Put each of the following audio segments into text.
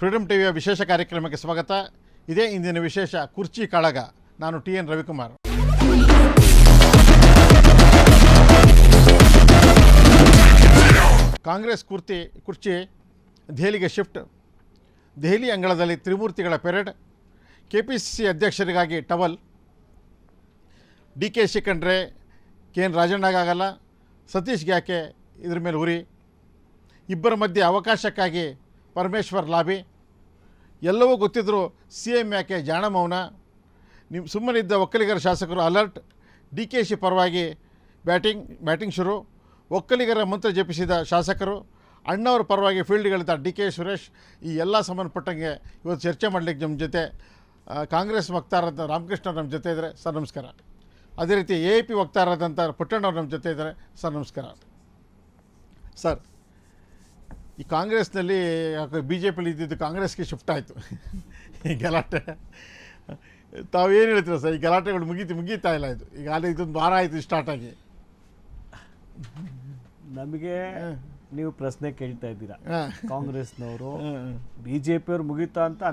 Freedom ಟಿವಿಯ ವಿಶೇಷ ಕಾರ್ಯಕ್ರಮಕ್ಕೆ ಸ್ವಾಗತ. ಇದೇ ಇಂದಿನ ವಿಶೇಷ ಕುರ್ಚಿ ಕಾಳಗ. ನಾನು TN ರವಿಕುಮಾರ್. ಕಾಂಗ್ರೆಸ್ ಕುರ್ಚಿ ದೆಹಲಿಗೆ ಶಿಫ್ಟ್. ದೆಹಲಿ ಅಂಗಳದಲ್ಲಿ ತ್ರಿಮೂರ್ತಿಗಳ ಪೆರೇಡ್. KPCC ಅಧ್ಯಕ್ಷರಿಗಾಗಿ ಟವಲ್. DK ಕಂಡ್ರೆ KN ರಾಜಣ್ಣಗಾಗಲ್ಲ, ಸತೀಶ್ಗೆ ಯಾಕೆ ಇದ್ರ ಮೇಲೆ ಉರಿ. ಇಬ್ಬರ ಮಧ್ಯೆ ಅವಕಾಶಕ್ಕಾಗಿ ಪರಮೇಶ್ವರ್ ಲಾಬಿ. ಎಲ್ಲವೂ ಗೊತ್ತಿದ್ದರೂ CM ಯಾಕೆ ಜಾಣ ಮೌನ. ನಿಮ್ಮ ಸುಮ್ಮನಿದ್ದ ಒಕ್ಕಲಿಗರ ಶಾಸಕರು ಅಲರ್ಟ್. DKC ಪರವಾಗಿ ಬ್ಯಾಟಿಂಗ್ ಶುರು. ಒಕ್ಕಲಿಗರ ಮಂತ್ರ ಜಪಿಸಿದ ಶಾಸಕರು. ಅಣ್ಣವರ ಪರವಾಗಿ ಫೀಲ್ಡ್ಗಳಿದ್ದ DK ಸುರೇಶ್. ಈ ಎಲ್ಲ ಸಂಬಂಧಪಟ್ಟಂಗೆ ಇವತ್ತು ಚರ್ಚೆ ಮಾಡಲಿಕ್ಕೆ ನಮ್ಮ ಜೊತೆ ಕಾಂಗ್ರೆಸ್ ವಕ್ತಾರರಾದ ರಾಮಕೃಷ್ಣ ನಮ್ಮ ಜೊತೆ ಇದ್ದಾರೆ. ಸರ್ ನಮಸ್ಕಾರ. ಅದೇ ರೀತಿ AAP ವಕ್ತಾರರಾದಂಥ ಪುಟ್ಟಣ್ಣವ್ರು ನಮ್ಮ ಜೊತೆ ಇದ್ದಾರೆ. ಸರ್ ನಮಸ್ಕಾರ. ಸರ್, ಈ ಕಾಂಗ್ರೆಸ್ನಲ್ಲಿ BJPಲಿ ಇದ್ದಿದ್ದು ಕಾಂಗ್ರೆಸ್ಗೆ ಶಿಫ್ಟ್ ಆಯಿತು ಈ ಗಲಾಟೆ. ತಾವೇನು ಹೇಳ್ತೀರ ಸರ್? ಈ ಗಲಾಟೆಗಳು ಮುಗೀತಾ ಇಲ್ಲ. ಇದು ಈಗ ಅಲ್ಲಿ ಇದೊಂದು ವಾರ ಆಯಿತು ಸ್ಟಾರ್ಟ್ ಆಗಿ. ನಮಗೆ ನೀವು ಪ್ರಶ್ನೆ ಕೇಳ್ತಾ ಇದ್ದೀರಾ, ಕಾಂಗ್ರೆಸ್ನವರು BJPಯವ್ರು ಮುಗೀತಾ ಅಂತ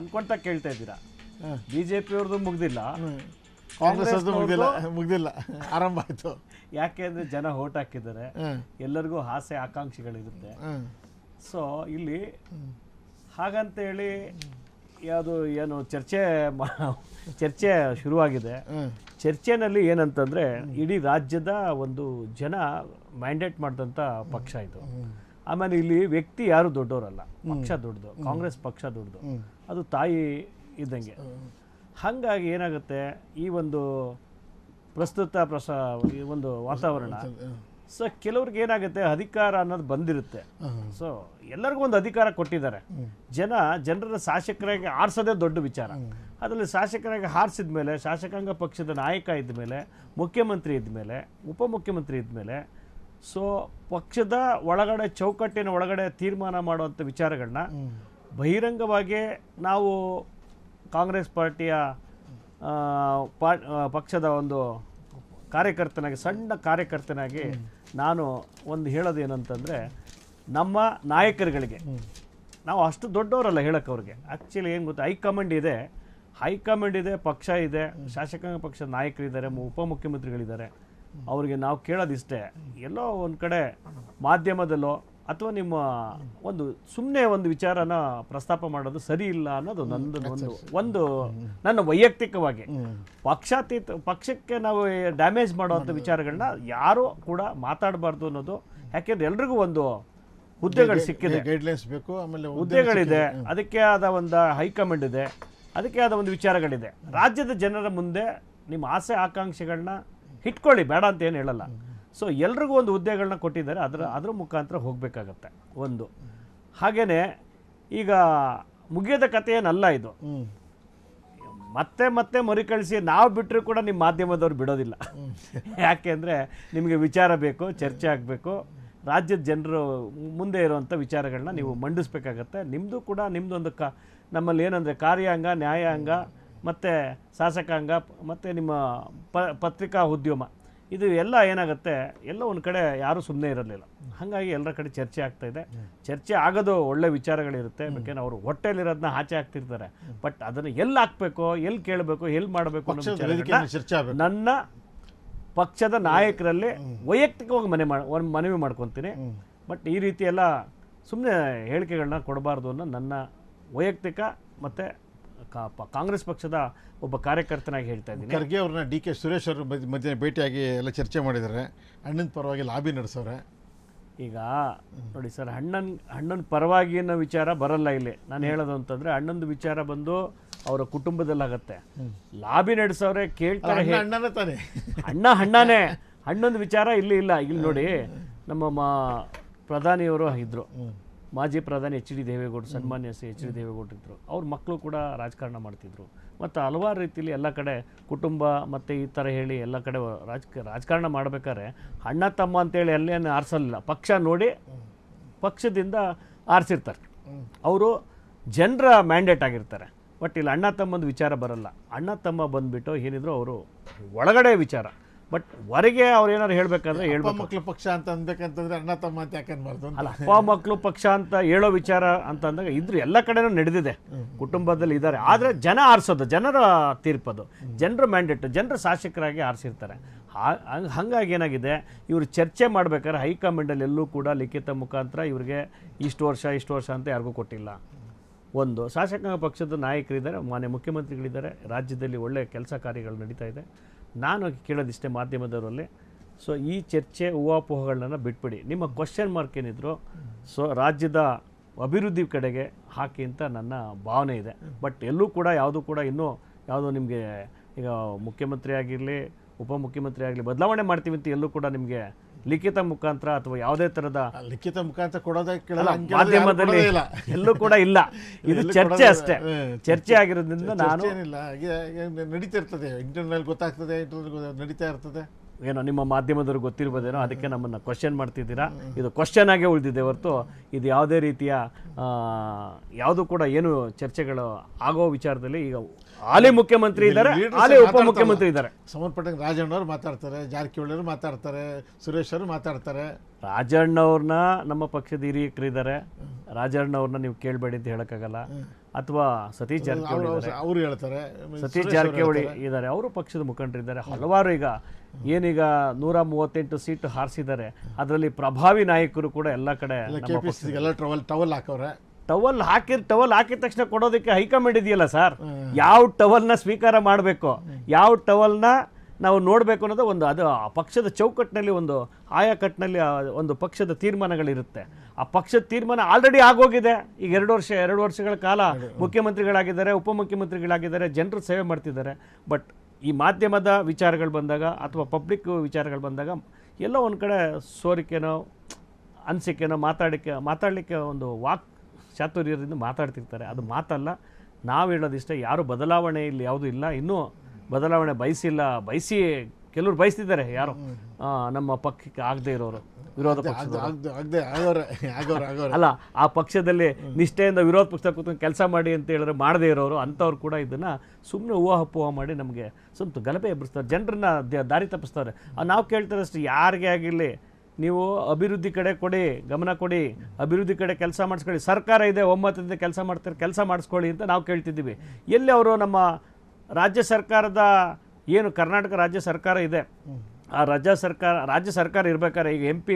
ಅನ್ಕೊಂತ ಕೇಳ್ತಾ ಇದ್ದೀರಾ. BJPಯವ್ರದ್ದು ಮುಗ್ದಿಲ್ಲ, ಕಾಂಗ್ರೆಸ್ ಮುಗ್ದಿಲ್ಲ, ಆರಂಭ ಆಯಿತು. ಯಾಕೆ ಅಂದರೆ ಜನ ಓಟ್ ಹಾಕಿದ್ದಾರೆ, ಎಲ್ಲರಿಗೂ ಆಸೆ ಆಕಾಂಕ್ಷೆಗಳಿರುತ್ತೆ. ಸೊ ಇಲ್ಲಿ ಹಾಗಂತೇಳಿ ಏನು ಚರ್ಚೆ ಶುರುವಾಗಿದೆ. ಚರ್ಚೆನಲ್ಲಿ ಏನಂತಂದರೆ ಇಡೀ ರಾಜ್ಯದ ಒಂದು ಜನ ಮ್ಯಾಂಡೇಟ್ ಮಾಡಿದಂಥ ಪಕ್ಷ ಇದು. ಆಮೇಲೆ ಇಲ್ಲಿ ವ್ಯಕ್ತಿ ಯಾರು ದೊಡ್ಡವರಲ್ಲ, ಪಕ್ಷ ದೊಡ್ಡದು. ಕಾಂಗ್ರೆಸ್ ಪಕ್ಷ ದೊಡ್ಡದು, ಅದು ತಾಯಿ ಇದ್ದಂಗೆ. ಹಾಗಾಗಿ ಏನಾಗುತ್ತೆ, ಈ ಒಂದು ಪ್ರಸ್ತುತ ಈ ಒಂದು ವಾತಾವರಣ, ಸೊ ಕೆಲವ್ರಿಗೆ ಏನಾಗುತ್ತೆ, ಅಧಿಕಾರ ಅನ್ನೋದು ಬಂದಿರುತ್ತೆ. ಸೊ ಎಲ್ಲರಿಗೂ ಒಂದು ಅಧಿಕಾರ ಕೊಟ್ಟಿದ್ದಾರೆ. ಜನರ ಶಾಸಕರಾಗಿ ಆರಿಸೋದೇ ದೊಡ್ಡ ವಿಚಾರ. ಅದರಲ್ಲಿ ಶಾಸಕರಾಗಿ ಆರಿಸಿದ ಮೇಲೆ, ಶಾಸಕಾಂಗ ಪಕ್ಷದ ನಾಯಕ ಇದ್ದ ಮೇಲೆ, ಮುಖ್ಯಮಂತ್ರಿ ಇದ್ದ ಮೇಲೆ, ಉಪಮುಖ್ಯಮಂತ್ರಿ ಇದ್ದ ಮೇಲೆ, ಸೊ ಪಕ್ಷದ ಒಳಗಡೆ ಚೌಕಟ್ಟಿನ ಒಳಗಡೆ ತೀರ್ಮಾನ ಮಾಡುವಂಥ ವಿಚಾರಗಳನ್ನ ಬಹಿರಂಗವಾಗಿ ನಾವು ಕಾಂಗ್ರೆಸ್ ಪಾರ್ಟಿಯ ಪಕ್ಷದ ಒಂದು ಕಾರ್ಯಕರ್ತನಾಗಿ, ಸಣ್ಣ ಕಾರ್ಯಕರ್ತನಾಗಿ ನಾನು ಒಂದು ಹೇಳೋದು ಏನಂತಂದರೆ, ನಮ್ಮ ನಾಯಕರುಗಳಿಗೆ ನಾವು ಅಷ್ಟು ದೊಡ್ಡವರಲ್ಲ ಹೇಳಕ್ಕೆ. ಅವ್ರಿಗೆ ಆ್ಯಕ್ಚುಲಿ ಏನು ಗೊತ್ತಾ, ಹೈಕಮಾಂಡ್ ಇದೆ, ಪಕ್ಷ ಇದೆ, ಶಾಸಕಾಂಗ ಪಕ್ಷದ ನಾಯಕರಿದ್ದಾರೆ, ಉಪಮುಖ್ಯಮಂತ್ರಿಗಳಿದ್ದಾರೆ. ಅವ್ರಿಗೆ ನಾವು ಕೇಳೋದಿಷ್ಟೇ, ಎಲ್ಲೋ ಒಂದು ಕಡೆ ಮಾಧ್ಯಮದಲ್ಲೋ ಅಥವಾ ನಿಮ್ಮ ಸುಮ್ಮನೆ ಒಂದು ವಿಚಾರನ ಪ್ರಸ್ತಾಪ ಮಾಡೋದು ಸರಿ ಇಲ್ಲ ಅನ್ನೋದು ನನ್ನ ವೈಯಕ್ತಿಕವಾಗಿ. ಪಕ್ಷಕ್ಕೆ ನಾವು ಡ್ಯಾಮೇಜ್ ಮಾಡುವಂಥ ವಿಚಾರಗಳನ್ನ ಯಾರೂ ಕೂಡ ಮಾತಾಡಬಾರ್ದು ಅನ್ನೋದು. ಯಾಕೆಂದ್ರೆ ಎಲ್ರಿಗೂ ಒಂದು ಹುದ್ದೆಗಳು ಸಿಕ್ಕಿದೆ, ಗೈಡ್ಲೈನ್ಸ್ ಬೇಕು, ಆಮೇಲೆ ಹುದ್ದೆಗಳಿದೆ, ಅದಕ್ಕೆ ಆದ ಒಂದು ಹೈಕಮಾಂಡ್ ಇದೆ, ಅದಕ್ಕೆ ಆದ ಒಂದು ವಿಚಾರಗಳಿದೆ. ರಾಜ್ಯದ ಜನರ ಮುಂದೆ ನಿಮ್ಮ ಆಸೆ ಆಕಾಂಕ್ಷೆಗಳನ್ನ ಇಟ್ಕೊಳ್ಳಿ, ಬೇಡ ಅಂತ ಏನು ಹೇಳಲ್ಲ. ಸೊ ಎಲ್ರಿಗೂ ಒಂದು ಹುದ್ದೆಗಳನ್ನ ಕೊಟ್ಟಿದ್ದಾರೆ, ಅದ್ರ ಮುಖಾಂತರ ಹೋಗಬೇಕಾಗತ್ತೆ ಒಂದು. ಹಾಗೇನೆ ಈಗ ಮುಗಿಯದ ಕಥೆ ಏನಲ್ಲ ಇದು. ಮತ್ತೆ ಮರುಕಳಿಸಿ ನಾವು ಬಿಟ್ಟರು ಕೂಡ ನಿಮ್ಮ ಮಾಧ್ಯಮದವ್ರು ಬಿಡೋದಿಲ್ಲ. ಯಾಕೆಂದರೆ ನಿಮಗೆ ವಿಚಾರ ಬೇಕು, ಚರ್ಚೆ ಆಗಬೇಕು, ರಾಜ್ಯದ ಜನರು ಮುಂದೆ ಇರುವಂಥ ವಿಚಾರಗಳನ್ನ ನೀವು ಮಂಡಿಸ್ಬೇಕಾಗತ್ತೆ. ನಿಮ್ಮದೊಂದು ನಮ್ಮಲ್ಲಿ ಏನಂದರೆ ಕಾರ್ಯಾಂಗ, ನ್ಯಾಯಾಂಗ ಮತ್ತು ಶಾಸಕಾಂಗ ಮತ್ತು ನಿಮ್ಮ ಪತ್ರಿಕಾ ಉದ್ಯಮ, ಇದು ಎಲ್ಲ ಏನಾಗುತ್ತೆ, ಎಲ್ಲ ಒಂದು ಕಡೆ ಯಾರೂ ಸುಮ್ಮನೆ ಇರಲಿಲ್ಲ. ಹಾಗಾಗಿ ಎಲ್ಲರ ಕಡೆ ಚರ್ಚೆ ಆಗ್ತಾಯಿದೆ. ಚರ್ಚೆ ಆಗೋದು ಒಳ್ಳೆ ವಿಚಾರಗಳಿರುತ್ತೆ, ಬೇಕೇನು ಅವರು ಹೊಟ್ಟೆಲಿರೋದನ್ನ ಆಚೆ ಹಾಕ್ತಿರ್ತಾರೆ. ಬಟ್ ಅದನ್ನು ಎಲ್ಲಿ ಹಾಕಬೇಕು, ಎಲ್ಲಿ ಕೇಳಬೇಕು, ಎಲ್ಲಿ ಮಾಡಬೇಕು ಅನ್ನೋ ನನ್ನ ಪಕ್ಷದ ನಾಯಕರಲ್ಲಿ ವೈಯಕ್ತಿಕವಾಗಿ ಮನವಿ ಮಾಡ್ಕೊತೀನಿ. ಬಟ್ ಈ ರೀತಿ ಎಲ್ಲ ಸುಮ್ಮನೆ ಹೇಳಿಕೆಗಳನ್ನ ಕೊಡಬಾರ್ದು ಅನ್ನೋ ನನ್ನ ವೈಯಕ್ತಿಕ ಮತ್ತು ಕಾಂಗ್ರೆಸ್ ಪಕ್ಷದ ಒಬ್ಬ ಕಾರ್ಯಕರ್ತನಾಗಿ ಹೇಳ್ತಾ ಇದ್ದೀನಿ. ಖರ್ಗೆ ಅವ್ರನ್ನ DK ಸುರೇಶ್ ಅವ್ರ ಮಧ್ಯೆ ಭೇಟಿಯಾಗಿ ಎಲ್ಲ ಚರ್ಚೆ ಮಾಡಿದ್ದಾರೆ. ಅಣ್ಣನ ಪರವಾಗಿ ಲಾಬಿ ನಡೆಸೋರೆ. ಈಗ ನೋಡಿ ಸರ್, ಅಣ್ಣನ ಪರವಾಗಿ ಅನ್ನೋ ವಿಚಾರ ಬರಲ್ಲ ಇಲ್ಲಿ. ನಾನು ಹೇಳೋದು ಅಂತಂದರೆ, ಅಣ್ಣಂದು ವಿಚಾರ ಬಂದು ಅವರ ಕುಟುಂಬದಲ್ಲಾಗತ್ತೆ. ಲಾಬಿ ನಡೆಸೋರೆ ಕೇಳ್ತಾರೆ, ಅಣ್ಣನೇ. ಅಣ್ಣಂದು ವಿಚಾರ ಇಲ್ಲ. ಇಲ್ಲಿ ನೋಡಿ, ನಮ್ಮ ಪ್ರಧಾನಿಯವರು ಇದ್ದರು, ಮಾಜಿ ಪ್ರಧಾನಿ HD ದೇವೇಗೌಡರು, ಸನ್ಮಾನ್ಯ HD ದೇವೇಗೌಡರು ಇದ್ದರು. ಅವ್ರ ಮಕ್ಕಳು ಕೂಡ ರಾಜಕಾರಣ ಮಾಡ್ತಿದ್ರು. ಮತ್ತು ಹಲವಾರು ರೀತಿಯಲ್ಲಿ ಎಲ್ಲ ಕಡೆ ಕುಟುಂಬ ಮತ್ತು ಈ ಥರ ಹೇಳಿ ಎಲ್ಲ ಕಡೆ ರಾಜಕಾರಣ ಮಾಡಬೇಕಾದ್ರೆ ಅಣ್ಣ ತಮ್ಮ ಅಂತೇಳಿ ಅಲ್ಲೇನು ಆರಿಸಲಿಲ್ಲ. ಪಕ್ಷ ನೋಡಿ ಪಕ್ಷದಿಂದ ಆರಿಸಿರ್ತಾರೆ. ಅವರು ಜನರ ಮ್ಯಾಂಡೇಟ್ ಆಗಿರ್ತಾರೆ. ಬಟ್ ಇಲ್ಲಿ ಅಣ್ಣ ತಮ್ಮಂದು ವಿಚಾರ ಬರಲ್ಲ. ಅಣ್ಣ ತಮ್ಮ ಬಂದುಬಿಟ್ಟು ಏನಿದ್ರು ಅವರು ಒಳಗಡೆ ವಿಚಾರ, ಬಟ್ ಹೊರಗೆ ಅವ್ರು ಏನಾದ್ರು ಹೇಳ್ಬೇಕಾದ್ರೆ ಹೇಳ್ಬೇಕು. ಮಕ್ಕಳು ಪಕ್ಷ ಅಂತ ಅನ್ಬೇಕಂತಂದ್ರೆ ಅಣ್ಣ ತಮ್ಮ ಅಂತ ಯಾಕೆ ಅನ್ಬಾರ್ದು? ಅಲ್ಲ, ಅಪ್ಪ ಮಕ್ಕಳು ಪಕ್ಷ ಅಂತ ಹೇಳೋ ವಿಚಾರ ಅಂತ ಅಂದಾಗ ಇದ್ರು ಎಲ್ಲ ಕಡೆನೂ ನಡೆದಿದೆ, ಕುಟುಂಬದಲ್ಲಿ ಇದ್ದಾರೆ. ಆದರೆ ಜನ ಆರಿಸೋದು, ಜನರ ತೀರ್ಪದು, ಜನರ ಮ್ಯಾಂಡೇಟ್, ಜನರ ಶಾಸಕರಾಗಿ ಆರಿಸಿರ್ತಾರೆ. ಹಾಗಾಗಿ ಏನಾಗಿದೆ, ಇವರು ಚರ್ಚೆ ಮಾಡ್ಬೇಕಾದ್ರೆ ಹೈಕಮಾಂಡಲ್ಲಿ ಎಲ್ಲೂ ಕೂಡ ಲಿಖಿತ ಮುಖಾಂತರ ಇವರಿಗೆ ಇಷ್ಟು ವರ್ಷ ಅಂತ ಯಾರಿಗೂ ಕೊಟ್ಟಿಲ್ಲ. ಒಂದು ಶಾಸಕಾಂಗ ಪಕ್ಷದ ನಾಯಕರಿದ್ದಾರೆ, ಮಾನ್ಯ ಮುಖ್ಯಮಂತ್ರಿಗಳಿದ್ದಾರೆ, ರಾಜ್ಯದಲ್ಲಿ ಒಳ್ಳೆಯ ಕೆಲಸ ಕಾರ್ಯಗಳು ನಡೀತಾ ಇದೆ. ನಾನು ಕೇಳೋದಿಷ್ಟೇ ಮಾಧ್ಯಮದವರಲ್ಲಿ, ಸೊ ಈ ಚರ್ಚೆ ಊಹಾಪೋಹಗಳನ್ನ ಬಿಟ್ಬಿಡಿ. ನಿಮ್ಮ ಕ್ವಶನ್ ಮಾರ್ಕ್ ಏನಿದ್ರು ಸೊ ರಾಜ್ಯದ ಅಭಿವೃದ್ಧಿ ಕಡೆಗೆ ಹಾಕಿ ಅಂತ ನನ್ನ ಭಾವನೆ ಇದೆ. ಬಟ್ ಎಲ್ಲೂ ಕೂಡ ಯಾವುದೂ ಕೂಡ ಇನ್ನೂ ಯಾವುದೋ ನಿಮಗೆ ಈಗ ಮುಖ್ಯಮಂತ್ರಿ ಆಗಿರಲಿ ಉಪಮುಖ್ಯಮಂತ್ರಿ ಆಗಲಿ ಬದಲಾವಣೆ ಮಾಡ್ತೀವಿ ಅಂತ ಎಲ್ಲೂ ಕೂಡ ನಿಮಗೆ ಲಿಖಿತ ಮುಖಾಂತರ ಅಥವಾ ಯಾವುದೇ ಥರದ ಲಿಖಿತ ಮುಖಾಂತರ ಕೊಡೋದೇ ಮಾಧ್ಯಮದಲ್ಲಿ ಎಲ್ಲೂ ಕೂಡ ಇಲ್ಲ. ಇದು ಚರ್ಚೆ ಅಷ್ಟೇ, ಚರ್ಚೆ ಆಗಿರೋದ್ರಿಂದ ನಾನು ನಡೀತಾ ಇರ್ತದೆ, ಇಂಟರ್ನಲ್ ಗೊತ್ತಾಗ್ತದೆ, ನಡೀತಾ ಇರ್ತದೆ. ಏನೋ ನಿಮ್ಮ ಮಾಧ್ಯಮದವ್ರಿಗೆ ಗೊತ್ತಿರ್ಬೋದೇನೋ, ಅದಕ್ಕೆ ನಮ್ಮನ್ನು ಕ್ವಶನ್ ಮಾಡ್ತಿದ್ದೀರಾ. ಇದು ಕ್ವಶನ್ ಆಗೇ ಉಳಿದಿದೆ ಹೊರತು ಇದು ಯಾವುದೇ ರೀತಿಯ ಯಾವುದು ಕೂಡ ಏನು ಚರ್ಚೆಗಳು ಆಗೋ ವಿಚಾರದಲ್ಲಿ. ಈಗ ಹಾಲಿ ಮುಖ್ಯಮಂತ್ರಿ ಇದ್ದಾರೆ, ಹಾಲಿ ಉಪಮುಖ್ಯಮಂತ್ರಿ ಇದ್ದಾರೆ, ಸಂಬಂಧಪಟ್ಟಂಗೆ ರಾಜಣ್ಣವ್ರು ಮಾತಾಡ್ತಾರೆ, ಜಾರಕಿಹೊಳಿ ಅವರು ಮಾತಾಡ್ತಾರೆ, ಸುರೇಶ್ ಅವರು ಮಾತಾಡ್ತಾರೆ. ರಾಜಣ್ಣವ್ರನ್ನ ನಮ್ಮ ಪಕ್ಷದ ಹಿರಿಯಕರಿದ್ದಾರೆ, ರಾಜಣ್ಣವ್ರನ್ನ ನೀವು ಕೇಳಬೇಡಿ ಅಂತ ಹೇಳಕ್ಕಾಗಲ್ಲ. ಅಥವಾ ಸತೀಶ್ ಜಾರಕಿಹೊಳಿ ಅವರು ಹೇಳ್ತಾರೆ, ಸತೀಶ್ ಜಾರಕಿಹೊಳಿ ಇದ್ದಾರೆ, ಅವರು ಪಕ್ಷದ ಮುಖಂಡರಿದ್ದಾರೆ. ಹಲವಾರು ಈಗ ಏನೀಗ 138 ಸೀಟು ಹಾರಿಸಿದ್ದಾರೆ, ಅದರಲ್ಲಿ ಪ್ರಭಾವಿ ನಾಯಕರು ಕೂಡ ಎಲ್ಲ ಕಡೆ ಟವಲ್ ಹಾಕವ್ರೆ. ಟವಲ್ ಹಾಕಿದ ತಕ್ಷಣ ಕೊಡೋದಕ್ಕೆ ಹೈಕಮಾಂಡ್ ಇದೆಯಲ್ಲ ಸರ್, ಯಾವ ಟವಲ್ನ ಸ್ವೀಕಾರ ಮಾಡಬೇಕು, ಯಾವ ಟವಲ್ನ ನಾವು ನೋಡಬೇಕು ಅನ್ನೋದು ಒಂದು, ಅದು ಆ ಪಕ್ಷದ ಚೌಕಟ್ಟಿನಲ್ಲಿ, ಒಂದು ಆಯಾಕಟ್ಟಿನಲ್ಲಿ ಒಂದು ಪಕ್ಷದ ತೀರ್ಮಾನಗಳಿರುತ್ತೆ. ಆ ಪಕ್ಷದ ತೀರ್ಮಾನ ಆಲ್ರೆಡಿ ಆಗೋಗಿದೆ. ಈಗ 2 ವರ್ಷಗಳ ಕಾಲ ಮುಖ್ಯಮಂತ್ರಿಗಳಾಗಿದ್ದಾರೆ, ಉಪಮುಖ್ಯಮಂತ್ರಿಗಳಾಗಿದ್ದಾರೆ, ಜನರು ಸೇವೆ ಮಾಡ್ತಿದ್ದಾರೆ. ಬಟ್ ಈ ಮಾಧ್ಯಮದ ವಿಚಾರಗಳು ಬಂದಾಗ ಅಥವಾ ಪಬ್ಲಿಕ್ ವಿಚಾರಗಳು ಬಂದಾಗ ಎಲ್ಲೋ ಒಂದು ಕಡೆ ಸೋರಿಕೆನೋ ಅನಿಸಿಕೆನೋ ಮಾತಾಡಲಿಕ್ಕೆ ಒಂದು ವಾಕ್ ಚಾತುರ್ಯದಿಂದ ಮಾತಾಡ್ತಿರ್ತಾರೆ. ಅದು ಮಾತಲ್ಲ. ನಾವು ಹೇಳೋದಿಷ್ಟ, ಯಾರು ಬದಲಾವಣೆ ಇಲ್ಲಿ ಯಾವುದೂ ಇಲ್ಲ, ಇನ್ನೂ ಬದಲಾವಣೆ ಬಯಸಿ ಕೆಲವರು ಬಯಸ್ತಿದ್ದಾರೆ, ಯಾರು ನಮ್ಮ ಪಕ್ಷಕ್ಕೆ ಆಗದೆ ಇರೋರು, ವಿರೋಧ ಪಕ್ಷ ಅಲ್ಲ, ಆ ಪಕ್ಷದಲ್ಲಿ ನಿಷ್ಠೆಯಿಂದ ವಿರೋಧ ಪಕ್ಷ ಕೂತ್ಕೊಂಡು ಕೆಲಸ ಮಾಡಿ ಅಂತ ಹೇಳಿದ್ರೆ ಮಾಡದೇ ಇರೋರು, ಅಂಥವ್ರು ಕೂಡ ಇದನ್ನು ಸುಮ್ಮನೆ ಊಹಾಪೋಹ ಮಾಡಿ ನಮಗೆ ಸ್ವಲ್ಪ ಗಲಭೆ ಎಬ್ಬರಿಸ್ತಾರೆ, ಜನರನ್ನ ದಾರಿ ತಪ್ಪಿಸ್ತಾರೆ. ನಾವು ಕೇಳ್ತಾರೆ ಅಷ್ಟೇ, ಯಾರಿಗೆ ಆಗಿರಲಿ ನೀವು ಅಭಿವೃದ್ಧಿ ಕಡೆ ಕೊಡಿ, ಗಮನ ಕೊಡಿ, ಅಭಿವೃದ್ಧಿ ಕಡೆ ಕೆಲಸ ಮಾಡಿಸ್ಕೊಳ್ಳಿ, ಸರ್ಕಾರ ಇದೆ, ಒಮ್ಮತದಿಂದ ಕೆಲಸ ಮಾಡ್ತಾರೆ, ಕೆಲಸ ಮಾಡಿಸ್ಕೊಳ್ಳಿ ಅಂತ ನಾವು ಕೇಳ್ತಿದ್ದೀವಿ. ಎಲ್ಲಿ ಅವರು ನಮ್ಮ ರಾಜ್ಯ ಸರ್ಕಾರದ ಏನು ಕರ್ನಾಟಕ ರಾಜ್ಯ ಸರ್ಕಾರ ಇದೆ, ಆ ರಾಜ್ಯ ಸರ್ಕಾರ ಇರಬೇಕಾದ್ರೆ ಈಗ MP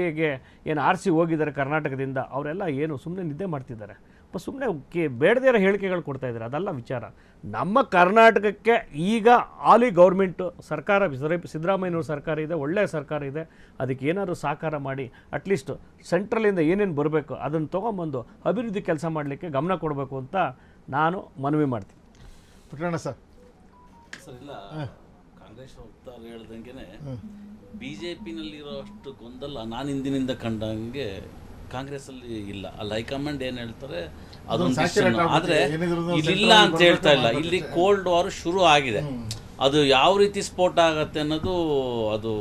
ಏನು ಆರಿಸಿ ಹೋಗಿದ್ದಾರೆ ಕರ್ನಾಟಕದಿಂದ, ಅವರೆಲ್ಲ ಏನು ಸುಮ್ಮನೆ ನಿದ್ದೆ ಮಾಡ್ತಿದ್ದಾರೆ, ಸುಮ್ಮನೆ ಬೇಡದೇ ಇರೋ ಹೇಳಿಕೆಗಳು ಕೊಡ್ತಾ ಇದ್ದಾರೆ. ಅದಲ್ಲ ವಿಚಾರ. ನಮ್ಮ ಕರ್ನಾಟಕಕ್ಕೆ ಈಗ ಹಾಲಿ ಗೌರ್ಮೆಂಟು ಸರ್ಕಾರ, ಸಿದ್ದರಾಮಯ್ಯನವ್ರ ಸರ್ಕಾರ ಇದೆ, ಒಳ್ಳೆಯ ಸರ್ಕಾರ ಇದೆ. ಅದಕ್ಕೆ ಏನಾದರೂ ಸಹಕಾರ ಮಾಡಿ ಅಟ್ಲೀಸ್ಟ್ ಸೆಂಟ್ರಲಿಂದ ಏನೇನು ಬರಬೇಕು ಅದನ್ನು ತೊಗೊಂಬಂದು ಅಭಿವೃದ್ಧಿ ಕೆಲಸ ಮಾಡಲಿಕ್ಕೆ ಗಮನ ಕೊಡಬೇಕು ಅಂತ ನಾನು ಮನವಿ ಮಾಡ್ತೀನಿ. ಪುಟ್ಟಣ್ಣ ಸರ್ ಇಲ್ಲ, ಕಾಂಗ್ರೆಸ್ ವಕ್ತಾರರು ಹೇಳ್ದಂಗೆ BJP-ನಲ್ಲಿರೋ ಅಷ್ಟು ಗೊಂದಲ ನಾನು ಹಿಂದಿನಿಂದ ಕಂಡಂಗೆ ಕಾಂಗ್ರೆಸ್ಸಲ್ಲಿ ಇಲ್ಲ. ಅಲ್ಲಿ ಹೈಕಮಾಂಡ್ ಏನು ಹೇಳ್ತಾರೆ ಅದೊಂದು, ಆದರೆ ಇಲ್ಲಿಲ್ಲ ಅಂತ ಹೇಳ್ತಾ ಇಲ್ಲ. ಇಲ್ಲಿ ಕೋಲ್ಡ್ ವಾರ್ ಶುರು ಆಗಿದೆ. ಅದು ಯಾವ ರೀತಿ ಸ್ಫೋಟ ಆಗತ್ತೆ ಅನ್ನೋದು, ಅದು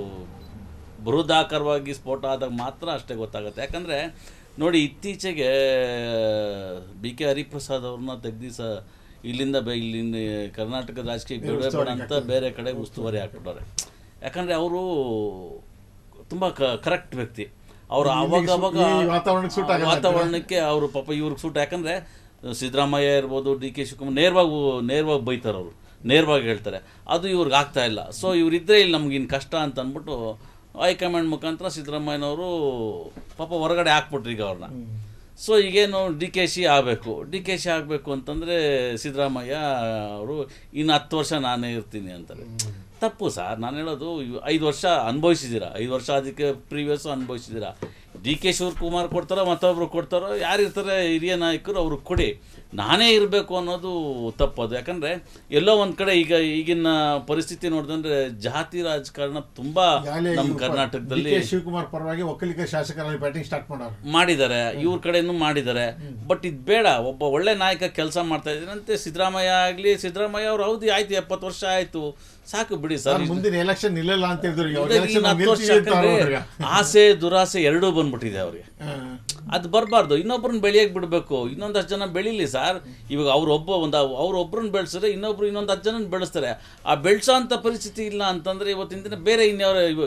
ಬೃಹದಾಕಾರವಾಗಿ ಸ್ಫೋಟ ಆದಾಗ ಮಾತ್ರ ಅಷ್ಟೇ ಗೊತ್ತಾಗುತ್ತೆ. ಯಾಕಂದರೆ ನೋಡಿ, ಇತ್ತೀಚೆಗೆ BK ಹರಿಪ್ರಸಾದ್ ಅವ್ರನ್ನ ತೆಗ್ದಿಸ ಇಲ್ಲಿಂದ ಕರ್ನಾಟಕದ ರಾಜಕೀಯ ಬೇಡ ಅಂತ ಬೇರೆ ಕಡೆ ಉಸ್ತುವಾರಿ ಹಾಕ್ಬಿಟ್ಟಾರೆ. ಯಾಕಂದರೆ ಅವರು ತುಂಬ ಕರೆಕ್ಟ್ ವ್ಯಕ್ತಿ. ಅವರು ಆವಾಗ ವಾತಾವರಣಕ್ಕೆ ಅವರು ಪಾಪ ಇವ್ರಿಗೆ ಸೂಟ್. ಯಾಕಂದರೆ ಸಿದ್ದರಾಮಯ್ಯ ಇರ್ಬೋದು, DK ಶಿವಕುಮಾರ್ ನೇರವಾಗಿ ಬೈತಾರೆ, ಅವರು ನೇರವಾಗಿ ಹೇಳ್ತಾರೆ. ಅದು ಇವ್ರಿಗೆ ಆಗ್ತಾ ಇಲ್ಲ. ಸೊ ಇವರಿದ್ದರೆ ಇಲ್ಲಿ ನಮ್ಗಿನ್ನು ಕಷ್ಟ ಅಂತ ಅಂದ್ಬಿಟ್ಟು ಹೈಕಮಾಂಡ್ ಮುಖಾಂತರ ಸಿದ್ದರಾಮಯ್ಯನವರು ಪಾಪ ಹೊರಗಡೆ ಹಾಕ್ಬಿಟ್ರು ಈಗ ಅವ್ರನ್ನ. ಸೊ ಈಗೇನು DKC ಆಗಬೇಕು ಅಂತಂದರೆ ಸಿದ್ದರಾಮಯ್ಯ ಅವರು ಇನ್ನು 10 ವರ್ಷ ನಾನೇ ಇರ್ತೀನಿ ಅಂತಾರೆ. ತಪ್ಪು ಸರ್. ನಾನು ಹೇಳೋದು, 5 ವರ್ಷ ಅನುಭವಿಸಿದ್ದೀರಾ, 5 ವರ್ಷ ಅದಕ್ಕೆ ಪ್ರೀವಿಯಸ್ ಅನುಭವಿಸಿದ್ದೀರಾ. DK ಶಿವಕುಮಾರ್ ಕೊಡ್ತಾರೋ ಮತ್ತೊಬ್ರು ಕೊಡ್ತಾರೋ, ಯಾರಿರ್ತಾರೆ ಹಿರಿಯ ನಾಯಕರು ಅವ್ರಿಗೆ ಕೊಡಿ. ನಾನೇ ಇರಬೇಕು ಅನ್ನೋದು ತಪ್ಪದು. ಯಾಕಂದರೆ ಎಲ್ಲೋ ಒಂದು ಕಡೆ ಈಗಿನ ಪರಿಸ್ಥಿತಿ ನೋಡಿದ್ರೆ ಜಾತಿ ರಾಜಕಾರಣ ತುಂಬ ನಮ್ಮ ಕರ್ನಾಟಕದಲ್ಲಿ ಶಿವಕುಮಾರ್ ಪರವಾಗಿ ಒಕ್ಕಲಿಗ ಶಾಸಕರಲ್ಲಿ ಬ್ಯಾಟಿಂಗ್ ಸ್ಟಾರ್ಟ್ ಮಾಡಿದ್ದಾರೆ, ಇವ್ರ ಕಡೆನೂ ಮಾಡಿದ್ದಾರೆ. ಬಟ್ ಇದು ಬೇಡ. ಒಬ್ಬ ಒಳ್ಳೆ ನಾಯಕ ಕೆಲಸ ಮಾಡ್ತಾ ಇದ್ದೀರಂತೆ. ಸಿದ್ದರಾಮಯ್ಯ ಆಗಲಿ, ಸಿದ್ದರಾಮಯ್ಯ ಅವ್ರು ಹೌದು ಆಯ್ತು, 70 ವರ್ಷ ಆಯಿತು, ಸಾಕು ಬಿಡಿ ಸರ್, ಮುಂದಿನ ಎಲೆಕ್ಷನ್ ನಿಲ್ಲಲ್ಲ ಅಂತ ಹೇಳಿದ್ರು. ಆಸೆ ದುರಾಸೆ ಎರಡೂ ಬಂದ್ಬಿಟ್ಟಿದೆ ಅವ್ರಿಗೆ. ಅದು ಬರಬಾರ್ದು. ಇನ್ನೊಬ್ರನ್ನ ಬೆಳೆಯಕ್ಕೆ ಬಿಡಬೇಕು. ಇನ್ನೊಂದಷ್ಟು ಜನ ಬೆಳೀಲಿ ಸರ್. ಇವಾಗ ಅವ್ರೊಬ್ಬರನ್ನ ಬೆಳೆಸಿದ್ರೆ ಇನ್ನೊಂದು 10 ಜನ ಬೆಳೆಸ್ತಾರೆ. ಆ ಬೆಳೆಸೋ ಅಂಥ ಪರಿಸ್ಥಿತಿ ಇಲ್ಲ ಅಂತಂದರೆ ಇವತ್ತಿನ ದಿನ ಬೇರೆ ಇನ್ಯಾವ ಈಗ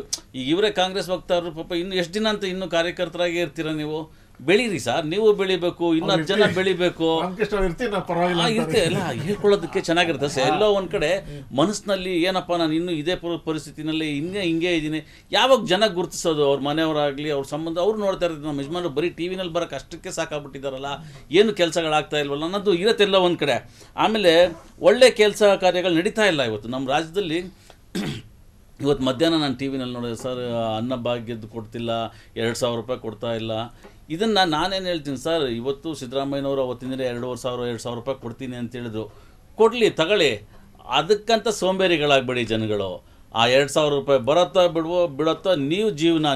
ಇವರೇ ಕಾಂಗ್ರೆಸ್ ವಕ್ತಾರರು ಪಾಪ ಇನ್ನು ಎಷ್ಟು ದಿನ ಅಂತ ಇನ್ನೂ ಕಾರ್ಯಕರ್ತರಾಗೇ ಇರ್ತೀರ ನೀವು? ಬೆಳೀರಿ ಸರ್, ನೀವು ಬೆಳಿಬೇಕು, ಇನ್ನೂ 10 ಜನ ಬೆಳಿಬೇಕು. ಇರ್ತೀವಿ ಎಲ್ಲ ಹೇಳ್ಕೊಳ್ಳೋದಕ್ಕೆ ಚೆನ್ನಾಗಿರುತ್ತೆ ಸರ್. ಎಲ್ಲೋ ಒಂದು ಕಡೆ ಮನಸ್ಸಿನಲ್ಲಿ ಏನಪ್ಪ ನಾನು ಇನ್ನೂ ಇದೇ ಪರಿಸ್ಥಿತಿನಲ್ಲಿ ಹಿಂಗೆ ಇದ್ದೀನಿ. ಯಾವಾಗ ಜನ ಗುರುತಿಸೋದು? ಅವ್ರ ಮನೆಯವರಾಗಲಿ ಅವ್ರ ಸಂಬಂಧ ಅವ್ರು ನೋಡ್ತಾ ಇರ್ತಾರೆ. ನಮ್ಮ ಯಜಮಾನರು ಬರೀ ಟಿ ವಿನಲ್ಲಿ ಬರೋಕ್ಕೆ ಅಷ್ಟಕ್ಕೆ ಸಾಕಾಗ್ಬಿಟ್ಟಿದ್ದಾರಲ್ಲ, ಏನು ಕೆಲಸಗಳಾಗ್ತಾ ಇಲ್ವಲ್ಲ ಅನ್ನೋದು ಇರತ್ತೆಲ್ಲ ಒಂದು ಕಡೆ. ಆಮೇಲೆ ಒಳ್ಳೆ ಕೆಲಸ ಕಾರ್ಯಗಳು ನಡೀತಾ ಇಲ್ಲ ಇವತ್ತು ನಮ್ಮ ರಾಜ್ಯದಲ್ಲಿ. ಇವತ್ತು ಮಧ್ಯಾಹ್ನ ನಾನು ಟಿ ವಿನಲ್ಲಿ ನೋಡಿದೆ ಸರ್, ಅನ್ನಭಾಗ್ಯದ್ದು ಕೊಡ್ತಿಲ್ಲ, 2,000 ರೂಪಾಯಿ ಕೊಡ್ತಾ ಇಲ್ಲ. ಇದನ್ನು ನಾನೇನು ಹೇಳ್ತೀನಿ ಸರ್, ಇವತ್ತು ಸಿದ್ದರಾಮಯ್ಯನವರು ಅವತ್ತಿನ 2,500 ರೂಪಾಯಿ ಕೊಡ್ತೀನಿ ಅಂತ ಹೇಳಿದ್ರು. ಕೊಡಲಿ, ತಗೊಳ್ಳಿ. ಅದಕ್ಕಂತ ಸೋಂಬೇರಿಗಳಾಗಬೇಡಿ ಜನಗಳು. ಆ 2,000 ರೂಪಾಯಿ ಬರುತ್ತಾ ಬಿಡುತ್ತೋ ನಿಮ್ಮ ಜೀವನ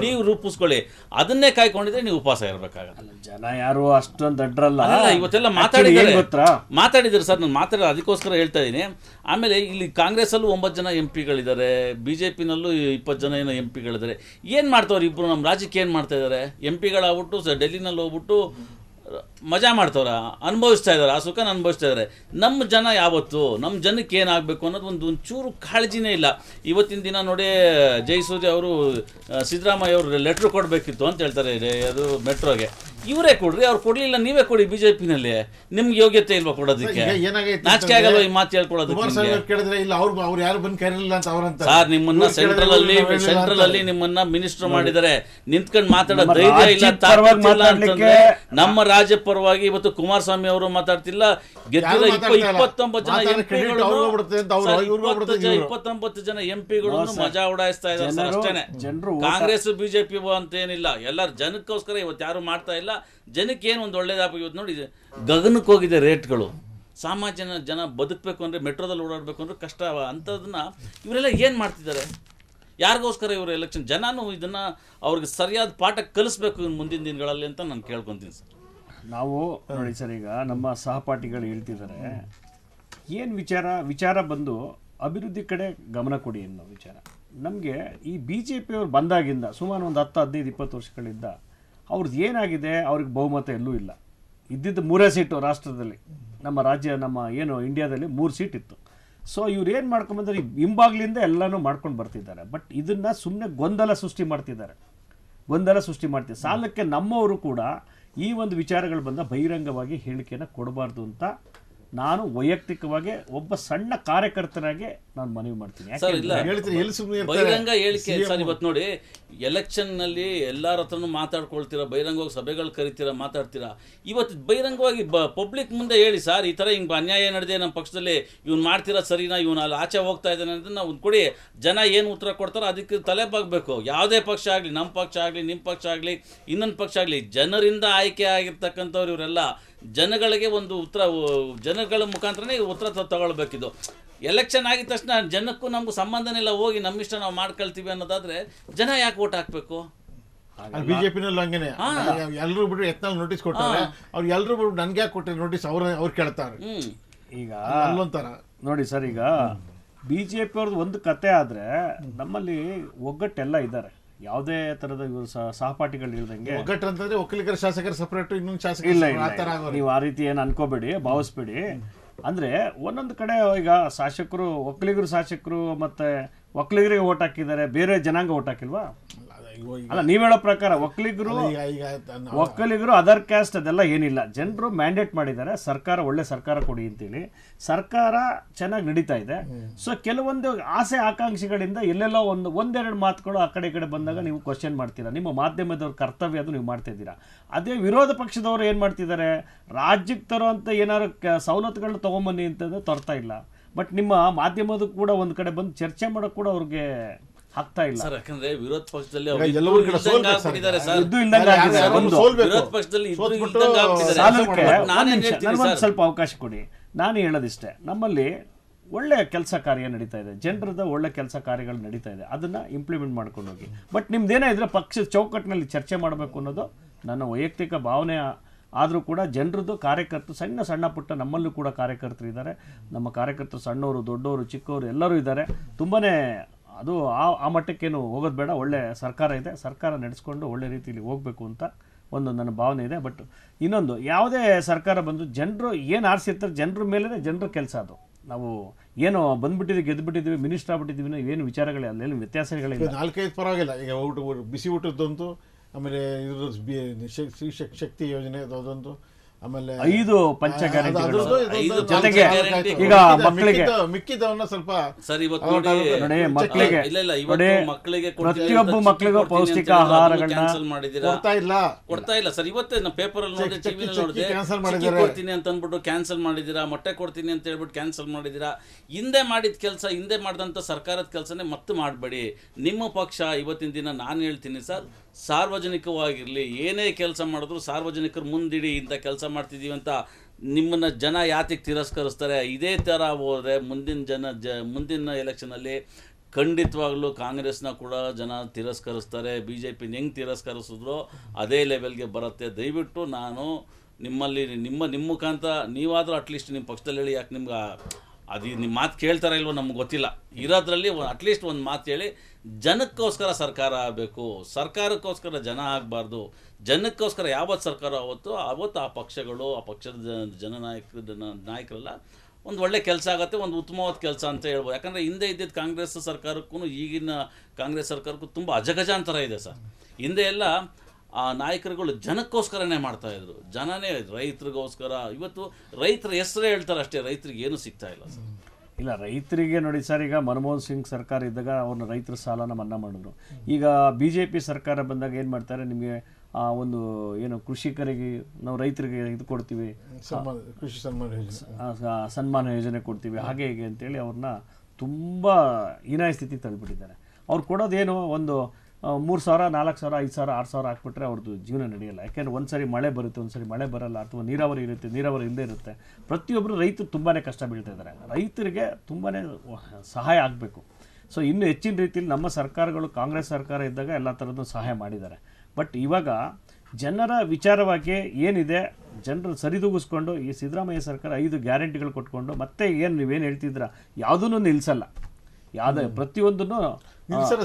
ನೀವು ರೂಪಿಸ್ಕೊಳ್ಳಿ. ಅದನ್ನೇ ಕಾಯ್ಕೊಂಡಿದ್ರೆ ನೀವು ಉಪವಾಸ ಇರಬೇಕಾಗಲ್ಲ. ಜನ ಯಾರು ಅಷ್ಟೊಂದು ದಡ್ರಲ್ಲ. ಇವತ್ತೆಲ್ಲ ಮಾತಾಡಿದ್ದಾರೆ ಸರ್, ನಾನು ಮಾತಾಡೋ ಅದಕ್ಕೋಸ್ಕರ ಹೇಳ್ತಾ ಇದ್ದೀನಿ. ಆಮೇಲೆ ಇಲ್ಲಿ ಕಾಂಗ್ರೆಸ್ಸಲ್ಲೂ 9 ಜನ MP ಗಳಿದ್ದಾರೆ, BJP-ನಲ್ಲೂ 20 ಜನ ಏನೋ MP ಗಳಿದ್ದಾರೆ. ಏನು ಮಾಡ್ತವ್ರು ಇಬ್ಬರು? ನಮ್ಮ ರಾಜ್ಯಕ್ಕೆ ಏನು ಮಾಡ್ತಾ ಇದ್ದಾರೆ? MP-ಗಳಾಗ್ಬಿಟ್ಟು ಡೆಲ್ಲಿನಲ್ಲಿ ಹೋಗ್ಬಿಟ್ಟು ಮಜಾ ಮಾಡ್ತವ್ರ, ಅನುಭವಿಸ್ತಾ ಇದ್ದಾರೆ, ಆ ಸುಖನ ಅನುಭವಿಸ್ತಾ ಇದ್ದಾರೆ. ನಮ್ಮ ಜನ ಯಾವತ್ತು ನಮ್ಮ ಜನಕ್ಕೆ ಏನಾಗಬೇಕು ಅನ್ನೋದು ಒಂಚೂರು ಕಾಳಜಿನೇ ಇಲ್ಲ. ಇವತ್ತಿನ ದಿನ ನೋಡಿ, ಜಯಸೂರ್ಯ ಅವರು ಸಿದ್ದರಾಮಯ್ಯ ಅವರು ಲೆಟ್ರ್ ಕೊಡಬೇಕಿತ್ತು ಅಂತ ಹೇಳ್ತಾರೆ, ಅದು ಮೆಟ್ರೋಗೆ. ಇವರೇ ಕೊಡ್ರಿ, ಅವ್ರು ಕೊಡಲಿಲ್ಲ, ನೀವೇ ಕೊಡಿ. BJP-ನಲ್ಲಿ ನಿಮ್ಗೆ ಯೋಗ್ಯತೆ ಇಲ್ವಾ ಕೊಡೋದಕ್ಕೆ? ನಾಚಿಕೆ ಆಗಲ್ವ ಈ ಮಾತು ಹೇಳ್ಕೊಳ್ಳೋದಕ್ಕೆ? ಸರ್, ನಿಮ್ಮನ್ನ ಸೆಂಟ್ರಲ್ ನಿಮ್ಮನ್ನ ಮಿನಿಸ್ಟರ್ ಮಾಡಿದ್ದಾರೆ, ನಿಂತ್ಕೊಂಡು ಮಾತಾಡೋ ಧೈರ್ಯ ಇಲ್ಲ, ತಾಕತ್ತಿಲ್ಲ ಅಂತಂದ್ರೆ ನಮ್ಮ ರಾಜ್ಯ ಪರವಾಗಿ ಇವತ್ತು ಕುಮಾರಸ್ವಾಮಿ ಅವರು ಮಾತಾಡ್ತಿಲ್ಲ. ಗೆದ್ದಿರೋ 29 ಜನ MP-ಗಳನ್ನು ಮಜಾ ಉಡಾಯಿಸ್ತಾ ಇದ್ದಾರೆ ಸರ್, ಅಷ್ಟೇನೆ. ಕಾಂಗ್ರೆಸ್ BJP ಅಂತ ಏನಿಲ್ಲ, ಎಲ್ಲರ ಜನಕ್ಕೋಸ್ಕರ ಇವತ್ತು ಯಾರು ಮಾಡ್ತಾ ಇಲ್ಲ. ಜನಕ್ಕೆ ಏನು ಒಂದು ಒಳ್ಳೇದಾಗಬೇಕು. ಇವತ್ತು ನೋಡಿ, ಗಗನಕ್ಕೆ ಹೋಗಿದೆ ರೇಟ್ಗಳು. ಸಾಮಾನ್ಯ ಜನ ಬದುಕಬೇಕು ಅಂದರೆ, ಮೆಟ್ರೋದಲ್ಲಿ ಓಡಾಡಬೇಕು ಅಂದರೆ ಕಷ್ಟ. ಅಂಥದನ್ನ ಇವರೆಲ್ಲ ಏನು ಮಾಡ್ತಿದ್ದಾರೆ? ಯಾರಿಗೋಸ್ಕರ ಇವರು ಎಲೆಕ್ಷನ್? ಜನನೂ ಇದನ್ನು ಅವ್ರಿಗೆ ಸರಿಯಾದ ಪಾಠ ಕಲಿಸ್ಬೇಕು ಮುಂದಿನ ದಿನಗಳಲ್ಲಿ ಅಂತ ನಾನು ಕೇಳ್ಕೊತೀನಿ ಸರ್. ನಾವು ನೋಡಿ ಸರ್, ಈಗ ನಮ್ಮ ಸಹಪಾಠಿಗಳು ಹೇಳ್ತಿದ್ದಾರೆ, ಏನು ವಿಚಾರ ಬಂದು ಅಭಿವೃದ್ಧಿ ಕಡೆ ಗಮನ ಕೊಡಿ ಅನ್ನೋ ವಿಚಾರ. ನಮಗೆ ಈ BJP ಅವ್ರು ಬಂದಾಗಿಂದ ಸುಮಾರು ಒಂದು 10, 15, 20 ವರ್ಷಗಳಿಂದ ಅವ್ರದ್ದು ಏನಾಗಿದೆ? ಅವ್ರಿಗೆ ಬಹುಮತ ಎಲ್ಲೂ ಇಲ್ಲ. ಇದ್ದಿದ್ದು 3 ಸೀಟು ರಾಷ್ಟ್ರದಲ್ಲಿ. ನಮ್ಮ ರಾಜ್ಯ, ನಮ್ಮ ಏನು ಇಂಡಿಯಾದಲ್ಲಿ 3 ಸೀಟ್ ಇತ್ತು. ಸೊ ಇವ್ರು ಏನು ಮಾಡ್ಕೊಂಬಂದ್ರೆ ಹಿಂಬಾಗ್ಲಿಂದ ಎಲ್ಲನೂ ಮಾಡ್ಕೊಂಡು ಬರ್ತಿದ್ದಾರೆ. ಬಟ್ ಇದನ್ನು ಸುಮ್ಮನೆ ಗೊಂದಲ ಸೃಷ್ಟಿ ಮಾಡ್ತಿದ್ದಾರೆ. ಸಾಲಕ್ಕೆ ನಮ್ಮವರು ಕೂಡ ಈ ಒಂದು ವಿಚಾರಗಳು ಬಂದ ಬಹಿರಂಗವಾಗಿ ಹೇಳಿಕೆಯನ್ನು ಕೊಡಬಾರ್ದು ಅಂತ ನಾನು ವೈಯಕ್ತಿಕವಾಗಿ ಒಬ್ಬ ಸಣ್ಣ ಕಾರ್ಯಕರ್ತನಾಗಿ ನಾನು ಮನವಿ ಮಾಡ್ತೀನಿ. ಬಹಿರಂಗ ಹೇಳಿಕೆ ಸರ್, ಇವತ್ತು ನೋಡಿ ಎಲೆಕ್ಷನ್ನಲ್ಲಿ ಎಲ್ಲರ ಹತ್ರನೂ ಮಾತಾಡ್ಕೊಳ್ತೀರಾ, ಬಹಿರಂಗವಾಗಿ ಸಭೆಗಳು ಕರಿತೀರಾ, ಮಾತಾಡ್ತೀರಾ. ಇವತ್ತು ಬಹಿರಂಗವಾಗಿ ಪಬ್ಲಿಕ್ ಮುಂದೆ ಹೇಳಿ ಸರ್, ಈ ಥರ ಹಿಂಗೆ ಅನ್ಯಾಯ ನಡೆದಿದೆ ನಮ್ಮ ಪಕ್ಷದಲ್ಲಿ, ಇವ್ನು ಮಾಡ್ತೀರಾ ಸರಿನಾ, ಇವನು ಅಲ್ಲಿ ಆಚೆ ಹೋಗ್ತಾ ಇದ್ದಾನೆ ಅಂತ ನಾವು ಕೊಡಿ. ಜನ ಏನು ಉತ್ತರ ಕೊಡ್ತಾರೋ ಅದಕ್ಕೆ ತಲೆ ಬಾಗಬೇಕು. ಯಾವುದೇ ಪಕ್ಷ ಆಗಲಿ, ನಮ್ಮ ಪಕ್ಷ ಆಗಲಿ, ನಿಮ್ಮ ಪಕ್ಷ ಆಗಲಿ, ಇನ್ನೊಂದು ಪಕ್ಷ ಆಗಲಿ, ಜನರಿಂದ ಆಯ್ಕೆ ಆಗಿರ್ತಕ್ಕಂಥವ್ರು ಇವರೆಲ್ಲ. ಜನಗಳಿಗೆ ಒಂದು ಉತ್ತರ, ಜನಗಳ ಮುಖಾಂತರನೇ ಉತ್ತರ ತಗೊಳ್ಬೇಕಿದ್ದು. ಎಲೆಕ್ಷನ್ ಆಗಿದ ತಕ್ಷಣ ಜನಕ್ಕೂ ನಮಗೂ ಸಂಬಂಧನೇ ಇಲ್ಲ, ಹೋಗಿ ನಮ್ಮಿಷ್ಟ ನಾವು ಮಾಡ್ಕೊಳ್ತೀವಿ ಅನ್ನೋದಾದ್ರೆ ಜನ ಯಾಕೆ ವೋಟ್ ಹಾಕ್ಬೇಕು? BJP-ನಲ್ಲೂ ಹಂಗೇನೆ, ಎಲ್ಲರೂ ಬಿಟ್ಟು ಎತ್ನಲ್ಲಿ ನೋಟಿಸ್ ಕೊಡ್ತಾರೆ, ಅವ್ರು ಎಲ್ಲರೂ ಬಿಟ್ಟು ನನ್ಗೆ ಯಾಕೆ ಕೊಟ್ಟಿರೋ ನೋಟಿಸ್ ಅವ್ರು ಕೇಳ್ತಾರೆ. ಈಗ ಅಲ್ಲೊಂಥರ ನೋಡಿ ಸರ್, ಈಗ BJP ಅವ್ರದ್ದು ಒಂದು ಕತೆ ಆದ್ರೆ ನಮ್ಮಲ್ಲಿ ಒಗ್ಗಟ್ಟೆಲ್ಲ ಇದ್ದಾರೆ. ಯಾವುದೇ ತರದ ಇವರು ಸಹಪಾಠಿಗಳು ಇಲ್ದಂಗೆ ಒಗ್ಗಟ್ಟು ಅಂತಂದ್ರೆ ಒಕ್ಕಲಿಗರ ಶಾಸಕರು ಸೆಪರೇಟ್, ಇನ್ನೊಂದು ಶಾಸಕ ಇಲ್ಲ. ನೀವು ಆ ರೀತಿ ಏನು ಅನ್ಕೋಬೇಡಿ, ಭಾವಿಸ್ಬೇಡಿ. ಅಂದ್ರೆ ಒಂದೊಂದು ಕಡೆ ಈಗ ಒಕ್ಕಲಿಗರು ಶಾಸಕರು ಮತ್ತೆ ಒಕ್ಕಲಿಗರಿಗೆ ಓಟ್ ಹಾಕಿದ್ದಾರೆ, ಬೇರೆ ಜನಾಂಗ ಓಟ್ ಹಾಕಿಲ್ವಾ? ಅಲ್ಲ, ನೀವ್ ಹೇಳೋ ಪ್ರಕಾರ ಒಕ್ಕಲಿಗರು ಅದರ್ ಕ್ಯಾಸ್ಟ್ ಅದೆಲ್ಲ ಏನಿಲ್ಲ. ಜನರು ಮ್ಯಾಂಡೇಟ್ ಮಾಡಿದ್ದಾರೆ, ಸರ್ಕಾರ ಒಳ್ಳೆ ಸರ್ಕಾರ ಕೊಡಿ ಅಂತೇಳಿ. ಸರ್ಕಾರ ಚೆನ್ನಾಗಿ ನಡೀತಾ ಇದೆ. ಸೊ ಕೆಲವೊಂದು ಆಸೆ ಆಕಾಂಕ್ಷೆಗಳಿಂದ ಎಲ್ಲೆಲ್ಲೋ ಒಂದೆರಡು ಮಾತುಗಳು ಆ ಕಡೆ ಈ ಕಡೆ ಬಂದಾಗ ನೀವು ಕ್ವಶನ್ ಮಾಡ್ತೀರಾ. ನಿಮ್ಮ ಮಾಧ್ಯಮದವ್ರ ಕರ್ತವ್ಯ ಅದು ನೀವು ಮಾಡ್ತಾ ಇದ್ದೀರಾ. ಅದೇ ವಿರೋಧ ಪಕ್ಷದವರು ಏನು ಮಾಡ್ತಿದ್ದಾರೆ, ರಾಜ್ಯಕ್ಕೆ ತರುವಂಥ ಏನಾದ್ರು ಸವಲತ್ತುಗಳನ್ನ ತೊಗೊಂಬನ್ನಿ ಅಂತಂದ್ರೆ ತರ್ತಾ ಇಲ್ಲ. ಬಟ್ ನಿಮ್ಮ ಮಾಧ್ಯಮದ ಕೂಡ ಒಂದು ಕಡೆ ಬಂದು ಚರ್ಚೆ ಮಾಡೋಕೆ ಕೂಡ ಅವ್ರಿಗೆ ಆಗ್ತಾ ಇಲ್ಲ ಸರ್. ಯಾಕಂದ್ರೆ ವಿರೋಧ ಪಕ್ಷದಲ್ಲಿ ಸ್ವಲ್ಪ ಅವಕಾಶ ಕೊಡಿ. ನಾನು ಹೇಳೋದಿಷ್ಟೇ, ನಮ್ಮಲ್ಲಿ ಒಳ್ಳೆ ಕೆಲಸ ಕಾರ್ಯ ನಡೀತಾ ಇದೆ, ಜನರದ ಒಳ್ಳೆ ಕೆಲಸ ಕಾರ್ಯಗಳು ನಡೀತಾ ಇದೆ, ಅದನ್ನ ಇಂಪ್ಲಿಮೆಂಟ್ ಮಾಡ್ಕೊಂಡು ಹೋಗಿ. ಬಟ್ ನಿಮ್ದೇನೇ ಇದ್ರೆ ಪಕ್ಷದ ಚೌಕಟ್ಟಿನಲ್ಲಿ ಚರ್ಚೆ ಮಾಡಬೇಕು ಅನ್ನೋದು ನನ್ನ ವೈಯಕ್ತಿಕ ಭಾವನೆ. ಆದರೂ ಕೂಡ ಜನರದ್ದು ಕಾರ್ಯಕರ್ತರು ಸಣ್ಣ ಪುಟ್ಟ ನಮ್ಮಲ್ಲೂ ಕೂಡ ಕಾರ್ಯಕರ್ತರು ಇದ್ದಾರೆ. ನಮ್ಮ ಕಾರ್ಯಕರ್ತರು ಸಣ್ಣವರು, ದೊಡ್ಡವರು, ಚಿಕ್ಕವರು ಎಲ್ಲರೂ ಇದ್ದಾರೆ. ತುಂಬಾ ಅದು ಆ ಮಟ್ಟಕ್ಕೇನು ಹೋಗೋದು ಬೇಡ. ಒಳ್ಳೆ ಸರ್ಕಾರ ಇದೆ, ಸರ್ಕಾರ ನಡೆಸ್ಕೊಂಡು ಒಳ್ಳೆ ರೀತಿಯಲ್ಲಿ ಹೋಗಬೇಕು ಅಂತ ಒಂದು ನನ್ನ ಭಾವನೆ ಇದೆ. ಬಟ್ ಇನ್ನೊಂದು, ಯಾವುದೇ ಸರ್ಕಾರ ಬಂದು ಜನರು ಏನು ಆರಿಸಿರ್ತಾರೆ ಜನರ ಮೇಲೆ ಜನರ ಕೆಲಸ. ಅದು ನಾವು ಏನೋ ಬಂದ್ಬಿಟ್ಟಿದ್ದೀವಿ, ಗೆದ್ದುಬಿಟ್ಟಿದ್ದೀವಿ, ಮಿನಿಸ್ಟರ್ ಆಗ್ಬಿಟ್ಟಿದ್ದೀವಿ, ಏನು ವಿಚಾರಗಳೇ ಅಲ್ಲೇನು ವ್ಯತ್ಯಾಸಗಳಿಲ್ಲ. 4-5 ಪರವಾಗಿಲ್ಲ. ಈಗ ಬಿಸಿ ಊಟದಂತೂ, ಆಮೇಲೆ ಇದ್ರ ಶಕ್ತಿ ಯೋಜನೆ ಅದೊಂದು, ಆಮೇಲೆ 5 ಪಂಚ ಗ್ಯಾರಂಟಿಗಳು ಜೊತೆಗೆ ಈಗ ಮಕ್ಕಳಿಗೆ ಮಿಕ್ಕಿದವನ್ನ ಸ್ವಲ್ಪ ಸರ್ ಇವತ್ತು ನೋಡಿ ಮಕ್ಕಳಿಗೆ ಮಕ್ಕಳಿಗೆ ಪ್ರತಿಯೊಬ್ಬ ಮಕ್ಕಳಿಗೂ ಪೌಷ್ಟಿಕ ಆಹಾರಗಳನ್ನ ಕೊಡ್ತಾ ಇಲ್ಲ ಸರ್. ಇವತ್ತೇ ನಾವು ಪೇಪರ್ ಅಲ್ಲಿ ನೋಡಿದೆ, ಟಿವಿನಲ್ಲಿ ನೋಡಿದೆ, ಚಿಕ್ಕಿ ಕೊಡ್ತೀನಿ ಅಂತ ಅಂದ್ಬಿಟ್ಟು ಕ್ಯಾನ್ಸಲ್ ಮಾಡಿದಿರಾ, ಮೊಟ್ಟೆ ಕೊಡ್ತೀನಿ ಅಂತ ಹೇಳ್ಬಿಟ್ಟು ಕ್ಯಾನ್ಸಲ್ ಮಾಡಿದಿರಾ. ಹಿಂದೆ ಮಾಡಿದ ಕೆಲಸ, ಹಿಂದೆ ಮಾಡಿದಂಥ ಸರ್ಕಾರದ ಕೆಲಸನೇ ಮತ್ತೆ ಮಾಡಬೇಡಿ. ನಿಮ್ಮ ಪಕ್ಷ ಇವತ್ತಿನ ದಿನ ನಾನು ಹೇಳ್ತೀನಿ ಸರ್, ಸಾರ್ವಜನಿಕವಾಗಿರಲಿ, ಏನೇ ಕೆಲಸ ಮಾಡಿದ್ರು ಸಾರ್ವಜನಿಕರು ಮುಂದಿಡಿ, ಇಂಥ ಕೆಲಸ ಮಾಡ್ತಿದ್ದೀವಿ ಅಂತ ನಿಮ್ಮನ್ನು ಜನ ಯಾತಿಗೆ ತಿರಸ್ಕರಿಸ್ತಾರೆ. ಇದೇ ಥರ ಹೋದರೆ ಮುಂದಿನ ಎಲೆಕ್ಷನಲ್ಲಿ ಖಂಡಿತವಾಗ್ಲೂ ಕಾಂಗ್ರೆಸ್ನ ಕೂಡ ಜನ ತಿರಸ್ಕರಿಸ್ತಾರೆ. ಬಿ ಜೆ ಪಿನ ಹೆಂಗೆ ತಿರಸ್ಕರಿಸಿದ್ರು ಅದೇ ಲೆವೆಲ್ಗೆ ಬರುತ್ತೆ. ದಯವಿಟ್ಟು ನಾನು ನಿಮ್ಮಲ್ಲಿ ನಿಮ್ಮ ಮುಖಾಂತರ ನೀವಾದರೂ ಅಟ್ಲೀಸ್ಟ್ ನಿಮ್ಮ ಪಕ್ಷದಲ್ಲಿ ಹೇಳಿ, ಯಾಕೆ ನಿಮ್ಗೆ ಅದು ನಿಮ್ಮ ಮಾತು ಕೇಳ್ತಾರ ಇಲ್ವೋ ನಮ್ಗೆ ಗೊತ್ತಿಲ್ಲ, ಇರೋದ್ರಲ್ಲಿ ಅಟ್ಲೀಸ್ಟ್ ಒಂದು ಮಾತು ಹೇಳಿ, ಜನಕ್ಕೋಸ್ಕರ ಸರ್ಕಾರ ಆಗಬೇಕು, ಸರ್ಕಾರಕ್ಕೋಸ್ಕರ ಜನ ಆಗಬಾರ್ದು. ಜನಕ್ಕೋಸ್ಕರ ಯಾವತ್ತು ಸರ್ಕಾರ ಅವತ್ತು ಆ ಪಕ್ಷಗಳು, ಆ ಪಕ್ಷದ ನಾಯಕರೆಲ್ಲ ಒಂದು ಒಳ್ಳೆ ಕೆಲಸ ಆಗುತ್ತೆ, ಒಂದು ಉತ್ತಮವಾದ ಕೆಲಸ ಅಂತ ಹೇಳ್ಬೋದು. ಯಾಕಂದರೆ ಹಿಂದೆ ಇದ್ದಿದ್ದು ಕಾಂಗ್ರೆಸ್ ಸರ್ಕಾರಕ್ಕೂ ಈಗಿನ ಕಾಂಗ್ರೆಸ್ ಸರ್ಕಾರಕ್ಕೂ ತುಂಬ ಅಜಗಜಾಂತರ ಇದೆ ಸರ್. ಹಿಂದೆ ಎಲ್ಲ ಆ ನಾಯಕರುಗಳು ಜನಕ್ಕೋಸ್ಕರನೇ ಮಾಡ್ತಾಯಿದ್ರು, ಜನನೇ ರೈತರಿಗೋಸ್ಕರ. ಇವತ್ತು ರೈತರ ಹೆಸರೇ ಹೇಳ್ತಾರೆ ಅಷ್ಟೇ, ರೈತರಿಗೆ ಏನೂ ಸಿಗ್ತಾ ಇಲ್ಲ ಸರ್. ಇಲ್ಲ, ರೈತರಿಗೆ ನೋಡಿ ಸರ್, ಈಗ ಮನಮೋಹನ್ ಸಿಂಗ್ ಸರ್ಕಾರ ಇದ್ದಾಗ ಅವ್ರನ್ನ ರೈತರ ಸಾಲನ ಮನ್ನಾ ಮಾಡಿದ್ರು. ಈಗ BJP ಸರ್ಕಾರ ಬಂದಾಗ ಏನು ಮಾಡ್ತಾರೆ, ನಿಮಗೆ ಒಂದು ಏನು ಕೃಷಿಕರಿಗೆ ನಾವು ರೈತರಿಗೆ ಇದು ಕೊಡ್ತೀವಿ, ಕೃಷಿ ಸನ್ಮಾನ ಯೋಜನೆ ಕೊಡ್ತೀವಿ, ಹಾಗೆ ಹೀಗೆ ಅಂತೇಳಿ ಅವ್ರನ್ನ ತುಂಬ ಹೀನಾಯ ಸ್ಥಿತಿ ತಳ್ಳಿಬಿಟ್ಟಿದ್ದಾರೆ. ಅವ್ರು ಕೊಡೋದೇನು ಒಂದು 3,000, 4,000, 5,000, 6,000 ಹಾಕ್ಬಿಟ್ರೆ ಅವ್ರದ್ದು ಜೀವನ ನಡೆಯಲ್ಲ. ಯಾಕೆಂದರೆ ಒಂದು ಸರಿ ಮಳೆ ಬರುತ್ತೆ, ಒಂದು ಸರಿ ಮಳೆ ಬರಲ್ಲ, ಅಥವಾ ನೀರಾವರಿ ಇರುತ್ತೆ, ನೀರಾವರಿ ಇಲ್ಲದೆ ಇರುತ್ತೆ. ಪ್ರತಿಯೊಬ್ಬರು ರೈತರು ತುಂಬಾ ಕಷ್ಟ ಬೀಳ್ತಾ ಇದ್ದಾರೆ. ರೈತರಿಗೆ ತುಂಬಾ ಸಹಾಯ ಆಗಬೇಕು. ಸೊ ಇನ್ನೂ ಹೆಚ್ಚಿನ ರೀತಿಯಲ್ಲಿ ನಮ್ಮ ಸರ್ಕಾರಗಳು, ಕಾಂಗ್ರೆಸ್ ಸರ್ಕಾರ ಇದ್ದಾಗ ಎಲ್ಲ ಥರದ್ದು ಸಹಾಯ ಮಾಡಿದ್ದಾರೆ. ಬಟ್ ಇವಾಗ ಜನರ ವಿಚಾರವಾಗಿ ಏನಿದೆ, ಜನರು ಸರಿದೂಗಿಸ್ಕೊಂಡು ಈ ಸಿದ್ದರಾಮಯ್ಯ ಸರ್ಕಾರ 5 ಗ್ಯಾರಂಟಿಗಳು ಕೊಟ್ಕೊಂಡು ಮತ್ತೆ ಏನು ನೀವೇನು ಹೇಳ್ತಿದ್ರ ಯಾವುದೂ ನಿಲ್ಲಿಸಲ್ಲ, ಯಾವುದೇ ಪ್ರತಿಯೊಂದನ್ನು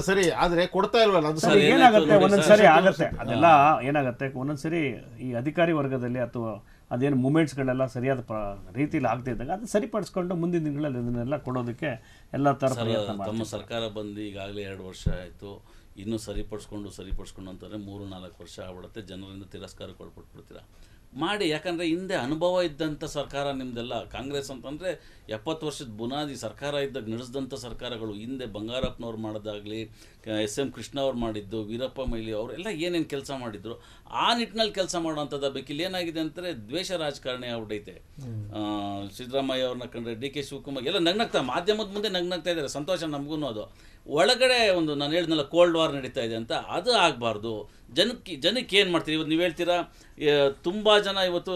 ಸರಿ. ಆದರೆ ಕೊಡ್ತಾ ಇಲ್ವಲ್ಲ, ಅದು ಸರಿ. ಏನಾಗುತ್ತೆ ಒಂದೊಂದ್ಸರಿ ಆಗುತ್ತೆ, ಅದೆಲ್ಲ ಏನಾಗುತ್ತೆ ಒಂದೊಂದ್ಸರಿ ಈ ಅಧಿಕಾರಿ ವರ್ಗದಲ್ಲಿ ಅಥವಾ ಅದೇನು ಮೂಮೆಂಟ್ಸ್ಗಳೆಲ್ಲ ಸರಿಯಾದ ರೀತಿಯಲ್ಲಿ ಆಗ್ತಾ ಇದ್ದಾಗ ಅದು ಸರಿಪಡಿಸ್ಕೊಂಡು ಮುಂದಿನ ದಿನಗಳಲ್ಲಿ ಅದನ್ನೆಲ್ಲ ಕೊಡೋದಕ್ಕೆ ಎಲ್ಲ ಥರ ಪ್ರಯತ್ನ ಮಾಡ್ತಾರೆ. ತಮ್ಮ ಸರ್ಕಾರ ಬಂದು ಈಗಾಗಲೇ 2 ವರ್ಷ ಆಯಿತು, ಇನ್ನೂ ಸರಿಪಡಿಸ್ಕೊಂಡು ಅಂತಂದರೆ 3-4 ವರ್ಷ ಆಗ್ಬಿಡುತ್ತೆ. ಜನರಿಂದ ತಿರಸ್ಕಾರ ಕೊಟ್ಬಿಡ್ತೀರಾ ಮಾಡಿ. ಯಾಕಂದರೆ ಹಿಂದೆ ಅನುಭವ ಇದ್ದಂಥ ಸರ್ಕಾರ ನಿಮ್ಮದೆಲ್ಲ. ಕಾಂಗ್ರೆಸ್ ಅಂತಂದರೆ 70 ವರ್ಷದ ಬುನಾದಿ ಸರ್ಕಾರ ಇದ್ದಾಗ ನಡೆಸಿದಂಥ ಸರ್ಕಾರಗಳು. ಹಿಂದೆ ಬಂಗಾರಪ್ಪನವ್ರು ಮಾಡೋದಾಗಲಿ, SM ಕೃಷ್ಣ ಅವ್ರು ಮಾಡಿದ್ದು, ವೀರಪ್ಪ ಮೊಯ್ಲಿ ಅವರೆಲ್ಲ ಏನೇನು ಕೆಲಸ ಮಾಡಿದ್ರು ಆ ನಿಟ್ಟಿನಲ್ಲಿ ಕೆಲಸ ಮಾಡೋವಂಥದ್ದು. ಬೇಕಿಲ್ಲಿ ಏನಾಗಿದೆ ಅಂತಾರೆ, ದ್ವೇಷ ರಾಜಕಾರಣಿ ಆಗ್ಬಿಟ್ಟೈತೆ. ಸಿದ್ದರಾಮಯ್ಯ ಅವ್ರನ್ನ ಕಂಡ್ರೆ DK ಶಿವಕುಮಾರ್ ಎಲ್ಲ ನಗ್ನಗ್ತಾ, ಮಾಧ್ಯಮದ ಮುಂದೆ ನಗ್ನಗ್ತಾ ಇದ್ದಾರೆ. ಸಂತೋಷ ನಮಗೂ. ಅದು ಒಳಗಡೆ ಒಂದು ನಾನು ಹೇಳಿದ್ನಲ್ಲ ಕೋಲ್ಡ್ ವಾರ್ ನಡೀತಾ ಇದೆ ಅಂತ, ಅದು ಆಗಬಾರ್ದು. ಜನಕ್ಕೆ ಏನು ಮಾಡ್ತೀರಿ ಇವತ್ತು ನೀವು ಹೇಳ್ತೀರಾ, ತುಂಬ ಜನ ಇವತ್ತು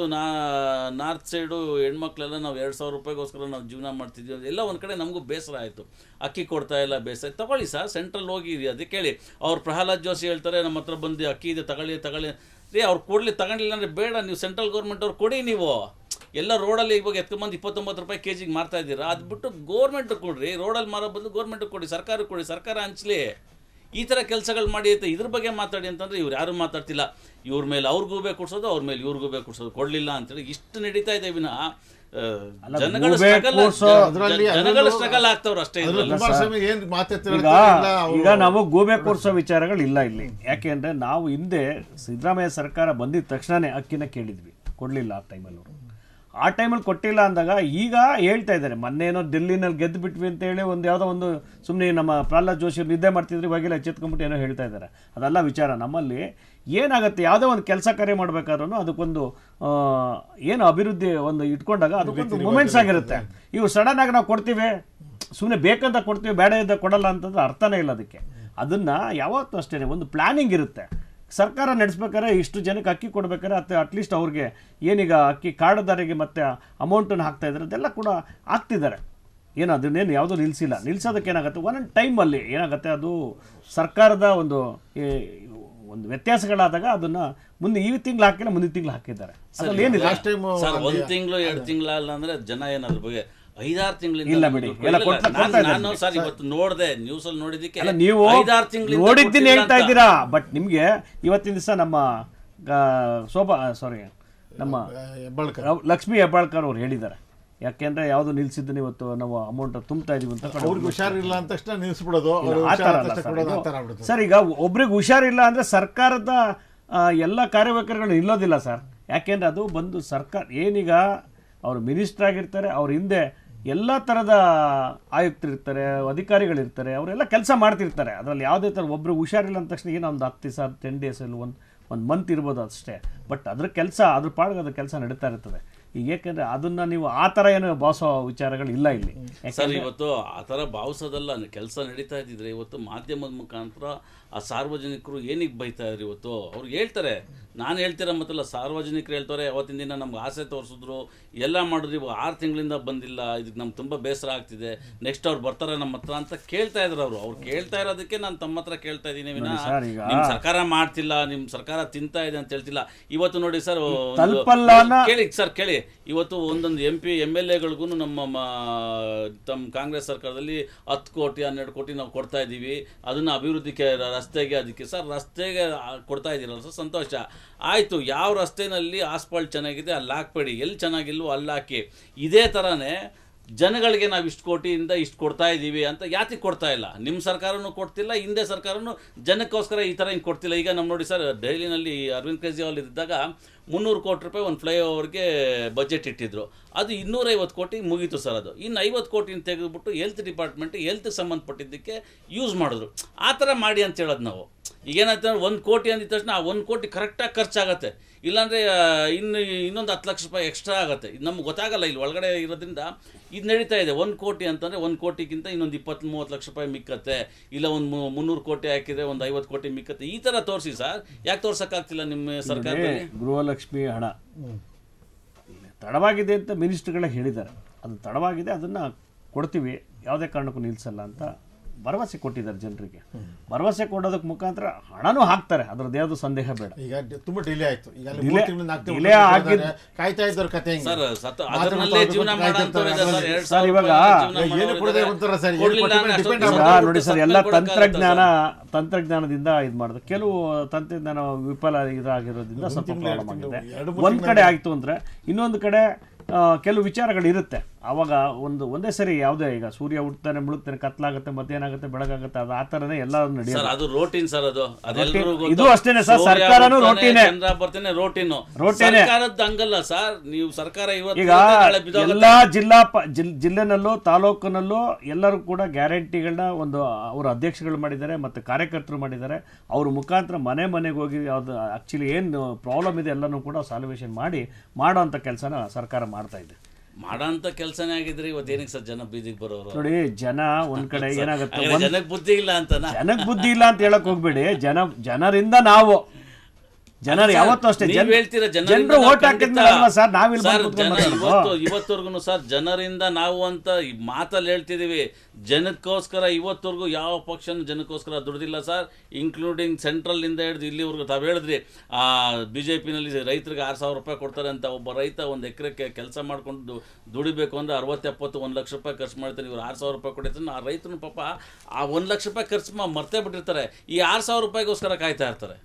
ನಾರ್ತ್ ಸೈಡು ಹೆಣ್ಮಕ್ಳೆಲ್ಲ ನಾವು 2,000 ರೂಪಾಯಿಗೋಸ್ಕರ ನಾವು ಜೀವನ ಮಾಡ್ತಿದ್ವಿ ಎಲ್ಲ ಒಂದು ಕಡೆ ನಮಗೂ ಬೇಸರ ಆಯಿತು. ಅಕ್ಕಿ ಕೊಡ್ತಾ ಇಲ್ಲ, ಬೇಸರ. ತಗೊಳ್ಳಿ ಸರ್, ಸೆಂಟ್ರಲ್ ಹೋಗಿ ಅದಕ್ಕೆ ಕೇಳಿ. ಅವ್ರು ಪ್ರಹ್ಲಾದ್ ಜೋಶಿ ಹೇಳ್ತಾರೆ ನಮ್ಮ ಹತ್ರ ಬಂದು ಅಕ್ಕಿ ಇದೆ ತಗೊಳ್ಳಿ ರೀ. ಅವ್ರು ಕೊಡಲಿ, ತಗೊಂಡಿಲ್ಲ ಅಂದರೆ ಬೇಡ, ನೀವು ಸೆಂಟ್ರಲ್ ಗೌರ್ಮೆಂಟ್ ಅವ್ರು ಕೊಡಿ. ನೀವು ಎಲ್ಲ ರೋಡಲ್ಲಿ ಇವಾಗ ಎತ್ಕೊಂಬಂದು 29 ರೂಪಾಯಿ kg ಮಾರ್ತಾ ಇದ್ದೀರಾ, ಅದು ಬಿಟ್ಟು ಗೋರ್ಮೆಂಟ್ ಕೊಡ್ರಿ. ರೋಡಲ್ಲಿ ಮಾರೋ ಬದಲು ಗೋರ್ಮೆಂಟ್ ಕೊಡಿ, ಸರ್ಕಾರಕ್ಕೆ ಕೊಡಿ, ಸರ್ಕಾರ ಹಂಚ್ಲಿ. ಈ ಥರ ಕೆಲಸಗಳು ಮಾಡಿ ಅಂತ ಇದ್ರ ಬಗ್ಗೆ ಮಾತಾಡಿ ಅಂತಂದರೆ ಇವ್ರು ಯಾರು ಮಾತಾಡ್ತಿಲ್ಲ. ಇವ್ರ ಮೇಲೆ ಅವ್ರಿಗೂ ಬೇಕು ಕೊಡ್ಸೋದು, ಅವ್ರ ಮೇಲೆ ಇವ್ರಿಗೂ ಬೇಕು ಕೊಡ್ಸೋದು, ಕೊಡಲಿಲ್ಲ ಅಂತೇಳಿ ಇಷ್ಟು ನಡೀತಾ ಇದೆ ವಿನ ಜನಗಳ ಸ್ಟ್ರಗಲ್ ಆಗ್ತವ್ರು ಅಷ್ಟೇ. ಈಗ ನಾವು ಗೂಬೆ ಕೂರ್ಸೋ ವಿಚಾರಗಳು ಇಲ್ಲ ಇಲ್ಲಿ. ಯಾಕೆ ಅಂದರೆ ನಾವು ಹಿಂದೆ ಸಿದ್ದರಾಮಯ್ಯ ಸರ್ಕಾರ ಬಂದಿದ್ದ ತಕ್ಷಣನೇ ಅಕ್ಕಿನ ಕೇಳಿದ್ವಿ, ಕೊಡಲಿಲ್ಲ ಆ ಟೈಮಲ್ಲಿ. ಅವರು ಆ ಟೈಮಲ್ಲಿ ಕೊಟ್ಟಿಲ್ಲ ಅಂದಾಗ ಈಗ ಹೇಳ್ತಾ ಇದ್ದಾರೆ, ಮೊನ್ನೇನೋ ಡೆಲ್ಲಿನಲ್ಲಿ ಗೆದ್ದು ಬಿಟ್ವಿ ಅಂತೇಳಿ ಯಾವುದೋ ಒಂದು ಸುಮ್ಮನೆ ನಮ್ಮ ಪ್ರಹ್ಲಾದ್ ಜೋಶಿ ನಿದ್ದೆ ಮಾಡ್ತಿದ್ರು, ಇವಾಗೆಲ್ಲ ಎಚ್ಚೆತ್ಕೊಂಡ್ಬಿಟ್ಟು ಏನೋ ಹೇಳ್ತಾ ಇದ್ದಾರೆ. ಅದೆಲ್ಲ ವಿಚಾರ. ನಮ್ಮಲ್ಲಿ ಏನಾಗುತ್ತೆ, ಯಾವುದೋ ಒಂದು ಕೆಲಸ ಕಾರ್ಯ ಮಾಡಬೇಕಾದ್ರೂ ಅದಕ್ಕೊಂದು ಏನು ಅಭಿವೃದ್ಧಿ ಒಂದು ಇಟ್ಕೊಂಡಾಗ ಅದಕ್ಕೊಂದು ಮೂಮೆಂಟ್ಸ್ ಆಗಿರುತ್ತೆ. ಇವು ಸಡನ್ನಾಗಿ ನಾವು ಕೊಡ್ತೀವಿ, ಸುಮ್ಮನೆ ಬೇಕಂತ ಕೊಡ್ತೀವಿ, ಬೇಡ ಇದ್ದ ಕೊಡಲ್ಲ ಅಂತಂದ್ರೆ ಅರ್ಥನೇ ಇಲ್ಲ ಅದಕ್ಕೆ. ಅದನ್ನು ಯಾವತ್ತೂ ಅಷ್ಟೇ ಒಂದು ಪ್ಲ್ಯಾನಿಂಗ್ ಇರುತ್ತೆ. ಸರ್ಕಾರ ನಡೆಸ್ಬೇಕಾದ್ರೆ ಇಷ್ಟು ಜನಕ್ಕೆ ಅಕ್ಕಿ ಕೊಡ್ಬೇಕಾದ್ರೆ ಅಥವಾ ಅಟ್ಲೀಸ್ಟ್ ಅವ್ರಿಗೆ ಏನೀಗ ಅಕ್ಕಿ ಕಾರ್ಡ್ದಾರಿಗೆ ಮತ್ತು ಅಮೌಂಟನ್ನು ಹಾಕ್ತಾ ಇದ್ದಾರೆ, ಅದೆಲ್ಲ ಕೂಡ ಹಾಕ್ತಿದ್ದಾರೆ. ಏನು ಅದನ್ನೇನು ಯಾವುದೂ ನಿಲ್ಲಿಸೋದಕ್ಕೆ ಏನಾಗುತ್ತೆ, ಒಂದೊಂದು ಟೈಮಲ್ಲಿ ಏನಾಗುತ್ತೆ, ಅದು ಸರ್ಕಾರದ ಒಂದು ವ್ಯತ್ಯಾಸಗಳಾದಾಗ ಅದನ್ನು ಮುಂದೆ ಈ ತಿಂಗಳು ಹಾಕಿಲ್ಲ, ಮುಂದಿನ ತಿಂಗಳು ಹಾಕಿದ್ದಾರೆ. ಅದ್ರಲ್ಲಿ ಏನಿಲ್ಲ, 1 ತಿಂಗಳು 2 ತಿಂಗಳ ಅಲ್ಲ ಅಂದರೆ ಜನ ಏನಾದ್ರ ಬಗ್ಗೆ 5-6 ತಿಂಗಳಿಂದ ಇಲ್ಲ ಬಿಡಿ, ಎಲ್ಲ ಕೊಡ್ತಾ ಇದ್ದಾರೆ. ನಾನು ಸರ್ ಇವತ್ತು ನೋಡಿದೆ, ನ್ಯೂಸ್ ಅಲ್ಲಿ ನೋಡಿದಕ್ಕೆ ನೀವು 5-6 ತಿಂಗಳಿಂದ ನೋಡಿದ್ದೀನಿ ಹೇಳ್ತಾ ಇದ್ದೀರಾ. ಬಟ್ ನಿಮ್ಗೆ ಇವತ್ತಿನ ದಿವಸ ನಮ್ಮ ನಮ್ಮ ಲಕ್ಷ್ಮೀ ಹೆಬ್ಬಾಳ್ಕರ್ ಅವ್ರು ಹೇಳಿದ್ದಾರೆ, ಯಾಕೆಂದ್ರೆ ಯಾವ್ದು ನಿಲ್ಸಿದ್ದನ್ನ ಇವತ್ತು ನಾವು ಅಮೌಂಟ್ ತುಂಬ್ತಾ ಇದೀವಿ ಅಂತ. ಅವ್ರಿಗೆ ಹುಷಾರಿಲ್ಲ ಅಂತ ತಕ್ಷಣ ನಿಲ್ಲಿಸ್ಬಿಡೋದು ಸರ್. ಈಗ ಒಬ್ರಿಗೆ ಹುಷಾರಿಲ್ಲ ಅಂದ್ರೆ ಸರ್ಕಾರದ ಎಲ್ಲ ಕಾರ್ಯವೈಖರಿಗಳು ನಿಲ್ಲೋದಿಲ್ಲ ಸರ್. ಯಾಕೆಂದ್ರೆ ಅದು ಬಂದು ಸರ್ಕಾರ ಏನೀಗ ಅವರು ಮಿನಿಸ್ಟರ್ ಆಗಿರ್ತಾರೆ, ಅವ್ರ ಹಿಂದೆ ಎಲ್ಲ ಥರದ ಆಯುಕ್ತರಿರ್ತಾರೆ, ಅಧಿಕಾರಿಗಳಿರ್ತಾರೆ, ಅವರೆಲ್ಲ ಕೆಲಸ ಮಾಡ್ತಿರ್ತಾರೆ. ಅದರಲ್ಲಿ ಯಾವುದೇ ಥರ ಒಬ್ರಿಗೆ ಹುಷಾರಿಲ್ಲ ಅಂದ ತಕ್ಷಣ ಏನೋ ಒಂದು 10 ದಿವಸ 10 ಡೇಸ್ ಅಲ್ಲಿ ಒಂದು ಮಂತ್ ಇರ್ಬೋದು ಅಷ್ಟೇ. ಬಟ್ ಅದ್ರ ಕೆಲಸ ಅದ್ರ ಪಾಡಿಗೆ ಅದ್ರ ಕೆಲಸ ನಡೀತಾ ಇರ್ತದೆ. ಈಗ ಏಕೆಂದರೆ ಅದನ್ನು ನೀವು ಆ ಥರ ಏನು ಭಾವಿಸೋ ವಿಚಾರಗಳು ಇಲ್ಲ ಇಲ್ಲಿ. ಸರ್ ಇವತ್ತು ಆ ಥರ ಭಾವಿಸೋದಲ್ಲ, ಕೆಲಸ ನಡೀತಾ ಇದ್ದಿದ್ರೆ ಇವತ್ತು ಮಾಧ್ಯಮದ ಮುಖಾಂತರ ಆ ಸಾರ್ವಜನಿಕರು ಏನಿಗೆ ಬೈತಾ ಇದ್ರು. ಇವತ್ತು ಅವ್ರಿಗೆ ಹೇಳ್ತಾರೆ, ನಾನು ಹೇಳ್ತಿರೋ ಮತ್ತಲ್ಲ, ಸಾರ್ವಜನಿಕರು ಹೇಳ್ತಾರೆ ಅವತ್ತಿನ ದಿನ ನಮ್ಗೆ ಆಸೆ ತೋರಿಸಿದ್ರು, ಎಲ್ಲ ಮಾಡಿದ್ರು, ಇವಾಗ 6 ತಿಂಗಳಿಂದ ಬಂದಿಲ್ಲ, ಇದಕ್ಕೆ ನಮ್ಗೆ ತುಂಬ ಬೇಸರ ಆಗ್ತಿದೆ, ನೆಕ್ಸ್ಟ್ ಅವ್ರು ಬರ್ತಾರೆ ನಮ್ಮ ಹತ್ರ ಅಂತ ಕೇಳ್ತಾ ಇದ್ರು. ಅವ್ರು ಕೇಳ್ತಾ ಇರೋದಕ್ಕೆ ನಾನು ತಮ್ಮ ಹತ್ರ ಕೇಳ್ತಾ ಇದ್ದೀನಿ ವಿನಃ ನಿಮ್ಮ ಸರ್ಕಾರ ಮಾಡ್ತಿಲ್ಲ, ನಿಮ್ಮ ಸರ್ಕಾರ ತಿಂತಾ ಇದೆ ಅಂತ ಹೇಳ್ತಿಲ್ಲ. ಇವತ್ತು ನೋಡಿ ಸರ್, ಕೇಳಿ ಸರ್ ಕೇಳಿ, ಇವತ್ತು ಒಂದೊಂದು MP MLAಗಳಿಗೂ ನಮ್ಮ ತಮ್ಮ ಕಾಂಗ್ರೆಸ್ ಸರ್ಕಾರದಲ್ಲಿ 10 ಕೋಟಿ 12 ಕೋಟಿ ನಾವು ಕೊಡ್ತಾ ಇದ್ದೀವಿ, ಅದನ್ನು ಅಭಿವೃದ್ಧಿಗೆ ರಸ್ತೆಗೆ ಅದಕ್ಕೆ ಸರ್ ರಸ್ತೆಗೆ ಕೊಡ್ತಾ ಇದ್ದೀರಲ್ಲ ಸರ್, ಸಂತೋಷ ಆಯಿತು. ಯಾವ ರಸ್ತೆಯಲ್ಲಿ ಆಸ್ಫಾಲ್ಟ್ ಚೆನ್ನಾಗಿದೆ ಅಲ್ಲಿ ಹಾಕ್ಬೇಡಿ, ಎಲ್ಲಿ ಚೆನ್ನಾಗಿಲ್ವೋ ಅಲ್ಲಿ ಹಾಕಿ. ಇದೇ ಥರನೇ ಜನಗಳಿಗೆ ನಾವು ಇಷ್ಟು ಕೋಟಿಯಿಂದ ಇಷ್ಟು ಕೊಡ್ತಾ ಇದ್ದೀವಿ ಅಂತ ಯಾತಿಗೆ ಕೊಡ್ತಾ ಇಲ್ಲ? ನಿಮ್ಮ ಸರ್ಕಾರನೂ ಕೊಡ್ತಿಲ್ಲ, ಹಿಂದೆ ಸರ್ಕಾರನೂ ಜನಕ್ಕೋಸ್ಕರ ಈ ಥರ ಹಿಂಗೆ ಕೊಡ್ತಿಲ್ಲ. ಈಗ ನಮ್ಮ ನೋಡಿ ಸರ್, ಡೆಲ್ಲಿನಲ್ಲಿ ಅರವಿಂದ್ ಕೇಜ್ರಿವಾಲ್ ಇದ್ದಾಗ 300 ಕೋಟಿ ರೂಪಾಯಿ ಒಂದು ಫ್ಲೈಓವರ್ಗೆ ಬಜೆಟ್ ಇಟ್ಟಿದ್ರು, ಅದು 250 ಕೋಟಿ ಮುಗೀತು ಸರ್. ಅದು ಇನ್ನು 50 ಕೋಟಿನ ತೆಗೆದುಬಿಟ್ಟು ಹೆಲ್ತ್ ಡಿಪಾರ್ಟ್ಮೆಂಟ್ ಹೆಲ್ತ್ಗೆ ಸಂಬಂಧಪಟ್ಟಿದ್ದಕ್ಕೆ ಯೂಸ್ ಮಾಡಿದ್ರು. ಆ ಥರ ಮಾಡಿ ಅಂತ ಹೇಳೋದು ನಾವು. ಈಗೇನಾಯ್ತು, 1 ಕೋಟಿ ಅಂದಿದ ತಕ್ಷಣ ಆ 1 ಕೋಟಿ ಕರೆಕ್ಟಾಗಿ ಖರ್ಚಾಗತ್ತೆ, ಇಲ್ಲಾಂದರೆ ಇನ್ನೊಂದು 10 ಲಕ್ಷ ರೂಪಾಯಿ ಎಕ್ಸ್ಟ್ರಾ ಆಗುತ್ತೆ. ಇದು ನಮ್ಗೆ ಗೊತ್ತಾಗಲ್ಲ, ಇಲ್ಲಿ ಒಳಗಡೆ ಇರೋದ್ರಿಂದ ಇದು ನಡೀತಾ ಇದೆ. 1 ಕೋಟಿ ಅಂತಂದರೆ 1 ಕೋಟಿಗಿಂತ ಇನ್ನೊಂದು 20-30 ಲಕ್ಷ ರೂಪಾಯಿ ಮಿಕ್ಕತ್ತೆ, ಇಲ್ಲ ಒಂದು 300 ಕೋಟಿ ಹಾಕಿದರೆ ಒಂದು 50 ಕೋಟಿ ಮಿಕ್ಕತ್ತೆ. ಈ ಥರ ತೋರಿಸಿ ಸರ್, ಯಾಕೆ ತೋರ್ಸೋಕ್ಕಾಗ್ತಿಲ್ಲ ನಿಮ್ಮ ಸರ್ಕಾರದಲ್ಲಿ? ಗೃಹಲಕ್ಷ್ಮಿ ಹಣ ತಡವಾಗಿದೆ ಅಂತ ಮಿನಿಸ್ಟರ್ಗಳೇ ಹೇಳಿದ್ದಾರೆ. ಅದು ತಡವಾಗಿದೆ, ಅದನ್ನು ಕೊಡ್ತೀವಿ, ಯಾವುದೇ ಕಾರಣಕ್ಕೂ ನಿಲ್ಲಿಸಲ್ಲ ಅಂತ ಭರವಸೆ ಕೊಟ್ಟಿದ್ದಾರೆ ಜನರಿಗೆ. ಭರವಸೆ ಕೊಡೋದಕ್ಕೆ ಮುಖಾಂತರ ಹಣನೂ ಹಾಕ್ತಾರೆ, ಅದ್ರದ್ದು ಯಾವುದು ಸಂದೇಹ ಬೇಡ. ಈಗ ತುಂಬಾ ಡಿಲೇ ಆಯ್ತು, ಡಿಲೇ ಆಗಿದ್ದು ಕಾಯ್ತಾ ಇದ್ದವ್ರ ಕತೆ ಸರ್. ಇವಾಗ ನೋಡಿ ಸರ್, ಎಲ್ಲ ತಂತ್ರಜ್ಞಾನದಿಂದ ಇದು ಮಾಡಿದ್ರು. ಕೆಲವು ತಂತ್ರಜ್ಞಾನ ವಿಫಲ ಇದಾಗಿರೋದ್ರಿಂದ ಸ್ವಲ್ಪ ಪ್ರಾಬ್ಲಮ್ ಆಗಿದೆ. ಒಂದ್ ಕಡೆ ಆಯ್ತು ಅಂದ್ರೆ ಇನ್ನೊಂದು ಕಡೆ ಕೆಲವು ವಿಚಾರಗಳು ಇರುತ್ತೆ. ಅವಾಗ ಒಂದೇ ಸರಿ ಯಾವುದೇ, ಈಗ ಸೂರ್ಯ ಹುಡ್ತಾನೆ ಮುಳುಗ್ತಾನೆ, ಕತ್ಲಾಗುತ್ತೆ, ಮಧ್ಯಾಹ್ನ ಆಗುತ್ತೆ, ಬೆಳಗಾಗುತ್ತೆ, ಅದು ಆ ಥರನೇ ಎಲ್ಲ ನಡೆಯುತ್ತೆ. ಅದು ರೋಟೀನ್ ಸರ್, ಅದು ಇದು ಅಷ್ಟೇನೆ ಸರ್. ಸರ್ಕಾರನೂ ರೋಟೀನೇ, ಸರ್ಕಾರದ್ದು ಹಂಗಲ್ಲ ಸರ್. ನೀವು ಸರ್ಕಾರ ಈಗ ಎಲ್ಲಾ ಜಿಲ್ಲೆನಲ್ಲೂ ತಾಲೂಕಿನಲ್ಲೂ ಎಲ್ಲರೂ ಕೂಡ ಗ್ಯಾರಂಟಿಗಳನ್ನ ಅವ್ರ ಅಧ್ಯಕ್ಷಗಳು ಮಾಡಿದ್ದಾರೆ, ಮತ್ತೆ ಕಾರ್ಯಕರ್ತರು ಮಾಡಿದ್ದಾರೆ. ಅವ್ರ ಮುಖಾಂತರ ಮನೆಗೆ ಹೋಗಿ ಯಾವ್ದು ಆಕ್ಚುಲಿ ಏನು ಪ್ರಾಬ್ಲಮ್ ಇದೆ ಎಲ್ಲನೂ ಕೂಡ ಸಾಲ್ವೇಷನ್ ಮಾಡೋ ಅಂತ ಕೆಲಸನ ಸರ್ಕಾರ ಮಾಡ್ತಾ ಇದೆ. ಮಾಡೋಂಥ ಕೆಲಸನೇ ಆಗಿದ್ರೆ ಇವತ್ತೇನಿಗೆ ಸರ್ ಜನ ಬೀದಿಗೆ ಬರೋರು? ನೋಡಿ, ಜನ ಒಂದ್ ಕಡೆ ಏನಾಗುತ್ತೆ, ಜನಕ್ಕೆ ಬುದ್ಧಿ ಇಲ್ಲ ಅಂತ ಹೇಳಕ್ ಹೋಗ್ಬೇಡಿ. ಜನರಿಂದ ನಾವು ಜನರು ಯಾವತ್ತೂ ಅಷ್ಟೇ ಜನರು ಓಟ್ ಹಾಕಿದ್ಮೇಲೆ ಸರ್ ಇವತ್ತವರೆಗೂ ಸರ್ ಜನರಿಂದ ನಾವು ಅಂತ ಮಾತಲ್ಲಿ ಹೇಳ್ತಿದೀವಿ. ಜನಕ್ಕೋಸ್ಕರ ಇವತ್ತವರೆಗೂ ಯಾವ ಪಕ್ಷನೂ ಜನಕ್ಕೋಸ್ಕರ ದುಡ್ದಿಲ್ಲ ಸರ್, ಇನ್ಕ್ಲೂಡಿಂಗ್ ಸೆಂಟ್ರಲ್ ಇಂದ ಹಿಡಿದು ಇಲ್ಲಿವರೆಗೂ. ತಾವು ಹೇಳಿದ್ರಿ BJPನಲ್ಲಿ ರೈತರಿಗೆ 6,000 ರೂಪಾಯಿ ಕೊಡ್ತಾರೆ ಅಂತ. ಒಬ್ಬ ರೈತ 1 ಎಕರೆಗೆ ಕೆಲಸ ಮಾಡ್ಕೊಂಡು ದುಡಿಬೇಕು ಅಂದ್ರೆ 60-70-1 ಲಕ್ಷ ರೂಪಾಯಿ ಖರ್ಚು ಮಾಡ್ತಾರೆ. ಇವ್ರು 6,000 ರೂಪಾಯಿ ಕೊಡ್ತಾರೆ. ಆ ರೈತನು ಪಾಪ ಆ 1 ಲಕ್ಷ ರೂಪಾಯಿ ಖರ್ಚು ಮರ್ತೇ ಬಿಟ್ಟಿರ್ತಾರೆ, ಈ 6,000 ರೂಪಾಯಿಗೋಸ್ಕರ ಕಾಯ್ತಾ ಇರ್ತಾರೆ.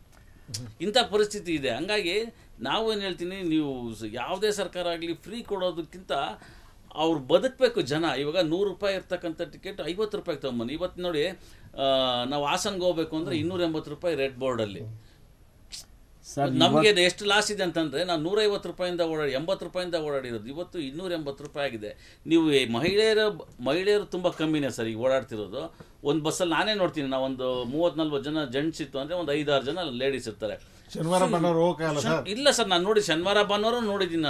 ಇಂಥ ಪರಿಸ್ಥಿತಿ ಇದೆ. ಹಂಗಾಗಿ ನಾವೇನು ಹೇಳ್ತೀನಿ, ನೀವು ಯಾವುದೇ ಸರ್ಕಾರ ಆಗಲಿ ಫ್ರೀ ಕೊಡೋದಕ್ಕಿಂತ ಅವ್ರು ಬದುಕಬೇಕು ಜನ. ಇವಾಗ 100 ರೂಪಾಯಿ ಇರ್ತಕ್ಕಂಥ ಟಿಕೆಟ್ 50 ರೂಪಾಯಿಗೆ ತೊಗೊಂಬನ್ನಿ. ಇವತ್ತು ನೋಡಿ, ನಾವು ಹಾಸನ್ಗೆ ಹೋಗ್ಬೇಕು ಅಂದರೆ 280 ರೂಪಾಯಿ ರೆಡ್ ಬೋರ್ಡಲ್ಲಿ. ನಮಗೆ ಎಷ್ಟು ಲಾಸ್ ಇದೆ ಅಂತಂದರೆ, ನಾವು 150 ರೂಪಾಯಿಂದ 80 ರೂಪಾಯಿಂದ ಓಡಾಡಿರೋದು ಇವತ್ತು 280 ರೂಪಾಯಿ ಆಗಿದೆ. ನೀವು ಮಹಿಳೆಯರು ತುಂಬ ಕಮ್ಮಿನೇ ಸರ್ ಈಗ ಓಡಾಡ್ತಿರೋದು. ಒಂದು ಬಸ್ಸಲ್ಲಿ ನಾನೇ ನೋಡ್ತೀನಿ, ನಾವು ಒಂದು 30-40 ಜನ ಜೆಂಟ್ಸ್ ಇತ್ತು ಅಂದರೆ ಒಂದು 5-6 ಜನ ಲೇಡೀಸ್ ಇರ್ತಾರೆ. ಶನಿವಾರ ಭಾನುವಾರ ಇಲ್ಲ ಸರ್, ನಾನು ನೋಡಿ ಶನಿವಾರ ಭಾನುವಾರ ನೋಡಿದ್ದೀನಿ.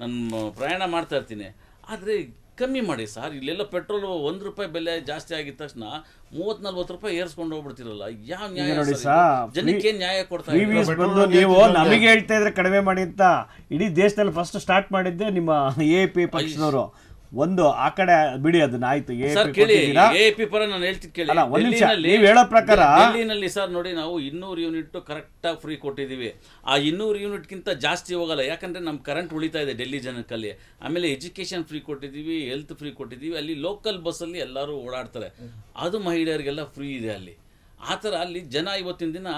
ನಾನು ಪ್ರಯಾಣ ಮಾಡ್ತಾ ಇರ್ತೀನಿ. ಆದರೆ ಕಮ್ಮಿ ಮಾಡಿ ಸರ್. ಇಲ್ಲೆಲ್ಲ ಪೆಟ್ರೋಲ್ 1 ರೂಪಾಯಿ ಬೆಲೆ ಜಾಸ್ತಿ ಆಗಿದ ತಕ್ಷಣ 30-40 ರೂಪಾಯಿ ಏರ್ಸ್ಕೊಂಡು ಹೋಗ್ಬಿಡ್ತಿರಲ್ಲ. ಯಾವ ನ್ಯಾಯ? ಜನಕ್ಕೆ ನ್ಯಾಯ ಕೊಡ್ತಾ ನೀವು ನಮಗೆ ಹೇಳ್ತಾ ಇದ್ರೆ ಕಡಿಮೆ ಮಾಡಿ ಅಂತ. ಇಡೀ ದೇಶದಲ್ಲಿ ಫಸ್ಟ್ ಸ್ಟಾರ್ಟ್ ಮಾಡಿದ್ದೆ ನಿಮ್ಮ AAP ಪಕ್ಷದವರು. ಒಂದು ಆ ಕಡೆ ಬಿಡಿ ಅದನ್ನ ಆಯ್ತು ಸರ್ ಕೇಳಿ ಎಪಿ ಪರ ನಾನು ಹೇಳ್ತೀನಿ ಕೇಳಿ. ಅಲ್ಲ, ಒಂದ್ ನಿಮಿಷ, ನೀವ್ ಹೇಳೋ ಪ್ರಕಾರ ಡೆಲ್ಲಿನಲ್ಲಿ ಸರ್ ನೋಡಿ, ನಾವು 200 ಯೂನಿಟ್ ಕರೆಕ್ಟಾಗಿ ಫ್ರೀ ಕೊಟ್ಟಿದ್ದೀವಿ. ಆ 200 ಯೂನಿಟ್ಗಿಂತ ಜಾಸ್ತಿ ಹೋಗಲ್ಲ, ಯಾಕಂದ್ರೆ ನಮ್ಮ ಕರೆಂಟ್ ಉಳಿತಾ ಇದೆ ಡೆಲ್ಲಿ ಜನಕ್ಕಲ್ಲಿ. ಆಮೇಲೆ ಎಜುಕೇಶನ್ ಫ್ರೀ ಕೊಟ್ಟಿದ್ದೀವಿ, ಹೆಲ್ತ್ ಫ್ರೀ ಕೊಟ್ಟಿದ್ದೀವಿ. ಅಲ್ಲಿ ಲೋಕಲ್ ಬಸ್ಸಲ್ಲಿ ಎಲ್ಲರೂ ಓಡಾಡ್ತಾರೆ, ಅದು ಮಹಿಳೆಯರಿಗೆಲ್ಲ ಫ್ರೀ ಇದೆ ಅಲ್ಲಿ. ಆ ಥರ ಅಲ್ಲಿ ಜನ ಇವತ್ತಿನ ದಿನ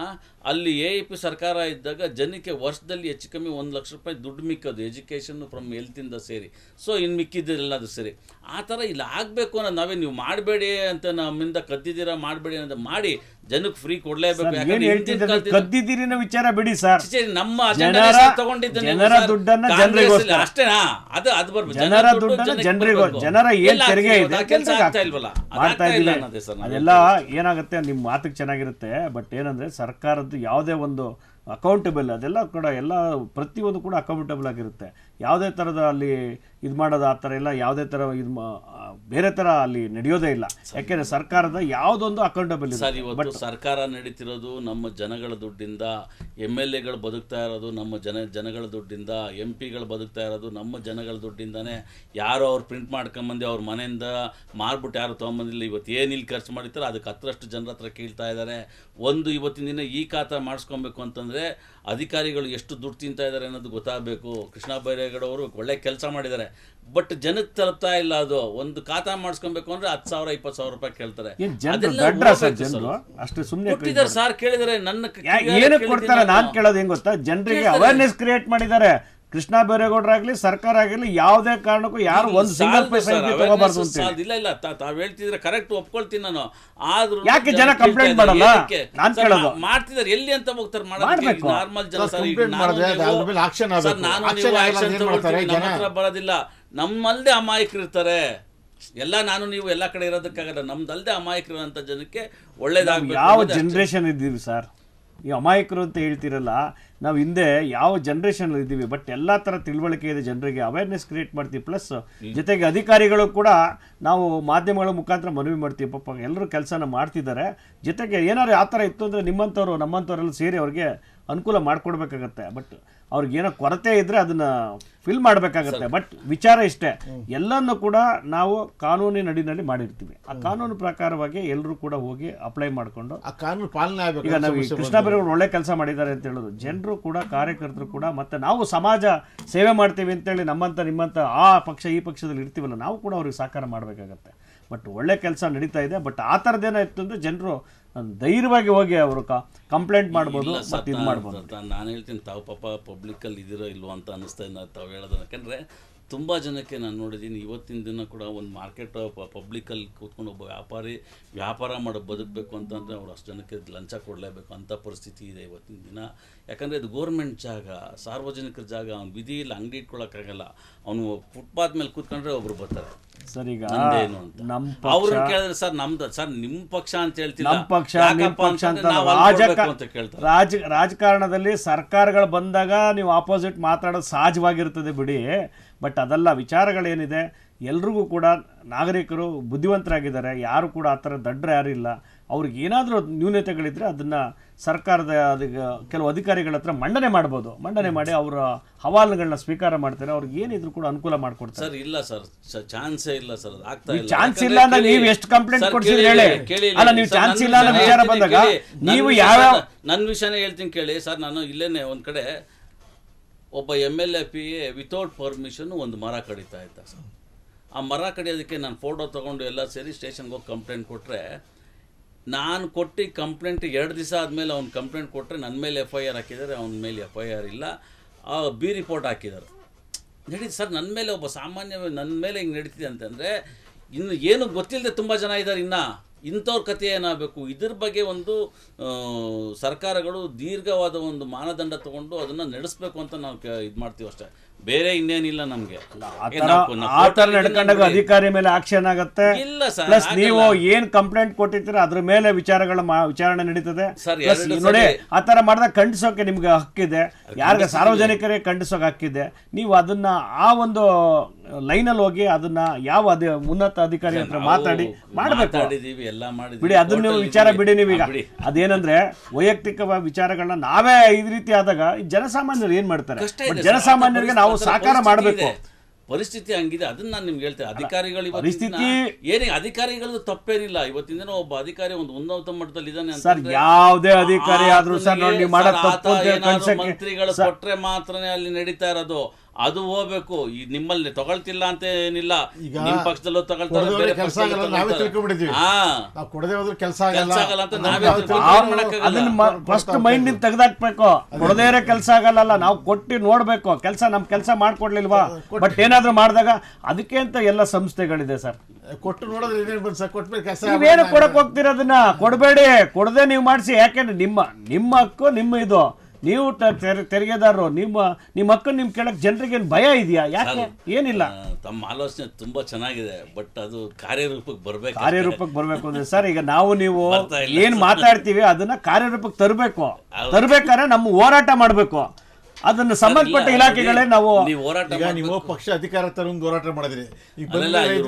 ಅಲ್ಲಿ AAP ಸರ್ಕಾರ ಇದ್ದಾಗ ಜನಕ್ಕೆ ವರ್ಷದಲ್ಲಿ ಹೆಚ್ಚು ಕಮ್ಮಿ 1 ಲಕ್ಷ ರೂಪಾಯಿ ದುಡ್ಡು ಮಿಕ್ಕೋದು ಎಜುಕೇಷನ್ ಫ್ರಮ್ ಹೆಲ್ತಿಂದ ಸೇರಿ. ಸೊ ಇನ್ನು ಮಿಕ್ಕಿದ್ದೆಲ್ಲ ಅದು ಸರಿ. ಆ ಥರ ಇಲ್ಲಿ ಆಗಬೇಕು ಅನ್ನೋದು ನಾವೇ, ನೀವು ಮಾಡಬೇಡಿ ಅಂತ ನಮ್ಮಿಂದ ಕದ್ದಿದ್ದೀರಾ ಮಾಡಬೇಡಿ ಅನ್ನೋದು ಮಾಡಿ ಜನಕ್ಕೆ ಫ್ರೀ ಕೊಡಲೇಬೇಕು. ಕದ್ದಿದ್ದೀರಿ ವಿಚಾರ ಬಿಡಿ ಸರ್, ನಮ್ಮ ಜನರ ದುಡ್ಡನ್ನ ಜನರಿಗೆ ಅಷ್ಟೇನಾ, ಅದು ಬರ್ಬೇಕು. ಜನರ ದುಡ್ಡನ್ನ ಜನರಿಗೆ, ಜನರ ಏನ್ ತೆರಿಗೆ ಇದೆ ಕೆಲಸ ಆಗ್ತಾ ಇಲ್ವಲ್ಲ, ಮಾಡ್ತಾ ಇಲ್ಲ ಅನ್ನೋದೇ ಸರ್. ಅದೆಲ್ಲ ಏನಾಗುತ್ತೆ, ನಿಮ್ಮ ಮಾತಿಗೆ ಚೆನ್ನಾಗಿರುತ್ತೆ, ಬಟ್ ಏನಂದ್ರೆ ಸರ್ಕಾರದ್ದು ಯಾವುದೇ ಒಂದು ಅಕೌಂಟಬಲ್ ಅದೆಲ್ಲ ಕೂಡ ಎಲ್ಲ ಪ್ರತಿಯೊಂದು ಕೂಡ ಅಕೌಂಟಬಲ್ ಆಗಿರುತ್ತೆ. ಯಾವುದೇ ಥರದ ಅಲ್ಲಿ ಇದು ಮಾಡೋದು ಆ ಥರ ಎಲ್ಲ ಯಾವುದೇ ಥರ ಇದು ಬೇರೆ ಥರ ಅಲ್ಲಿ ನಡೆಯೋದೇ ಇಲ್ಲ. ಯಾಕೆಂದರೆ ಸರ್ಕಾರದ ಯಾವುದೊಂದು ಅಕೌಂಟಬಲ್ ಇದೆ. ಸರ್ ಇವತ್ತು ಸರ್ಕಾರ ನಡೀತಿರೋದು ನಮ್ಮ ಜನಗಳ ದುಡ್ಡಿಂದ, MLAಗಳು ಬದುಕ್ತಾ ಇರೋದು ನಮ್ಮ ಜನಗಳ ದುಡ್ಡಿಂದ, MP ಗಳು ಬದುಕ್ತಾ ಇರೋದು ನಮ್ಮ ಜನಗಳ ದುಡ್ಡಿಂದನೇ. ಯಾರೋ ಅವ್ರು ಪ್ರಿಂಟ್ ಮಾಡ್ಕೊಂಬಂದು ಅವ್ರ ಮನೆಯಿಂದ ಮಾರ್ಬಿಟ್ಟು ಯಾರು ತೊಗೊಂಬಂದಿಲ್ಲ. ಇವತ್ತು ಏನು ಇಲ್ಲಿ ಖರ್ಚು ಮಾಡಿರ್ತಾರೆ ಅದಕ್ಕೆ 10ರಷ್ಟು ಜನರ ಹತ್ರ ಕೇಳ್ತಾ ಇದ್ದಾರೆ. ಒಂದು ಇವತ್ತಿನ ದಿನ ಈ ಖಾತಾ ಮಾಡಿಸ್ಕೊಬೇಕು ಅಂತಂದರೆ ಅಧಿಕಾರಿಗಳು ಎಷ್ಟು ದುಡ್ಡು ತಿಂತಾ ಇದ್ದಾರೆ ಅನ್ನೋದು ಗೊತ್ತಾಗಬೇಕು. ಕೃಷ್ಣ ಬೈರೇಗೌಡ ಅವರು ಒಳ್ಳೆ ಕೆಲಸ ಮಾಡಿದ್ದಾರೆ, ಬಟ್ ಜನಕ್ಕೆ ತಲುಪ್ತಾ ಇಲ್ಲ. ಅದು ಒಂದು ಖಾತಾ ಮಾಡಿಸ್ಕೊಬೇಕು ಅಂದ್ರೆ 10,000 20,000 ರೂಪಾಯಿ ಕೇಳ್ತಾರೆ. ಅಷ್ಟು ಸುಮ್ಮನೆ ಕೊಟ್ಟಿದ್ದಾರೆ ಸರ್, ಕೇಳಿದರೆ ನನ್ನ ಏನಕ್ಕೆ ಕೊಡ್ತಾರೆ ನಾನು ಕೇಳೋದು ಹೆಂಗ್ ಗೊತ್ತಾ, ಜನರಿಗೆ ಅವೇರ್ನೆಸ್ ಕ್ರಿಯೇಟ್ ಮಾಡಿದ್ದಾರೆ. ಕೃಷ್ಣ ಬೈರೇಗೌಡರಾಗ್ಲಿ ಸರ್ಕಾರ ಆಗಿರ್ಲಿ ಯಾವುದೇ ಕಾರಣಕ್ಕೂ ಯಾರು ಒಂದು ಸಿಂಗಲ್ ಪೈಸೆ ತಗೋಬಾರ್ದು ಅಂತ ಇಲ್ಲ. ಇಲ್ಲ ತಾವ್ ಹೇಳ್ತಿದ್ರೆ ಕರೆಕ್ಟ್ ಒಪ್ಕೊಳ್ತೀನಿ ನಾನು. ಆದ್ರೂ ಯಾಕೆ ಜನ ಕಂಪ್ಲೇಂಟ್ ಮಾಡಲ್ಲ ನಾನು ಕೇಳೋದು. ಮಾಡ್ತಿದ್ದಾರೆ ಎಲ್ಲಿ ಅಂತ ಹೋಗ್ತಾರೆ ಮಾಡೋದಕ್ಕೆ. ನಾರ್ಮಲ್ ಜನ ಸರ್, ನಮ್ಮ ಹತ್ರ ಬರೋದಿಲ್ಲ, ನಮ್ಮಲ್ಲದೆ ಅಮಾಯಕರು ಇರ್ತಾರೆ. ಎಲ್ಲ ನಾನು ನೀವು ಎಲ್ಲ ಕಡೆ ಇರೋದಕ್ಕಾಗಲ್ಲ, ನಮ್ದಲ್ದೆ ಅಮಾಯಕರು ಅಂತ ಜನಕ್ಕೆ ಒಳ್ಳೇದಾಗಬೇಕು. ಯಾವ ಜನರೇಷನ್ ಇದ್ದೀವಿ ಸರ್, ಈ ಅಮಾಯಕರು ಅಂತ ಹೇಳ್ತಿರಲ್ಲ, ನಾವು ಹಿಂದೆ ಯಾವ ಜನ್ರೇಷನ್ ಇದ್ದೀವಿ. ಬಟ್ ಎಲ್ಲ ಥರ ತಿಳುವಳಿಕೆ ಇದೆ ಜನರಿಗೆ, ಅವೇರ್ನೆಸ್ ಕ್ರಿಯೇಟ್ ಮಾಡ್ತೀವಿ. ಪ್ಲಸ್ ಜೊತೆಗೆ ಅಧಿಕಾರಿಗಳು ಕೂಡ ನಾವು ಮಾಧ್ಯಮಗಳ ಮುಖಾಂತರ ಮನವಿ ಮಾಡ್ತೀವಿ, ಪಾಪ ಎಲ್ಲರೂ ಕೆಲಸನ ಮಾಡ್ತಿದ್ದಾರೆ. ಜೊತೆಗೆ ಏನಾದ್ರು ಆ ಥರ ಇತ್ತು ಅಂದರೆ ನಿಮ್ಮಂಥವ್ರು ನಮ್ಮಂಥವ್ರೆಲ್ಲ ಸೇರಿ ಅವ್ರಿಗೆ ಅನುಕೂಲ ಮಾಡಿಕೊಡ್ಬೇಕಾಗತ್ತೆ. ಬಟ್ ಅವ್ರಿಗೇನೋ ಕೊರತೆ ಇದ್ದರೆ ಅದನ್ನು ಫಿಲ್ ಮಾಡಬೇಕಾಗತ್ತೆ. ಬಟ್ ವಿಚಾರ ಇಷ್ಟೇ, ಎಲ್ಲನೂ ಕೂಡ ನಾವು ಕಾನೂನಿನ ಅಡಿನಲ್ಲಿ ಮಾಡಿರ್ತೀವಿ. ಆ ಕಾನೂನು ಪ್ರಕಾರವಾಗಿ ಎಲ್ಲರೂ ಕೂಡ ಹೋಗಿ ಅಪ್ಲೈ ಮಾಡಿಕೊಂಡು ಆ ಕಾನೂನು ಪಾಲನೆ ಆಗಬೇಕು. ಈಗ ನಾವು ಕೃಷ್ಣ ಬೈರೇಗೌಡರು ಒಳ್ಳೆ ಕೆಲಸ ಮಾಡಿದ್ದಾರೆ ಅಂತ ಹೇಳೋದು, ಜನರು ಕೂಡ ಕಾರ್ಯಕರ್ತರು ಕೂಡ, ಮತ್ತು ನಾವು ಸಮಾಜ ಸೇವೆ ಮಾಡ್ತೀವಿ ಅಂತೇಳಿ ನಮ್ಮಂಥ ನಿಮ್ಮಂಥ ಆ ಪಕ್ಷ ಈ ಪಕ್ಷದಲ್ಲಿ ಇರ್ತೀವಲ್ಲ, ನಾವು ಕೂಡ ಅವ್ರಿಗೆ ಸಹಕಾರ ಮಾಡಬೇಕಾಗತ್ತೆ. ಬಟ್ ಒಳ್ಳೆ ಕೆಲಸ ನಡೀತಾ ಇದೆ. ಬಟ್ ಆ ಥರದ್ದೇನೋ ಇತ್ತು ಅಂದರೆ ಜನರು ಧೈರ್ಯವಾಗಿ ಹೋಗಿ ಅವರು ಕಂಪ್ಲೇಂಟ್ ಮಾಡ್ಬೋದು ಮತ್ತು ಇದು ಮಾಡ್ಬೋದು. ನಾನು ಹೇಳ್ತೀನಿ, ತಾವು ಪಾಪ ಪಬ್ಲಿಕ್ಕಲ್ಲಿ ಇದಿರೋ ಇಲ್ವೋ ಅಂತ ಅನ್ನಿಸ್ತಾ ಇದೆ ತಾವು ಹೇಳೋದು. ಯಾಕಂದರೆ ತುಂಬ ಜನಕ್ಕೆ ನಾನು ನೋಡಿದ್ದೀನಿ, ಇವತ್ತಿನ ದಿನ ಕೂಡ ಒಂದು ಮಾರ್ಕೆಟ್ ಪಬ್ಲಿಕ್ಕಲ್ಲಿ ಕೂತ್ಕೊಂಡು ಒಬ್ಬ ವ್ಯಾಪಾರ ಮಾಡೋ ಬದುಕಬೇಕು ಅಂತಂದರೆ ಅವ್ರು ಅಷ್ಟು ಜನಕ್ಕೆ ಲಂಚ ಕೊಡಲೇಬೇಕು ಅಂಥ ಪರಿಸ್ಥಿತಿ ಇದೆ ಇವತ್ತಿನ ದಿನ. ಯಾಕಂದರೆ ಇದು ಗೋರ್ಮೆಂಟ್ ಜಾಗ, ಸಾರ್ವಜನಿಕರ ಜಾಗ, ಅವ್ನು ಬೀದಿಯಲ್ಲಿ ಅಂಗಡಿ ಇಟ್ಕೊಳ್ಳೋಕ್ಕಾಗಲ್ಲ. ಅವನು ಫುಟ್ಪಾತ್ ಮೇಲೆ ಕೂತ್ಕೊಂಡ್ರೆ ಒಬ್ರು ಬರ್ತಾರೆ, ಸರ್ ಈಗ ನಂದೇನು ಅಂತ. ಅವ್ರು ಕೇಳಿದ್ರೆ ಸರ್ ನಮ್ದು, ಸರ್ ನಿಮ್ಮ ಪಕ್ಷ ಅಂತ ಹೇಳ್ತಿಲ್ಲ, ನಮ್ಮ ಪಕ್ಷ ಅಂತ ಕೇಳ್ತಾರೆ. ರಾಜಕಾರಣದಲ್ಲಿ ಸರ್ಕಾರಗಳು ಬಂದಾಗ ನೀವು ಆಪೋಸಿಟ್ ಮಾತಾಡೋದು ಸಹಜವಾಗಿರ್ತದೆ ಬಿಡಿ. ಬಟ್ ಅದೆಲ್ಲ ವಿಚಾರಗಳೇನಿದೆ, ಎಲ್ರಿಗೂ ಕೂಡ ನಾಗರಿಕರು ಬುದ್ಧಿವಂತರಾಗಿದ್ದಾರೆ, ಯಾರು ಕೂಡ ಆ ಥರ ದಡ್ಡ್ರೆ ಯಾರು ಇಲ್ಲ. ಅವ್ರಿಗೆ ಏನಾದರೂ ನ್ಯೂನತೆಗಳಿದ್ರೆ ಅದನ್ನು ಸರ್ಕಾರದ ಕೆಲವು ಅಧಿಕಾರಿಗಳ ಹತ್ರ ಮಂಡನೆ ಮಾಡ್ಬೋದು. ಮಂಡನೆ ಮಾಡಿ ಅವರ ಹವಾಲುಗಳನ್ನ ಸ್ವೀಕಾರ ಮಾಡ್ತಾರೆ, ಅವ್ರಿಗೆ ಏನಿದ್ರು ಕೂಡ ಅನುಕೂಲ ಮಾಡ್ಕೊಡ್ತಾರೆ. ಸರ್ ಇಲ್ಲ ಸರ್, ಚಾನ್ಸೇ ಇಲ್ಲ ಸರ್, ಆಗ್ತಾ ಇಲ್ಲ. ಚಾನ್ಸ್ ಇಲ್ಲ ಅಂದ್ರೆ ನೀವು ಎಷ್ಟು ಕಂಪ್ಲೇಂಟ್ ಕೊಡ್ತೀರಿ ಹೇಳಿ. ಅಲ್ಲ, ನೀವು ಚಾನ್ಸ್ ಇಲ್ಲ ಅನ್ನೋ ವಿಚಾರ ಬಂದಾಗ ನೀವು ಯಾವ ನನ್ನ ವಿಷಯನೇ ಹೇಳ್ತೀನಿ ಕೇಳಿ ಸರ್. ನಾನು ಇಲ್ಲೇನೆ ಒಂದು ಕಡೆ ಒಬ್ಬ MLA PA ವಿತೌಟ್ ಪರ್ಮಿಷನ್ ಒಂದು ಮರ ಕಡಿತಾ ಇದ್ದ ಸರ್. ಆ ಮರ ಕಡಿಯೋದಕ್ಕೆ ನಾನು ಫೋಟೋ ತೊಗೊಂಡು ಎಲ್ಲ ಸೇರಿ ಸ್ಟೇಷನ್ಗೆ ಹೋಗಿ ಕಂಪ್ಲೇಂಟ್ ಕೊಟ್ಟರೆ, ನಾನು ಕೊಟ್ಟು ಕಂಪ್ಲೇಂಟ್ 2 ದಿವಸ ಆದಮೇಲೆ ಅವ್ನು ಕಂಪ್ಲೇಂಟ್ ಕೊಟ್ಟರೆ ನನ್ನ ಮೇಲೆ FIR ಹಾಕಿದ್ದಾರೆ, ಅವನ ಮೇಲೆ FIR ಇಲ್ಲ, B ರಿಪೋರ್ಟ್ ಹಾಕಿದ್ದಾರೆ. ನಡೀತು ಸರ್, ನನ್ನ ಮೇಲೆ ಒಬ್ಬ ಸಾಮಾನ್ಯ ನನ್ನ ಮೇಲೆ ಹಿಂಗೆ ನಡೀತಿದೆ ಅಂತಂದರೆ ಇನ್ನು ಏನು ಗೊತ್ತಿಲ್ಲದೆ ತುಂಬ ಜನ ಇದ್ದಾರೆ. ಇನ್ನು ಇಂಥವ್ರ ಕಥೆ ಏನಾಗಬೇಕು, ಇದ್ರ ಬಗ್ಗೆ ಒಂದು ಸರ್ಕಾರಗಳು ದೀರ್ಘವಾದ ಒಂದು ಮಾನದಂಡ ತಗೊಂಡು ಅದನ್ನು ನಡೆಸಬೇಕು ಅಂತ ನಾವು ಇದು ಮಾಡ್ತೀವಿ ಅಷ್ಟೇ, ಬೇರೆ ಇನ್ನೇನಿಲ್ಲ ನಮಗೆ. ಆ ಥರ ನಡ್ಕೊಂಡಾಗ ಅಧಿಕಾರಿ ಮೇಲೆ ಆಕ್ಷನ್ ಆಗುತ್ತೆ. ಇಲ್ಲ ಸರ್, ಪ್ಲಸ್ ನೀವು ಏನ್ ಕಂಪ್ಲೇಂಟ್ ಕೊಟ್ಟಿರ್ತೀರ ಅದ್ರ ಮೇಲೆ ವಿಚಾರಣೆ ನಡೀತದೆ. ನೋಡಿ, ಆ ಥರ ಮಾಡಿದಾಗ ಖಂಡಿಸೋಕೆ ನಿಮ್ಗೆ ಹಕ್ಕಿದೆ, ಯಾರಿಗೆ ಸಾರ್ವಜನಿಕರಿಗೆ ಖಂಡಿಸೋಕೆ ಹಕ್ಕಿದೆ. ನೀವು ಅದನ್ನ ಆ ಒಂದು ಲೈನಲ್ಲಿ ಹೋಗಿ ಅದನ್ನ ಯಾವ ಉನ್ನತ ಅಧಿಕಾರಿ ಹತ್ರ ಮಾತಾಡಿ ಮಾಡಬೇಕು ಬಿಡಿ. ಅದನ್ನ ನೀವು ವಿಚಾರ ಬಿಡಿ. ನೀವೀಗ ಅದೇನಂದ್ರೆ ವೈಯಕ್ತಿಕ ವಿಚಾರಗಳನ್ನ ನಾವೇ ಈ ರೀತಿ ಆದಾಗ ಜನಸಾಮಾನ್ಯರು ಏನ್ ಮಾಡ್ತಾರೆ, ಜನಸಾಮಾನ್ಯರಿಗೆ ನಾವು ಸಹಕಾರ ಮಾಡಬೇಕು. ಪರಿಸ್ಥಿತಿ ಹಂಗಿದೆ. ಅದನ್ನ ನಾನು ನಿಮ್ಗೆ ಹೇಳ್ತೇನೆ. ಅಧಿಕಾರಿಗಳು ಪರಿಸ್ಥಿತಿ ಏನೇ ಅಧಿಕಾರಿಗಳದ್ದು ತಪ್ಪೇನಿಲ್ಲ. ಇವತ್ತಿನ ದಿನ ಒಬ್ಬ ಅಧಿಕಾರಿ ಒಂದು ಉನ್ನತ ಮಟ್ಟದಲ್ಲಿ ಇದ್ದಾನೆ ಅಂತ ಸರ್, ಯಾವುದೇ ಅಧಿಕಾರಿ ಆದ್ರೂ ಸರ್ ನೋಡಿ ಮಾಡೋ ತಪ್ಪು ಮಂತ್ರಿಗಳು ಕೊಟ್ರೆ ಮಾತ್ರನೇ ಅಲ್ಲಿ ನಡೀತಾ ಇರೋದು. ಅದು ಹೋಗ್ಬೇಕು. ನಿಮ್ಮಲ್ಲಿ ತಗೊಳ್ತಿಲ್ಲ ಅಂತ ಏನಿಲ್ಲ, ನಿಮ್ ಪಕ್ಷದಲ್ಲೂ ತಗೊಳ್ತಾರೆ, ಫಸ್ಟ್ ಮೈಂಡ್ ನಿಂದ ತೆಗೆದಾಕ್ಬೇಕು. ಕೊಡದೇರೆ ಕೆಲಸ ಆಗಲ್ಲ, ನಾವು ಕೊಟ್ಟು ನೋಡ್ಬೇಕು. ಕೆಲಸ ನಮ್ ಕೆಲಸ ಮಾಡ್ಕೊಡ್ಲಿಲ್ವಾ, ಬಟ್ ಏನಾದ್ರು ಮಾಡಿದಾಗ ಅದಕ್ಕೆ ಅಂತ ಎಲ್ಲ ಸಂಸ್ಥೆಗಳಿದೆ ಸರ್. ಕೊಟ್ಟು ನೋಡೋದ್ರೆ ನೀವೇನು ಕೊಡಕ್ ಹೋಗ್ತಿರೋದನ್ನ ಕೊಡಬೇಡಿ, ಕೊಡದೆ ನೀವು ಮಾಡಿಸಿ. ಯಾಕೆಂದ್ರೆ ನಿಮ್ಮ ಹಕ್ಕು, ನಿಮ್ಮ ಇದು, ನೀವು ತೆರಿಗೆದಾರರು, ನಿಮ್ಮ ಹಕ್ಕು ನಿಮ್ ಕೇಳಕ್ ಜನರಿಗೆ ಭಯ ಇದೆಯಾ? ಯಾಕೆ? ಏನಿಲ್ಲ. ತಮ್ಮ ಆಲೋಚನೆ ತುಂಬಾ ಚೆನ್ನಾಗಿದೆ, ಬಟ್ ಅದು ಕಾರ್ಯರೂಪಕ್ಕೆ ಬರ್ಬೇಕು ಅಂದ್ರೆ ಸರ್, ಈಗ ನೀವು ಏನ್ ಮಾತಾಡ್ತೀವಿ ಅದನ್ನ ಕಾರ್ಯರೂಪಕ್ಕೆ ತರಬೇಕಾದ್ರೆ ನಮ್ಮ ಹೋರಾಟ ಮಾಡ್ಬೇಕು. ಅದನ್ನ ಸಂಬಂಧಪಟ್ಟ ಇಲಾಖೆಗಳೇ ನಾವು ನೀವು ಪಕ್ಷ ಅಧಿಕಾರ ತರೊಂದು ಹೋರಾಟ ಮಾಡಿದ್ರಿ.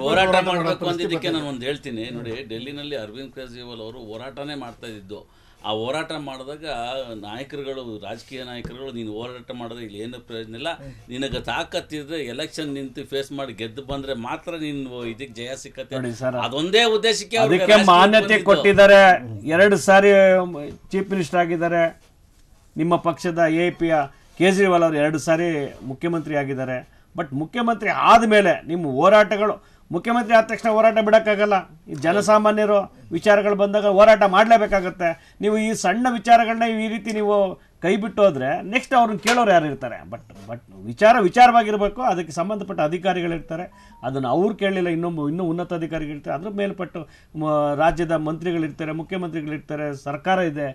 ಹೋರಾಟ ಮಾಡಬೇಕು ಅಂದಿದ್ದಕ್ಕೆ ನಾನು ಒಂದು ಹೇಳ್ತೀನಿ ನೋಡಿ. ಡೆಲ್ಲಿನಲ್ಲಿ ಅರವಿಂದ್ ಕೇಜ್ರಿವಾಲ್ ಅವರು ಹೋರಾಟನೇ ಮಾಡ್ತಾ ಇದ್ದು. ಆ ಹೋರಾಟ ಮಾಡಿದಾಗ ನಾಯಕರುಗಳು, ರಾಜಕೀಯ ನಾಯಕರುಗಳು, ನೀನು ಹೋರಾಟ ಮಾಡಿದ್ರೆ ಇಲ್ಲಿ ಏನು ಪ್ರಯೋಜನ ಇಲ್ಲ, ನಿನಗೆ ತಾಕತ್ತಿದ್ರೆ ಎಲೆಕ್ಷನ್ ನಿಂತು ಫೇಸ್ ಮಾಡಿ ಗೆದ್ದು ಬಂದ್ರೆ ಮಾತ್ರ ನೀನು ಇದಕ್ಕೆ ಜಯ ಸಿಕ್ಕತ್ತೆ, ಅದೊಂದೇ ಉದ್ದೇಶಕ್ಕೆ ಅದಕ್ಕೆ ಮಾನ್ಯತೆ ಕೊಟ್ಟಿದ್ದಾರೆ. 2 ಸಾರಿ ಚೀಫ್ ಮಿನಿಸ್ಟರ್ ಆಗಿದ್ದಾರೆ. ನಿಮ್ಮ ಪಕ್ಷದ AAPಯ ಕೇಜ್ರಿವಾಲ್ ಅವರು 2 ಸಾರಿ ಮುಖ್ಯಮಂತ್ರಿ ಆಗಿದ್ದಾರೆ. ಬಟ್ ಮುಖ್ಯಮಂತ್ರಿ ಆದಮೇಲೆ ನಿಮ್ಮ ಹೋರಾಟಗಳು, ಮುಖ್ಯಮಂತ್ರಿ ಆದ ತಕ್ಷಣ ಹೋರಾಟ ಬಿಡೋಕ್ಕಾಗಲ್ಲ. ಈ ಜನಸಾಮಾನ್ಯರು ವಿಚಾರಗಳು ಬಂದಾಗ ಹೋರಾಟ ಮಾಡಲೇಬೇಕಾಗತ್ತೆ. ನೀವು ಈ ಸಣ್ಣ ವಿಚಾರಗಳನ್ನ ಈ ರೀತಿ ನೀವು ಕೈ ಬಿಟ್ಟು ಹೋದರೆ ನೆಕ್ಸ್ಟ್ ಅವ್ರನ್ನ ಕೇಳೋರು ಯಾರು ಇರ್ತಾರೆ? ಬಟ್ ವಿಚಾರವಾಗಿರಬೇಕು. ಅದಕ್ಕೆ ಸಂಬಂಧಪಟ್ಟ ಅಧಿಕಾರಿಗಳಿರ್ತಾರೆ, ಅದನ್ನು ಅವ್ರು ಕೇಳಲಿಲ್ಲ, ಇನ್ನೂ ಉನ್ನತ ಅಧಿಕಾರಿಗಳಿರ್ತಾರೆ, ಅದ್ರ ಮೇಲ್ಪಟ್ಟು ರಾಜ್ಯದ ಮಂತ್ರಿಗಳಿರ್ತಾರೆ, ಮುಖ್ಯಮಂತ್ರಿಗಳಿರ್ತಾರೆ, ಸರ್ಕಾರ ಇದೆ,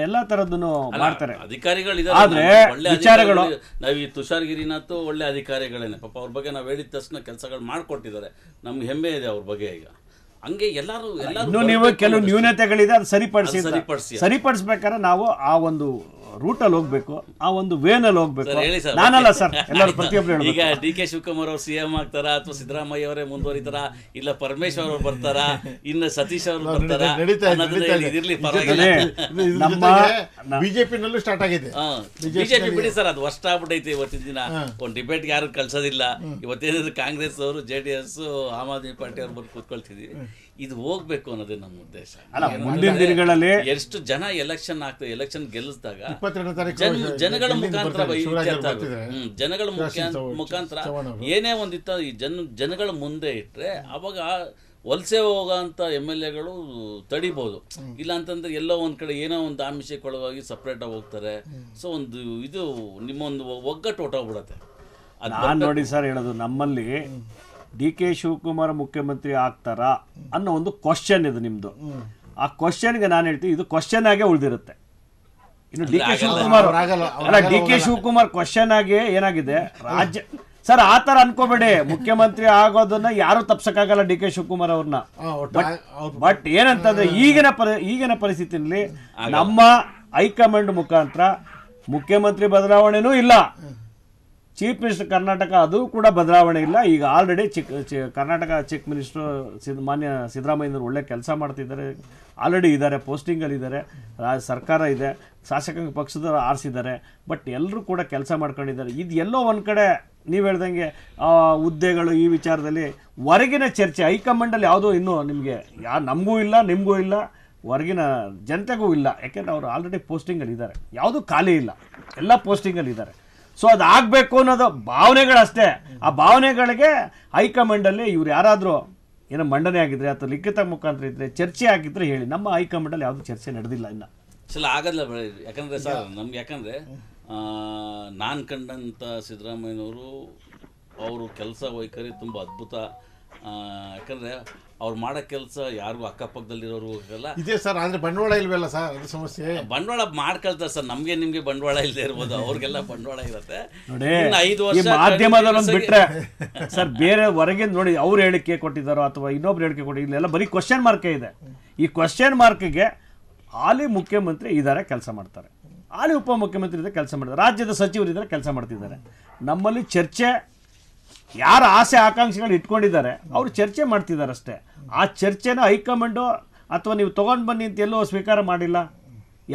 ಎಲ್ಲ ಥರದ್ದನ್ನು ಮಾಡ್ತಾರೆ ಅಧಿಕಾರಿಗಳಿದ್ದಾರೆ. ಆದರೆ ವಿಚಾರಗಳು ನಾವು ಈ ತುಷಾರ್ ಗಿರಿನಾಥ್ ಒಳ್ಳೆ ಅಧಿಕಾರಿಗಳೇನೆ, ಪಾಪ ಅವ್ರ ಬಗ್ಗೆ ನಾವು ಹೇಳಿದ ತಕ್ಷಣ ಕೆಲಸಗಳು ಮಾಡಿಕೊಟ್ಟಿದ್ದಾರೆ. ನಮ್ಗೆ ಹೆಮ್ಮೆ ಇದೆ ಅವ್ರ ಬಗ್ಗೆ. ಈಗ ಹಂಗೆ ಎಲ್ಲರೂ ನೀವು ಕೆಲವು ನ್ಯೂನತೆಗಳಿದೆ, ಅದು ಸರಿಪಡಿಸ್ಬೇಕಾದ್ರೆ ನಾವು ಆ ಒಂದು ರೂಟಲ್ಲಿ ಹೋಗ್ಬೇಕು, ಆ ಒಂದು ವೇನಲ್ಲಿ ಹೋಗ್ಬೇಕು. ನಾನಲ್ಲ ಸರ್, ಎಲ್ಲರೂ ಪ್ರತಿಯೊಬ್ಬರು. ಈಗ DK ಶಿವಕುಮಾರ್ ಅವರು CM ಆಗ್ತಾರಾ, ಅಥವಾ ಸಿದ್ದರಾಮಯ್ಯ ಅವರೇ ಮುಂದುವರಿತಾರ, ಇಲ್ಲ ಪರಮೇಶ್ವರ್ ಅವರು ಬರ್ತಾರಾ, ಇನ್ನು ಸತೀಶ್ ಅವರು ಬರ್ತಾರ? ನಮ್ಮ ಬಿಜೆಪಿನಲ್ಲೂ ಸ್ಟಾರ್ಟ್ ಆಗಿದೆ. ಬಿಜೆಪಿ ಬಿಡಿ ಸರ್, ಅದು ವರ್ಷ ಆಗ್ಬಿಟ್ಟೈತೆ. ಇವತ್ತಿನ ದಿನ ಒಂದು ಡಿಬೇಟ್ಗೆ ಯಾರು ಕಳ್ಸೋದಿಲ್ಲ. ಇವತ್ತೇನಿದ್ರೆ ಕಾಂಗ್ರೆಸ್ ಅವರು, JDS, ಆಮ್ ಆದ್ಮಿ ಪಾರ್ಟಿ ಅವ್ರು ಬಂದು ಕೂತ್ಕೊಳ್ತಿದೀವಿ. ಇದು ಹೋಗ್ಬೇಕು ಅನ್ನೋದೇ ನಮ್ಮ ಉದ್ದೇಶ. ಮುಂದಿನ ದಿನಗಳಲ್ಲಿ ಎಷ್ಟು ಜನ ಎಲೆಕ್ಷನ್ ಆಗ್ತದೆ, ಎಲೆಕ್ಷನ್ ಗೆಲ್ಲಿಸಿದಾಗ ಜನಗಳ ಮುಖಾಂತರ ಮುಖಾಂತರ ಏನೇ ಒಂದಿತ್ತ ಈ ಜನಗಳ ಮುಂದೆ ಇಟ್ರೆ ಅವಾಗ ವಲಸೆ ಹೋಗೋಂಥ MLAಗಳು ತಡಿಬಹುದು. ಇಲ್ಲ ಅಂತಂದ್ರೆ ಎಲ್ಲೋ ಒಂದ್ ಕಡೆ ಏನೋ ಒಂದು ಆಮಿಷಕ್ಕೊಳಗಾಗಿ ಸಪ್ರೇಟ್ ಆಗಿ ಹೋಗ್ತಾರೆ. ಸೊ ಒಂದು ಇದು ನಿಮ್ಮೊಂದು ಒಗ್ಗಟ್ಟು ಹೊಟ್ಟೋಗ್ಬಿಡತ್ತೆ. ನಾನು ನೋಡಿ ಸರ್ ಹೇಳೋದು, ನಮ್ಮಲ್ಲಿ DK ಶಿವಕುಮಾರ್ ಮುಖ್ಯಮಂತ್ರಿ ಆಗ್ತಾರಾ ಅನ್ನೋ ಒಂದು ಕ್ವಶನ್ ಇದೆ ನಿಮ್ದು. ಆ ಕ್ವಶನ್ಗೆ ನಾನು ಹೇಳ್ತೀನಿ, ಇದು ಕ್ವಶನ್ ಆಗೇ ಉಳಿದಿರುತ್ತೆ. ಇನ್ನು DK ಶಿವಕುಮಾರ್ ಕ್ವಶನ್ ಆಗಿ ಏನಾಗಿದೆ ರಾಜ್ಯ ಸರ್, ಆ ಥರ ಅನ್ಕೋಬೇಡಿ. ಮುಖ್ಯಮಂತ್ರಿ ಆಗೋದನ್ನ ಯಾರು ತಪ್ಸಕ್ಕಾಗಲ್ಲ DK ಶಿವಕುಮಾರ್ ಅವ್ರನ್ನ. ಬಟ್ ಏನಂತಂದ್ರೆ ಈಗಿನ ಪರಿಸ್ಥಿತಿಯಲ್ಲಿ ನಮ್ಮ ಹೈಕಮಾಂಡ್ ಮುಖಾಂತರ ಮುಖ್ಯಮಂತ್ರಿ ಬದಲಾವಣೆನೂ ಇಲ್ಲ, ಚೀಫ್ ಮಿನಿಸ್ಟರ್ ಕರ್ನಾಟಕ ಅದು ಕೂಡ ಬದಲಾವಣೆ ಇಲ್ಲ. ಈಗ ಆಲ್ರೆಡಿ ಕರ್ನಾಟಕ ಚೀಫ್ ಮಿನಿಸ್ಟರ್ ಮಾನ್ಯ ಸಿದ್ದರಾಮಯ್ಯನವರು ಒಳ್ಳೆ ಕೆಲಸ ಮಾಡ್ತಿದ್ದಾರೆ, ಆಲ್ರೆಡಿ ಇದ್ದಾರೆ, ಪೋಸ್ಟಿಂಗಲ್ಲಿ ಇದ್ದಾರೆ, ಸರ್ಕಾರ ಇದೆ, ಶಾಸಕಾಂಗ ಪಕ್ಷದವರು ಆರಿಸಿದ್ದಾರೆ. ಬಟ್ ಎಲ್ಲರೂ ಕೂಡ ಕೆಲಸ ಮಾಡ್ಕೊಂಡಿದ್ದಾರೆ. ಇದು ಎಲ್ಲೋ ಒಂದು ಕಡೆ ನೀವು ಹೇಳ್ದಂಗೆ ಹುದ್ದೆಗಳು ಈ ವಿಚಾರದಲ್ಲಿ ಹೊರಗಿನ ಚರ್ಚೆ ಹೈಕಮಾಂಡಲ್ಲಿ ಯಾವುದೋ ಇನ್ನೂ ನಿಮಗೆ ನಮಗೂ ಇಲ್ಲ, ನಿಮಗೂ ಇಲ್ಲ, ಹೊರಗಿನ ಜನತೆಗೂ ಇಲ್ಲ. ಯಾಕೆಂದರೆ ಅವರು ಆಲ್ರೆಡಿ ಪೋಸ್ಟಿಂಗಲ್ಲಿ ಇದ್ದಾರೆ, ಯಾವುದೂ ಖಾಲಿ ಇಲ್ಲ, ಎಲ್ಲ ಪೋಸ್ಟಿಂಗಲ್ಲಿ ಇದ್ದಾರೆ. ಸೊ ಅದು ಆಗಬೇಕು ಅನ್ನೋದು ಭಾವನೆಗಳಷ್ಟೇ. ಆ ಭಾವನೆಗಳಿಗೆ ಹೈಕಮಾಂಡಲ್ಲಿ ಇವ್ರು ಯಾರಾದರೂ ಏನೋ ಮಂಡನೆ ಆಗಿದ್ರೆ ಅಥವಾ ಲಿಖಿತ ಮುಖಾಂತರ ಇದ್ದರೆ ಚರ್ಚೆ ಆಗಿದ್ರೆ ಹೇಳಿ. ನಮ್ಮ ಹೈಕಮಾಂಡಲ್ಲಿ ಯಾವುದೂ ಚರ್ಚೆ ನಡೆದಿಲ್ಲ ಇನ್ನು. ಆಗಲ್ಲ ಯಾಕಂದರೆ ಸರ್, ನಮ್ಗೆ ಯಾಕಂದರೆ ನಾನು ಕಂಡಂಥ ಸಿದ್ದರಾಮಯ್ಯನವರು ಅವರು ಕೆಲಸ ವೈಖರಿ ತುಂಬ ಅದ್ಭುತ. ಯಾಕಂದರೆ ಅವ್ರು ಮಾಡೋ ಕೆಲಸ ಯಾರಿಗೂ ಅಕ್ಕಪಕ್ಕದಲ್ಲಿರೋರು ಇದೆ ಸರ್. ಆದರೆ ಬಂಡವಾಳ ಇಲ್ವಲ್ಲ ಸರ್, ಅದು ಸಮಸ್ಯೆ. ಬಂಡವಾಳ ಮಾಡ್ಕೊಳ್ತಾರೆ ಸರ್. ನಿಮಗೆ ಬಂಡವಾಳ ಇಲ್ಲದೆ ಇರ್ಬೋದು, ಅವ್ರಿಗೆಲ್ಲ ಬಂಡವಾಳ ಇರುತ್ತೆ. ನೋಡಿ 5 ವರ್ಷ ಮಾಧ್ಯಮದಲ್ಲಿ ಬಿಟ್ರೆ ಸರ್, ಬೇರೆ ಹೊರಗಿಂದ ನೋಡಿ ಅವ್ರು ಹೇಳಿಕೆ ಕೊಟ್ಟಿದ್ದಾರೋ ಅಥವಾ ಇನ್ನೊಬ್ರು ಹೇಳಿಕೆ ಕೊಟ್ಟಿಲ್ಲ, ಇಲ್ಲೆಲ್ಲ ಬರೀ ಕ್ವಶನ್ ಮಾರ್ಕೇ ಇದೆ. ಈ ಕ್ವಶನ್ ಮಾರ್ಕ್ಗೆ ಹಾಲಿ ಮುಖ್ಯಮಂತ್ರಿ ಇದ್ದಾರೆ, ಕೆಲಸ ಮಾಡ್ತಾರೆ, ಹಾಲಿ ಉಪಮುಖ್ಯಮಂತ್ರಿ ಇದ್ದಾರೆ, ಕೆಲಸ ಮಾಡ್ತಾರೆ, ರಾಜ್ಯದ ಸಚಿವರಿದ್ದಾರೆ, ಕೆಲಸ ಮಾಡ್ತಿದ್ದಾರೆ. ನಮ್ಮಲ್ಲಿ ಚರ್ಚೆ ಯಾರು ಆಸೆ ಆಕಾಂಕ್ಷೆಗಳು ಇಟ್ಕೊಂಡಿದ್ದಾರೆ ಅವರು ಚರ್ಚೆ ಮಾಡ್ತಿದ್ದಾರೆ ಅಷ್ಟೇ. ಆ ಚರ್ಚೆನ ಹೈಕಮಾಂಡು ಅಥವಾ ನೀವು ತೊಗೊಂಡು ಬನ್ನಿ ಅಂತ ಎಲ್ಲೋ ಸ್ವೀಕಾರ ಮಾಡಿಲ್ಲ.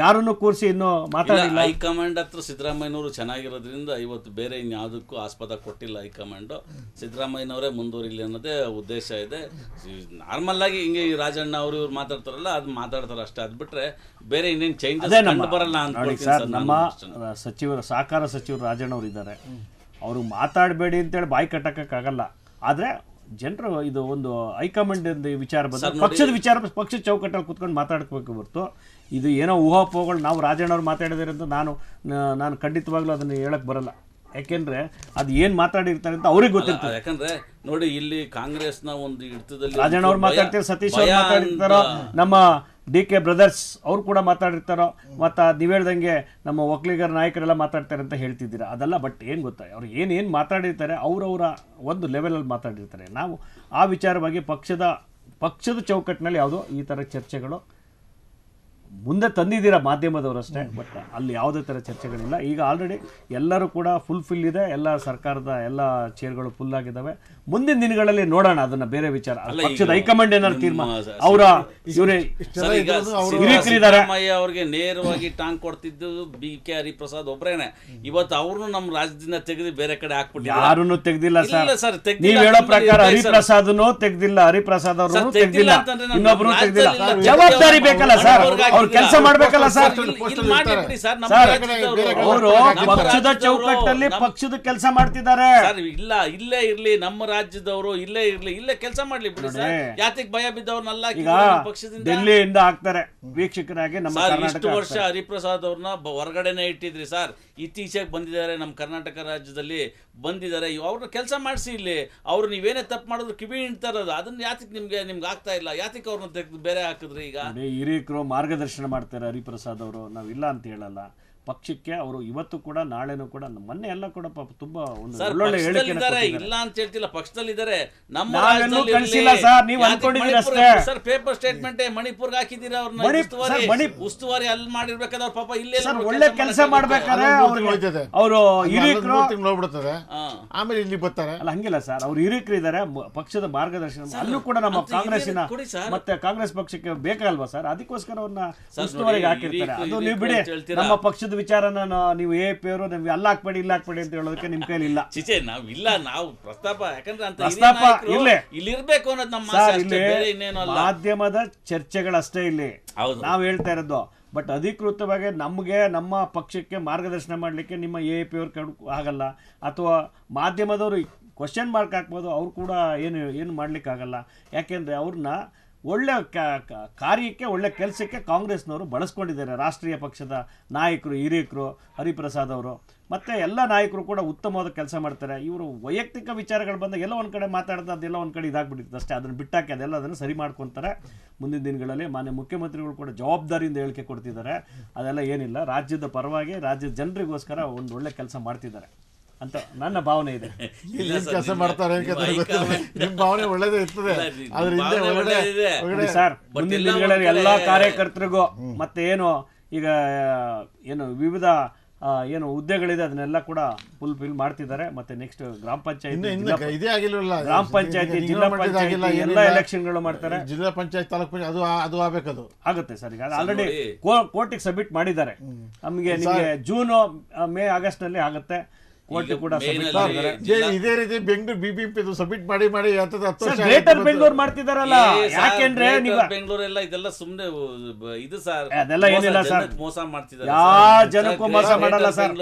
ಯಾರನ್ನು ಕೂರಿಸಿ ಇನ್ನೂ ಮಾತಾಡಿಲ್ಲ. ಹೈಕಮಾಂಡ್ ಹತ್ರ ಸಿದ್ದರಾಮಯ್ಯನವರು ಚೆನ್ನಾಗಿರೋದ್ರಿಂದ ಇವತ್ತು ಬೇರೆ ಇನ್ಯಾವುದಕ್ಕೂ ಆಸ್ಪದ ಕೊಟ್ಟಿಲ್ಲ ಹೈಕಮಾಂಡು. ಸಿದ್ದರಾಮಯ್ಯನವರೇ ಮುಂದುವರಿಲಿ ಅನ್ನೋದೇ ಉದ್ದೇಶ ಇದೆ. ನಾರ್ಮಲ್ ಆಗಿ ಹಿಂಗೆ ರಾಜಣ್ಣ ಅವರು ಇವ್ರು ಮಾತಾಡ್ತಾರಲ್ಲ ಅದು ಮಾತಾಡ್ತಾರೆ ಅಷ್ಟೇ. ಅದು ಬಿಟ್ರೆ ಬೇರೆ ಇನ್ನೇನು ಚೇಂಜಸ್ ಬರಲ್ಲ ಅಂತ ಸರ್. ನಮ್ಮ ಸಚಿವರು ಸಹಕಾರ ಸಚಿವರು ರಾಜಣ್ಣ ಅವರು ಇದ್ದಾರೆ, ಅವರು ಮಾತಾಡಬೇಡಿ ಅಂತೇಳಿ ಬಾಯಿ ಕಟ್ಟಕ್ಕಾಗಲ್ಲ. ಆದರೆ ಜನರು ಇದು ಒಂದು ಹೈಕಮಾಂಡ್ ವಿಚಾರ ಬಂದ ಪಕ್ಷದ ವಿಚಾರ ಪಕ್ಷದ ಚೌಕಟ್ಟಲ್ಲಿ ಕುತ್ಕೊಂಡು ಮಾತಾಡ್ಕೋಬೇಕು ಹೊರತು ಇದು ಏನೋ ಊಹಾಪೋಹಗಳು ನಾವು ರಾಜಣ್ಣವ್ರು ಮಾತಾಡಿದಾರೆ ಅಂತ ನಾನು ಖಂಡಿತವಾಗ್ಲೂ ಅದನ್ನು ಹೇಳಕ್ ಬರಲ್ಲ. ಯಾಕೆಂದ್ರೆ ಅದು ಏನ್ ಮಾತಾಡಿರ್ತಾರೆ ಅಂತ ಅವ್ರಿಗೆ ಗೊತ್ತಿರ್ತದೆ. ಯಾಕಂದ್ರೆ ನೋಡಿ ಇಲ್ಲಿ ಕಾಂಗ್ರೆಸ್ನ ಒಂದು ಹಿಡಿತದಲ್ಲಿ ರಾಜಣ್ಣ ಅವ್ರು ಮಾತಾಡ್ತಾರೆ, ಸತೀಶ್ ಅವ್ರು ಮಾತಾಡಿರ್ತಾರೋ, ನಮ್ಮ DK ಬ್ರದರ್ಸ್ ಅವ್ರು ಕೂಡ ಮಾತಾಡಿರ್ತಾರೋ, ಮತ್ತು ನೀವು ಹೇಳ್ದಂಗೆ ನಮ್ಮ ಒಕ್ಕಲಿಗರ ನಾಯಕರೆಲ್ಲ ಮಾತಾಡ್ತಾರೆ ಅಂತ ಹೇಳ್ತಿದ್ದೀರಾ. ಅದೆಲ್ಲ ಬಟ್ ಏನು ಗೊತ್ತಾ, ಅವ್ರು ಏನು ಮಾತಾಡಿರ್ತಾರೆ ಅವರವರ ಒಂದು ಲೆವೆಲಲ್ಲಿ ಮಾತಾಡಿರ್ತಾರೆ. ನಾವು ಆ ವಿಚಾರವಾಗಿ ಪಕ್ಷದ ಚೌಕಟ್ಟಿನಲ್ಲಿ ಯಾವುದೋ ಈ ಥರ ಚರ್ಚೆಗಳು ಮುಂದೆ ತಂದಿದ್ದೀರಾ ಮಾಧ್ಯಮದವರಷ್ಟೇ, ಬಟ್ ಅಲ್ಲಿ ಯಾವುದೇ ಥರ ಚರ್ಚೆಗಳಿಲ್ಲ. ಈಗ ಆಲ್ರೆಡಿ ಎಲ್ಲರೂ ಕೂಡ ಫುಲ್ ಇದೆ, ಎಲ್ಲ ಸರ್ಕಾರದ ಎಲ್ಲ ಚೇರ್ಗಳು ಫುಲ್ ಆಗಿದ್ದಾವೆ. ಮುಂದಿನ ದಿನಗಳಲ್ಲಿ ನೋಡೋಣ ಅದನ್ನ, ಬೇರೆ ವಿಚಾರ. ಪಕ್ಷದ ಹೈಕಮಾಂಡ್ ಏನಾದ್ರು ತೀರ್ಮಾನ ಅವರ ಇವರೇ ಹಿರಿಕರಿದ್ದಾರೆ ಅವ್ರಿಗೆ ನೇರವಾಗಿ ಟಾಂಗ್ ಕೊಡ್ತಿದ್ದು BK ಹರಿಪ್ರಸಾದ್ ಒಬ್ಬರೇನೆ. ಇವತ್ತು ಅವ್ರನ್ನು ನಮ್ಮ ರಾಜ್ಯದಿಂದ ತೆಗೆದು ಬೇರೆ ಕಡೆ ಹಾಕ್ಬಿಟ್ಟಿದ್ದಾರೆ. ಯಾರನ್ನು ತೆಗ್ದಿಲ್ಲ ಸರ್. ನೀವು ಹೇಳೋ ಪ್ರಕಾರ ಹರಿಪ್ರಸಾದ್ನು ತೆಗ್ದಿಲ್ಲ, ಹರಿಪ್ರಸಾದ್ ಅವರು ತೆಗ್ದಿಲ್ಲ, ಇನ್ನೊಬ್ರು ತೆಗ್ದಿಲ್ಲ. ಜವಾಬ್ದಾರಿ ಬೇಕಲ್ಲ ಸರ್, ಅವ್ರು ಕೆಲಸ ಮಾಡ್ಬೇಕಲ್ಲ ಸರ್. ಅವರು ಪಕ್ಷದ ಚೌಕಟ್ಟಲ್ಲಿ ಪಕ್ಷದ ಕೆಲಸ ಮಾಡ್ತಿದ್ದಾರೆ. ಇಲ್ಲ ಇಲ್ಲೇ ಇರ್ಲಿ, ನಮ್ಮ ರಾಜ್ಯದವರು ಇಲ್ಲೇ ಇರ್ಲಿ, ಇಲ್ಲೇ ಕೆಲಸ ಮಾಡ್ಲಿ ಬಿಡಿ ಸರ್. ಯಾತಿಗೆ ಭಯ ಬಿದ್ದವ್ರನ್ನೆಲ್ಲ ಪಕ್ಷದಿಂದ ಡೆಲ್ಲಿಯಿಂದ ಹಾಕ್ತಾರೆ ವೀಕ್ಷಕರಾಗಿ. ನಮ್ಮ ಇಷ್ಟು ವರ್ಷ ಹರಿಪ್ರಸಾದ್ ಅವ್ರನ್ನ ಹೊರಗಡೆನೆ ಇಟ್ಟಿದ್ರಿ ಸರ್. ಇತ್ತೀಚೆಗೆ ಬಂದಿದ್ದಾರೆ ನಮ್ಮ ಕರ್ನಾಟಕ ರಾಜ್ಯದಲ್ಲಿ ಬಂದಿದ್ದಾರೆ. ಅವ್ರನ್ನ ಕೆಲಸ ಮಾಡಿಸಿ ಇಲ್ಲಿ. ಅವ್ರು ನೀವೇನೇ ತಪ್ಪು ಮಾಡಿದ್ರು ಕಿವಿ ಹಿಂಡ್ತಾರದು, ಅದನ್ನ ಯಾತಿಗೆ ನಿಮ್ಗೆ ಆಗ್ತಾ ಇಲ್ಲ? ಯಾತಿಗೆ ಅವ್ರನ್ನ ತೆಗೆದು ಬೇರೆ ಹಾಕಿದ್ರಿ? ಈಗ ಹಿರಿಯರು ಮಾರ್ಗದರ್ಶನ ಮಾಡ್ತಾರೆ ಹರಿಪ್ರಸಾದ್ ಅವರು, ನಾವಿಲ್ಲ ಅಂತ ಹೇಳಲ್ಲ. ಪಕ್ಷಕ್ಕೆ ಅವರು ಇವತ್ತು ಕೂಡ ನಾಳೆನೂ ಕೂಡ ಮೊನ್ನೆ ಎಲ್ಲ ಕೂಡ ತುಂಬಾ ಒಂದು ಒಳ್ಳೊಳ್ಳೆ ಹೇಳಿಕೆ ಇಲ್ಲ ಅಂತ ಹೇಳ್ತಿಲ್ಲ, ಪಕ್ಷದಲ್ಲಿದ್ದಾರೆ. ನಮ್ಮ ಸರ್ ಪೇಪರ್ ಸ್ಟೇಟ್ಮೆಂಟ್ ಮಣಿಪುರ್ಗೆ ಹಾಕಿದ್ದೀರಾ ಅವ್ರನ್ನ, ಉಸ್ತುವಾರಿ ಅಲ್ಲಿ ಮಾಡಿರ್ಬೇಕಾದ್ರೆ ಅವ್ರ ಪಾಪ ಇಲ್ಲೇ ಒಳ್ಳೆ ಕೆಲಸ ಮಾಡ್ಬೇಕಾದ್ರೆ ಅವರು ಹಿರಿಯರು ನೋಡ್ಬಿಡ್ತಾರೆ, ಆಮೇಲೆ ಇಲ್ಲಿ ಬರ್ತಾರೆ. ಅಲ್ಲ ಹಂಗಿಲ್ಲ ಸರ್, ಅವ್ರು ಹಿರಿಯರು ಇದ್ದಾರೆ, ಪಕ್ಷದ ಮಾರ್ಗದರ್ಶನ ಅಲ್ಲೂ ಕೂಡ ನಮ್ಮ ಕಾಂಗ್ರೆಸ್ಸಿನ ಮತ್ತೆ ಕಾಂಗ್ರೆಸ್ ಪಕ್ಷಕ್ಕೆ ಬೇಕಲ್ವಾ ಸರ್, ಅದಕ್ಕೋಸ್ಕರ ಅವ್ರನ್ನ ಉಸ್ತುವಾರಿಗೆ ಹಾಕಿರ್ತಾರೆ. ಅದು ನೀವು ಬಿಡಿ, ನಮ್ಮ ಪಕ್ಷದ ವಿಚಾರನ ನೀವು AAP ಅವರು ನೀವು ಅಲ್ಲ ಹಾಕ್ಬೇಡಿ ಇಲ್ಲ ಹಾಕ್ಬೇಡಿ ಅಂತ ಹೇಳೋದಕ್ಕೆ ನಿಮ್ ಕೈಲಿ ಇಲ್ಲ. ಚಿಚೆ ನಾವಿಲ್ಲ, ನಾವು ಪ್ರಸ್ತಾಪ ಯಾಕಂದ್ರೆ ಅಂತ ಪ್ರಸ್ತಾಪ ಇಲ್ಲಿ ಇರ್ಬೇಕು ಅನ್ನೋದು ನಮ್ಮ ಮಾಧ್ಯಮದ ಚರ್ಚೆಗಳಷ್ಟೇ ಇಲ್ಲಿ ನಾವು ಹೇಳ್ತಾ ಇರೋದು. ಬಟ್ ಅಧಿಕೃತವಾಗಿ ನಮಗೆ ನಮ್ಮ ಪಕ್ಷಕ್ಕೆ ಮಾರ್ಗದರ್ಶನ ಮಾಡಲಿಕ್ಕೆ ನಿಮ್ಮ AAP ಅವ್ರು ಆಗಲ್ಲ, ಅಥವಾ ಮಾಧ್ಯಮದವರು ಕ್ವಶನ್ ಮಾರ್ಕ್ ಹಾಕ್ಬೋದು, ಅವ್ರು ಕೂಡ ಏನು ಮಾಡ್ಲಿಕ್ಕಾಗಲ್ಲ. ಯಾಕೆಂದರೆ ಅವ್ರನ್ನ ಒಳ್ಳೆ ಕಾರ್ಯಕ್ಕೆ ಒಳ್ಳೆ ಕೆಲಸಕ್ಕೆ ಕಾಂಗ್ರೆಸ್ನವರು ಬಳಸ್ಕೊಂಡಿದ್ದಾರೆ. ರಾಷ್ಟ್ರೀಯ ಪಕ್ಷದ ನಾಯಕರು ಹಿರಿಯರು ಹರಿಪ್ರಸಾದ್ ಅವರು ಮತ್ತು ಎಲ್ಲ ನಾಯಕರು ಕೂಡ ಉತ್ತಮವಾದ ಕೆಲಸ ಮಾಡ್ತಾರೆ. ಇವರು ವೈಯಕ್ತಿಕ ವಿಚಾರಗಳು ಬಂದಾಗ ಎಲ್ಲ ಒಂದು ಕಡೆ ಮಾತಾಡ್ದು ಅದೆಲ್ಲ ಒಂದು ಕಡೆ ಇದಾಗ್ಬಿಟ್ಟಿತ್ತು ಅಷ್ಟೇ. ಅದನ್ನು ಬಿಟ್ಟಾಕಿ ಅದನ್ನು ಸರಿ ಮಾಡ್ಕೊತಾರೆ. ಮುಂದಿನ ದಿನಗಳಲ್ಲಿ ಮಾನ್ಯ ಮುಖ್ಯಮಂತ್ರಿಗಳು ಕೂಡ ಜವಾಬ್ದಾರಿಯಿಂದ ಹೇಳಿಕೆ ಕೊಡ್ತಿದ್ದಾರೆ. ಅದೆಲ್ಲ ಏನಿಲ್ಲ, ರಾಜ್ಯದ ಪರವಾಗಿ ರಾಜ್ಯದ ಜನರಿಗೋಸ್ಕರ ಒಂದು ಒಳ್ಳೆ ಕೆಲಸ ಮಾಡ್ತಿದ್ದಾರೆ ಅಂತ ನನ್ನ ಭಾವನೆ ಇದೆ. ಕೆಲಸ ಮಾಡ್ತಾರೆ ನಿಮ್ಮ ಭಾವನೆ ಒಳ್ಳೇದೇ ಇರ್ತದೆ. ಸರ್ ಮುಂದಿನ ದಿನಗಳಲ್ಲಿ ಎಲ್ಲಾ ಕಾರ್ಯಕರ್ತರಿಗೂ ಮತ್ತೆ ಈಗ ವಿವಿಧ ಹುದ್ದೆಗಳಿದೆ ಅದನ್ನೆಲ್ಲ ಕೂಡ ಫಿಲ್ ಮಾಡ್ತಿದ್ದಾರೆ. ಮತ್ತೆ ನೆಕ್ಸ್ಟ್ ಗ್ರಾಮ ಪಂಚಾಯತಿ, ಜಿಲ್ಲಾ ಪಂಚಾಯತಿ ಎಲ್ಲ ಎಲೆಕ್ಷನ್ಗಳು ಮಾಡ್ತಾರೆ. ಜಿಲ್ಲಾ ಪಂಚಾಯತ್, ತಾಲೂಕ್ ಪಂಚಾಯತ್ ಅದು ಆಗಬೇಕದು ಆಗುತ್ತೆ ಸರ್. ಈಗ ಆಲ್ರೆಡಿ ಕೋರ್ಟಿಗೆ ಸಬ್ಮಿಟ್ ಮಾಡಿದ್ದಾರೆ. ನಮಗೆ ನಿಮಗೆ ಜೂನ್ ಮೇ ಆಗಸ್ಟ್ ನಲ್ಲಿ ಆಗುತ್ತೆ. ಕೋರ್ಟ್ ಕೂಡ ಇದೇ ರೀತಿ ಬೆಂಗಳೂರು BBMP ಸಬ್ಮಿಟ್ ಮಾಡಿ ಗ್ರೇಟರ್ ಬೆಂಗಳೂರು ಮಾಡ್ತಿದಾರಲ್ಲ. ಯಾಕೆಂದ್ರೆ ಬೆಂಗಳೂರೆಲ್ಲ ಇದೆಲ್ಲ ಸುಮ್ಮನೆ ಇದು ಸರ್, ಅದೆಲ್ಲ ಏನಿಲ್ಲ ಸರ್, ಮೋಸ ಮಾಡ್ತಿದ್ದಾರೆ. ಯಾವ ಜನಕ್ಕೂ ಮೋಸ ಮಾಡಲ್ಲ ಸರ್.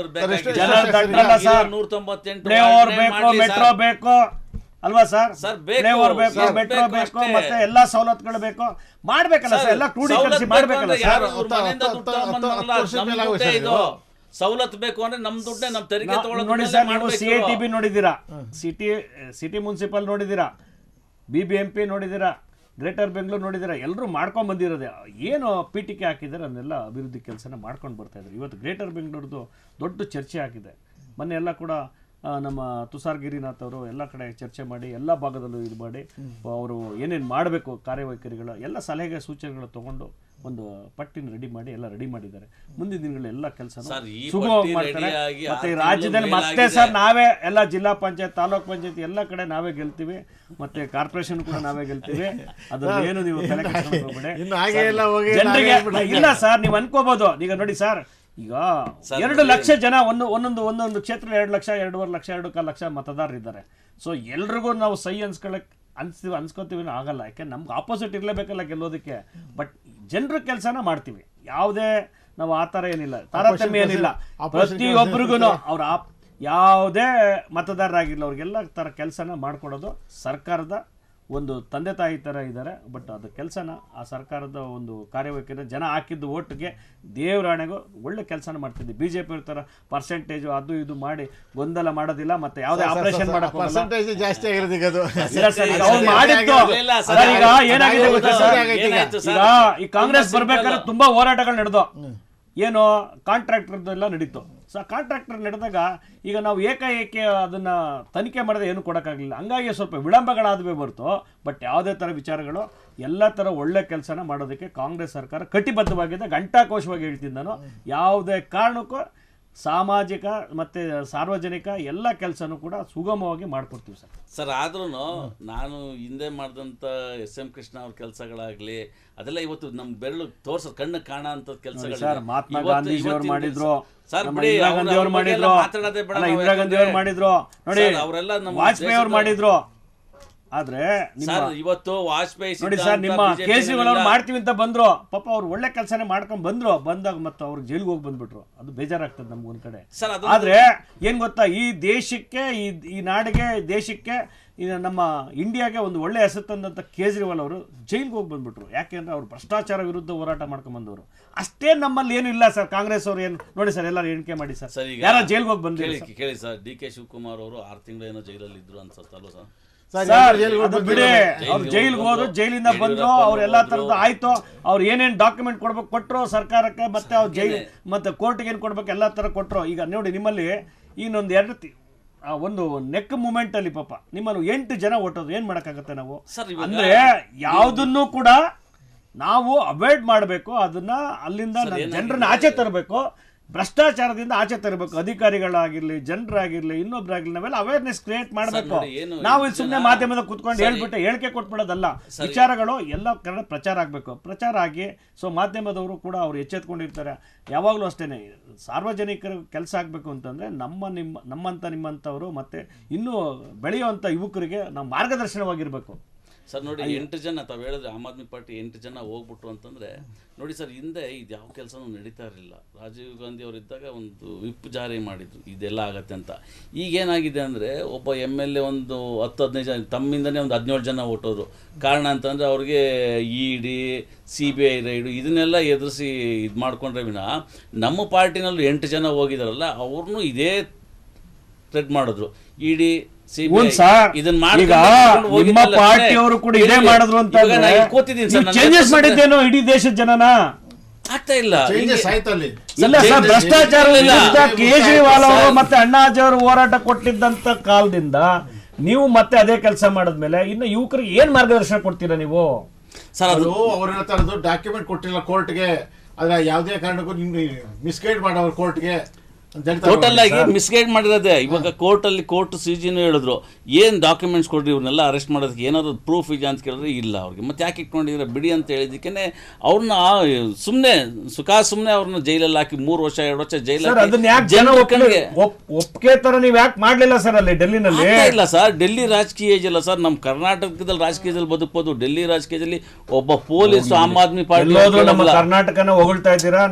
ಮೆಟ್ರೋ ಬೇಕು ಅಲ್ವಾ ಸರ್, ಫ್ಲೇವರ್ ಬೇಕು, ಮೆಟ್ರೋ ಬೇಕು, ಮತ್ತೆ ಎಲ್ಲಾ ಸವಲತ್ತುಗಳು ಬೇಕು, ಮಾಡ್ಬೇಕಲ್ಲ ಸರ್, ಎಲ್ಲ ಕ್ರೋಢೀಕರಿಸಿ ಮಾಡ್ಬೇಕಲ್ಲ ಸರ್. ಸವಲತ್ತು ಬೇಕು ಅಂದ್ರೆ ನಮ್ ದುಡ್ಡೇ ನಮ್ ತೆರಿಗೆ ನೋಡಿ ಸರ್. ನೀವು CITB ನೋಡಿದ್ದೀರಾ, ಸಿಟಿ ಮುನ್ಸಿಪಲ್ ನೋಡಿದ್ದೀರಾ, BBMP ನೋಡಿದ್ದೀರಾ, ಗ್ರೇಟರ್ ಬೆಂಗಳೂರು ನೋಡಿದ್ದೀರಾ, ಎಲ್ಲರೂ ಮಾಡ್ಕೊಂಡ್ ಬಂದಿರೋದೆ. ಏನು ಪೀಠಿಕೆ ಹಾಕಿದ್ದಾರೆ ಅದನ್ನೆಲ್ಲ ಅಭಿವೃದ್ಧಿ ಕೆಲಸನ ಮಾಡ್ಕೊಂಡು ಬರ್ತಾ ಇದ್ದಾರೆ. ಇವತ್ತು ಗ್ರೇಟರ್ ಬೆಂಗಳೂರದು ದೊಡ್ಡ ಚರ್ಚೆ ಆಗಿದೆ. ಮೊನ್ನೆ ಎಲ್ಲ ಕೂಡ ನಮ್ಮ ತುಷಾರ್ ಗಿರಿನಾಥ್ ಅವರು ಎಲ್ಲ ಕಡೆ ಚರ್ಚೆ ಮಾಡಿ ಎಲ್ಲ ಭಾಗದಲ್ಲೂ ಇದು ಮಾಡಿ ಅವರು ಏನೇನು ಮಾಡಬೇಕು ಕಾರ್ಯವೈಖರಿಗಳು ಎಲ್ಲ ಸಲಹೆ ಸೂಚನೆಗಳು ತೊಗೊಂಡು ಒಂದು ಪಟ್ಟಿನ ರೆಡಿ ಮಾಡಿ ಎಲ್ಲ ರೆಡಿ ಮಾಡಿದ್ದಾರೆ. ಮುಂದಿನ ದಿನಗಳಲ್ಲಿ ಎಲ್ಲ ಕೆಲಸ ಸರ್, ಈ ಸುಗಮವಾಗಿ ಪಟ್ಟಿ ಮಾಡ್ತಾರೆ. ರೆಡಿಯಾಗಿ ಮತ್ತೆ ಈ 6 ರಾಜ್ಯದಲ್ಲಿ ತಿಂಗಳು ಮತ್ತೆ ಸರ್ ನಾವೇ ಎಲ್ಲ ಜಿಲ್ಲಾ ಪಂಚಾಯತ್, ತಾಲೂಕ್ ಪಂಚಾಯತ್ ಎಲ್ಲ ಕಡೆ ನಾವೇ ಗೆಲ್ತೀವಿ, ಮತ್ತೆ ಕಾರ್ಪೊರೇಷನ್ ಕೂಡ ನಾವೇ ಗೆಲ್ತೀವಿ. ಅದೇನು ನೀವು ತಲೆ ಕೆಡಿಸ್ಕೊಳ್ಳಬೇಡಿ. ಇನ್ನು ಹಾಗೆ ಎಲ್ಲ ಹೋಗಿ ಜನರಿಗೆ ಇಲ್ಲ ಸರ್, ನೀವು ಅನ್ಕೋಬಹುದು. ಈಗ ನೋಡಿ ಸರ್, ಈಗ 2 ಲಕ್ಷ ಜನ ಒಂದೊಂದು ಕ್ಷೇತ್ರ 2 ಲಕ್ಷ 2.5 ಲಕ್ಷ 2.25 ಲಕ್ಷ ಮತದಾರರಿದ್ದಾರೆ. ಸೊ ಎಲ್ರಿಗೂ ನಾವು ಸೈ ಅನ್ಸ್ಕೊತೀವಿ ಆಗಲ್ಲ. ಯಾಕೆ ನಮ್ಗೆ ಆಪೋಸಿಟ್ ಇರಲೇಬೇಕಲ್ಲ ಗೆಲ್ಲೋದಕ್ಕೆ. ಬಟ್ ಜನರ ಕೆಲಸನ ಮಾಡ್ತೀವಿ, ಯಾವುದೇ ನಾವು ಆ ಥರ ಏನಿಲ್ಲ, ತಾರತಮ್ಯ ಏನಿಲ್ಲ. ಪ್ರತಿಯೊಬ್ಬರಿಗೂ ಅವ್ರ ಯಾವುದೇ ಮತದಾರರಾಗಿಲ್ಲ ಅವ್ರಿಗೆಲ್ಲ ಥರ ಕೆಲಸನ ಮಾಡಿಕೊಡೋದು ಸರ್ಕಾರದ ಒಂದು ತಂದೆ ತಾಯಿ ಥರ ಇದ್ದಾರೆ. ಬಟ್ ಅದು ಕೆಲಸನ ಆ ಸರ್ಕಾರದ ಒಂದು ಕಾರ್ಯವೈಖರಿ ಜನ ಹಾಕಿದ್ದು ಓಟ್ಗೆ ದೇವರಾಣೆಗೂ ಒಳ್ಳೆ ಕೆಲಸನ ಮಾಡ್ತಿದ್ದೆ. ಬಿಜೆಪಿ ಥರ ಪರ್ಸೆಂಟೇಜು ಅದು ಇದು ಮಾಡಿ ಗೊಂದಲ ಮಾಡೋದಿಲ್ಲ, ಮತ್ತೆ ಯಾವುದೇ ಆಪರೇಷನ್ ಮಾಡಕ್ ಪರ್ಸೆಂಟೇಜ್ ಜಾಸ್ತಿ ಆಗಿರೋದು ಈಗ ಅದು. ಮಾಡಿತ್ತು. ಈಗ ಏನಾಗಿದೆ ಗೊತ್ತಾ ಸರ್, ಈಗ ಈ ಕಾಂಗ್ರೆಸ್ ಬರ್ಬೇಕಾದ್ರೆ ತುಂಬಾ ಹೋರಾಟಗಳು ನಡೆದು, ಏನು ಕಾಂಟ್ರಾಕ್ಟರ್ದೆಲ್ಲ ನಡೀತು. ಸೊ ಕಾಂಟ್ರಾಕ್ಟರ್ ನಡೆದಾಗ ಈಗ ನಾವು ಏಕಾಏಕಿ ಅದನ್ನ ತನಿಖೆ ಮಾಡದೆ ಏನು ಕೊಡೋಕ್ಕಾಗಲಿಲ್ಲ. ಹಂಗಾಗಿ ಸ್ವಲ್ಪ ವಿಳಂಬಗಳಾದವೇ ಹೊರತು ಬಟ್ ಯಾವುದೇ ಥರ ವಿಚಾರಗಳು ಎಲ್ಲ ಥರ ಒಳ್ಳೆ ಕೆಲಸನ ಮಾಡೋದಕ್ಕೆ ಕಾಂಗ್ರೆಸ್ ಸರ್ಕಾರ ಕಟಿಬದ್ಧವಾಗಿದೆ. ಘಂಟಾಕೋಶವಾಗಿ ಹೇಳ್ತೀನಿ ನಾನು. ಯಾವುದೇ ಕಾರಣಕ್ಕೂ ಸಾಮಾಜಿಕ ಮತ್ತು ಸಾರ್ವಜನಿಕ ಎಲ್ಲ ಕೆಲಸನೂ ಕೂಡ ಸುಗಮವಾಗಿ ಮಾಡ್ಕೊಡ್ತೀವಿ ಸರ್. ಸರ್, ಆದ್ರೂ ನಾನು ಹಿಂದೆ ಮಾಡಿದಂಥ SM ಕೃಷ್ಣ ಅವ್ರ ಕೆಲಸಗಳಾಗಲಿ ಅದೆಲ್ಲ ಇವತ್ತು ನಮ್ಮ ಬೆರಳು ತೋರ್ಸೋದು ಕಣ್ಣು ಕಾಣ ಅಂತ ಕೆಲಸಗಳು ಸರ್. ಮಹಾತ್ಮ ಗಾಂಧೀಜಿಯವ್ರು ಮಾಡಿದ್ರು, ಸರ್, ಇಂದಿರಾ ಗಾಂಧಿ ಅವ್ರು ಮಾಡಿದ್ರು, ಇಂದಿರಾ ಗಾಂಧಿ ಅವ್ರು ಮಾಡಿದ್ರು, ನೋಡಿ ಅವರೆಲ್ಲ ವಾಜಪೇಯಿ ಅವ್ರು ಮಾಡಿದ್ರು. ಆದ್ರೆ ಇವತ್ತು ವಾಜಪೇಯಿ ನೋಡಿ ಸರ್, ನಿಮ್ಮ ಕೇಜ್ರಿವಾಲ್ ಅವ್ರು ಮಾಡ್ತೀವಿ ಅಂತ ಬಂದ್ರು, ಪಾಪ ಅವ್ರು ಒಳ್ಳೆ ಕೆಲಸನೇ ಮಾಡ್ಕೊಂಡ್ ಬಂದಾಗ ಮತ್ತೆ ಅವ್ರು ಜೈಲಿಗೆ ಹೋಗಿ ಬಂದ್ಬಿಟ್ರು. ಅದು ಬೇಜಾರಾಗ್ತದೆ ನಮ್ಗೆ ಒಂದ್ ಕಡೆ. ಆದ್ರೆ ಏನ್ ಗೊತ್ತಾ, ಈ ದೇಶಕ್ಕೆ ಈ ನಾಡಿಗೆ ದೇಶಕ್ಕೆ ನಮ್ಮ ಇಂಡಿಯಾಗೆ ಒಂದು ಒಳ್ಳೆ ಹೆಸರು ತಂದಂತ ಕೇಜ್ರಿವಾಲ್ ಅವರು ಜೈಲಿಗೆ ಹೋಗಿ ಬಂದ್ಬಿಟ್ರು. ಯಾಕೆಂದ್ರೆ ಅವ್ರು ಭ್ರಷ್ಟಾಚಾರ ವಿರುದ್ಧ ಹೋರಾಟ ಮಾಡ್ಕೊಂಡ್ ಬಂದವರು. ಅಷ್ಟೇ ನಮ್ಮಲ್ಲಿ ಏನು ಇಲ್ಲ ಸರ್. ಕಾಂಗ್ರೆಸ್ ಅವ್ರು ಏನು ನೋಡಿ ಸರ್, ಎಲ್ಲರೂ ಎಣಿಕೆ ಮಾಡಿ ಸರ್, ಯಾರ ಜೈಲಿಗೆ ಹೋಗಿ ಬಂದ್ರಿ ಕೇಳಿ ಸರ್. DK ಶಿವಕುಮಾರ್ ಅವರು 6 ತಿಂಗಳು ಏನೋ ಜೈಲಲ್ಲಿ ಇದ್ರು ಅನ್ಸತ್ತಲ್ವ ಸರ್? ಬಿಡಿ, ಅವ್ರು ಜೈಲಿಗೆ ಹೋದ್ರು, ಜೈಲಿಂದ ಬಂದ್ರು, ಅವ್ರು ಎಲ್ಲಾ ತರದ್ದು ಆಯ್ತು. ಅವ್ರು ಏನೇನ್ ಡಾಕ್ಯುಮೆಂಟ್ ಕೊಡ್ಬೇಕು ಕೊಟ್ರು ಸರ್ಕಾರಕ್ಕೆ, ಮತ್ತೆ ಅವ್ರು ಜೈಲ್ ಮತ್ತೆ ಕೋರ್ಟ್ಗೆ ಏನ್ ಕೊಡ್ಬೇಕು ಎಲ್ಲಾ ತರ ಕೊಟ್ರು. ಈಗ ನೋಡಿ ನಿಮ್ಮಲ್ಲಿ ಇನ್ನೊಂದು ಒಂದು ನೆಕ್ ಮೂಮೆಂಟ್ ಅಲ್ಲಿ ಪಾಪ ನಿಮ್ಮನ್ನು 8 ಜನ ಓಟೋದು ಏನ್ ಮಾಡಕ್ಕಾಗತ್ತೆ ನಾವು? ಅಂದ್ರೆ ಯಾವ್ದನ್ನು ಕೂಡ ನಾವು ಅವಾಯ್ಡ್ ಮಾಡಬೇಕು, ಅದನ್ನ ಅಲ್ಲಿಂದ ಜನರನ್ನ ಆಚೆ ತರಬೇಕು, ಭ್ರಷ್ಟಾಚಾರದಿಂದ ಆಚೆ ತರಬೇಕು. ಅಧಿಕಾರಿಗಳಾಗಿರ್ಲಿ, ಜನರಾಗಿರ್ಲಿ, ಇನ್ನೊಬ್ರಾಗಿರ್ಲಿ, ನಾವೆಲ್ಲ ಅವೇರ್ನೆಸ್ ಕ್ರಿಯೇಟ್ ಮಾಡಬೇಕು. ನಾವು ಇಲ್ಲಿ ಸುಮ್ಮನೆ ಮಾಧ್ಯಮದ ಕುತ್ಕೊಂಡು ಹೇಳಿಕೆ ಕೊಟ್ಬಿಡೋದಲ್ಲ. ವಿಚಾರಗಳು ಎಲ್ಲ ಕಡೆ ಪ್ರಚಾರ ಆಗಬೇಕು. ಪ್ರಚಾರ ಆಗಿ ಸೊ ಮಾಧ್ಯಮದವರು ಕೂಡ ಅವ್ರು ಎಚ್ಚೆತ್ಕೊಂಡಿರ್ತಾರೆ. ಯಾವಾಗಲೂ ಅಷ್ಟೇನೆ ಸಾರ್ವಜನಿಕರ ಕೆಲಸ ಆಗಬೇಕು ಅಂತಂದ್ರೆ ನಿಮ್ಮಂಥವರು ಮತ್ತೆ ಇನ್ನೂ ಬೆಳೆಯುವಂಥ ಯುವಕರಿಗೆ ನಾವು ಮಾರ್ಗದರ್ಶನವಾಗಿರ್ಬೇಕು. ಸರ್ ನೋಡಿ, 8 ಜನ ತಾವು ಹೇಳಿದ್ರೆ ಆಮ್ ಆದ್ಮಿ ಪಾರ್ಟಿ 8 ಜನ ಹೋಗ್ಬಿಟ್ರು ಅಂತಂದರೆ ನೋಡಿ ಸರ್, ಹಿಂದೆ ಇದು ಯಾವ ಕೆಲಸನೂ ನಡೀತಾ ಇರಲಿಲ್ಲ. ರಾಜೀವ್ ಗಾಂಧಿ ಅವರಿದ್ದಾಗ ಒಂದು ವಿಪ್ ಜಾರಿ ಮಾಡಿದ್ರು ಇದೆಲ್ಲ ಆಗತ್ತೆ ಅಂತ. ಈಗೇನಾಗಿದೆ ಅಂದರೆ ಒಬ್ಬ MLA ಒಂದು 10-15 ಜನ ತಮ್ಮಿಂದನೇ ಒಂದು 17 ಜನ ಓಟೋದ್ರು. ಕಾರಣ ಅಂತಂದರೆ ಅವ್ರಿಗೆ ED CBI ರೈಡು ಇದನ್ನೆಲ್ಲ ಎದುರಿಸಿ ಇದು ಮಾಡ್ಕೊಂಡ್ರೆ ವಿನ ನಮ್ಮ ಪಾರ್ಟಿನಲ್ಲೂ 8 ಜನ ಹೋಗಿದಾರಲ್ಲ ಅವ್ರನ್ನೂ ಇದೇ ಥ್ರೆಡ್ ಮಾಡಿದ್ರು. ED ಪಾರ್ಟಿಯವರು ಕೂಡ ಇದೇ ಮಾಡಿದ್ರು ಅಂತ ಚೇಂಜಸ್ ಮಾಡಿದ್ದೇನೋ ಇಡೀ ದೇಶದ ಜನನ ಆಗ್ತಾ ಇಲ್ಲ. ಇಲ್ಲ ಸರ್, ಭ್ರಷ್ಟಾಚಾರ ಕೇಜ್ರಿವಾಲ್ ಅವರು ಮತ್ತೆ ಅಣ್ಣಾಜಿ ಅವರು ಹೋರಾಟ ಕೊಟ್ಟಿದ್ದಂತ ಕಾಲದಿಂದ ನೀವು ಮತ್ತೆ ಅದೇ ಕೆಲಸ ಮಾಡಿದ್ಮೇಲೆ ಇನ್ನು ಯುವಕರಿಗೆ ಏನ್ ಮಾರ್ಗದರ್ಶನ ಕೊಡ್ತೀರಾ ನೀವು? ಸರ್, ಅದು ಅವ್ರು ಹೇಳ್ತಾ ಇರೋದು ಡಾಕ್ಯುಮೆಂಟ್ ಕೊಟ್ಟಿಲ್ಲ ಕೋರ್ಟ್ಗೆ, ಅದ್ರ ಯಾವುದೇ ಕಾರಣಕ್ಕೂ ನಿಮ್ಗೆ ಮಿಸ್ಗೈಡ್ ಮಾಡೋರು ಕೋರ್ಟ್ಗೆ ಟೋಟಲ್ ಆಗಿ ಮಿಸ್ಗೈಡ್ ಮಾಡಿರೋದೆ. ಇವಾಗ ಕೋರ್ಟ್ CGನೂ ಹೇಳಿದ್ರು ಏನು ಡಾಕ್ಯುಮೆಂಟ್ಸ್ ಕೊಡ್ರಿ ಇವ್ರನ್ನೆಲ್ಲ ಅರೆಸ್ಟ್ ಮಾಡೋದಕ್ಕೆ ಏನಾದ್ರು ಪ್ರೂಫ್ ಇದೆಯಾ ಅಂತ ಕೇಳಿದ್ರೆ ಇಲ್ಲ. ಅವ್ರಿಗೆ ಮತ್ತೆ ಯಾಕೆ ಇಟ್ಕೊಂಡಿದ್ರೆ ಬಿಡಿ ಅಂತ ಹೇಳಿದಕ್ಕೆ ಅವ್ರನ್ನ ಸುಮ್ಮನೆ ಅವ್ರನ್ನ ಜೈಲಲ್ಲಿ ಹಾಕಿ 3 ವರ್ಷ 2 ವರ್ಷ ಜೈಲಲ್ಲಿ ಒಪ್ಪಿಗೆ ತರ ನೀವು ಯಾಕೆ ಮಾಡ್ಲಿಲ್ಲ ಸರ್? ಅಲ್ಲಿ ಡೆಲ್ಲಿನಲ್ಲಿ ಇಲ್ಲ ಸರ್, ಡೆಲ್ಲಿ ರಾಜಕೀಯ ಇದೆಯಲ್ಲ ಸರ್. ನಮ್ಮ ಕರ್ನಾಟಕದಲ್ಲಿ ರಾಜಕೀಯದಲ್ಲಿ ಬದುಕಬಹುದು, ಡೆಲ್ಲಿ ರಾಜಕೀಯದಲ್ಲಿ ಒಬ್ಬ ಪೊಲೀಸ್ ಆಮ್ ಆದ್ಮಿ ಪಾರ್ಟಿ ನಮ್ಮ ಕರ್ನಾಟಕನ ಹೊಗಳ್ತಾ ಇದ್ದೀರಾ,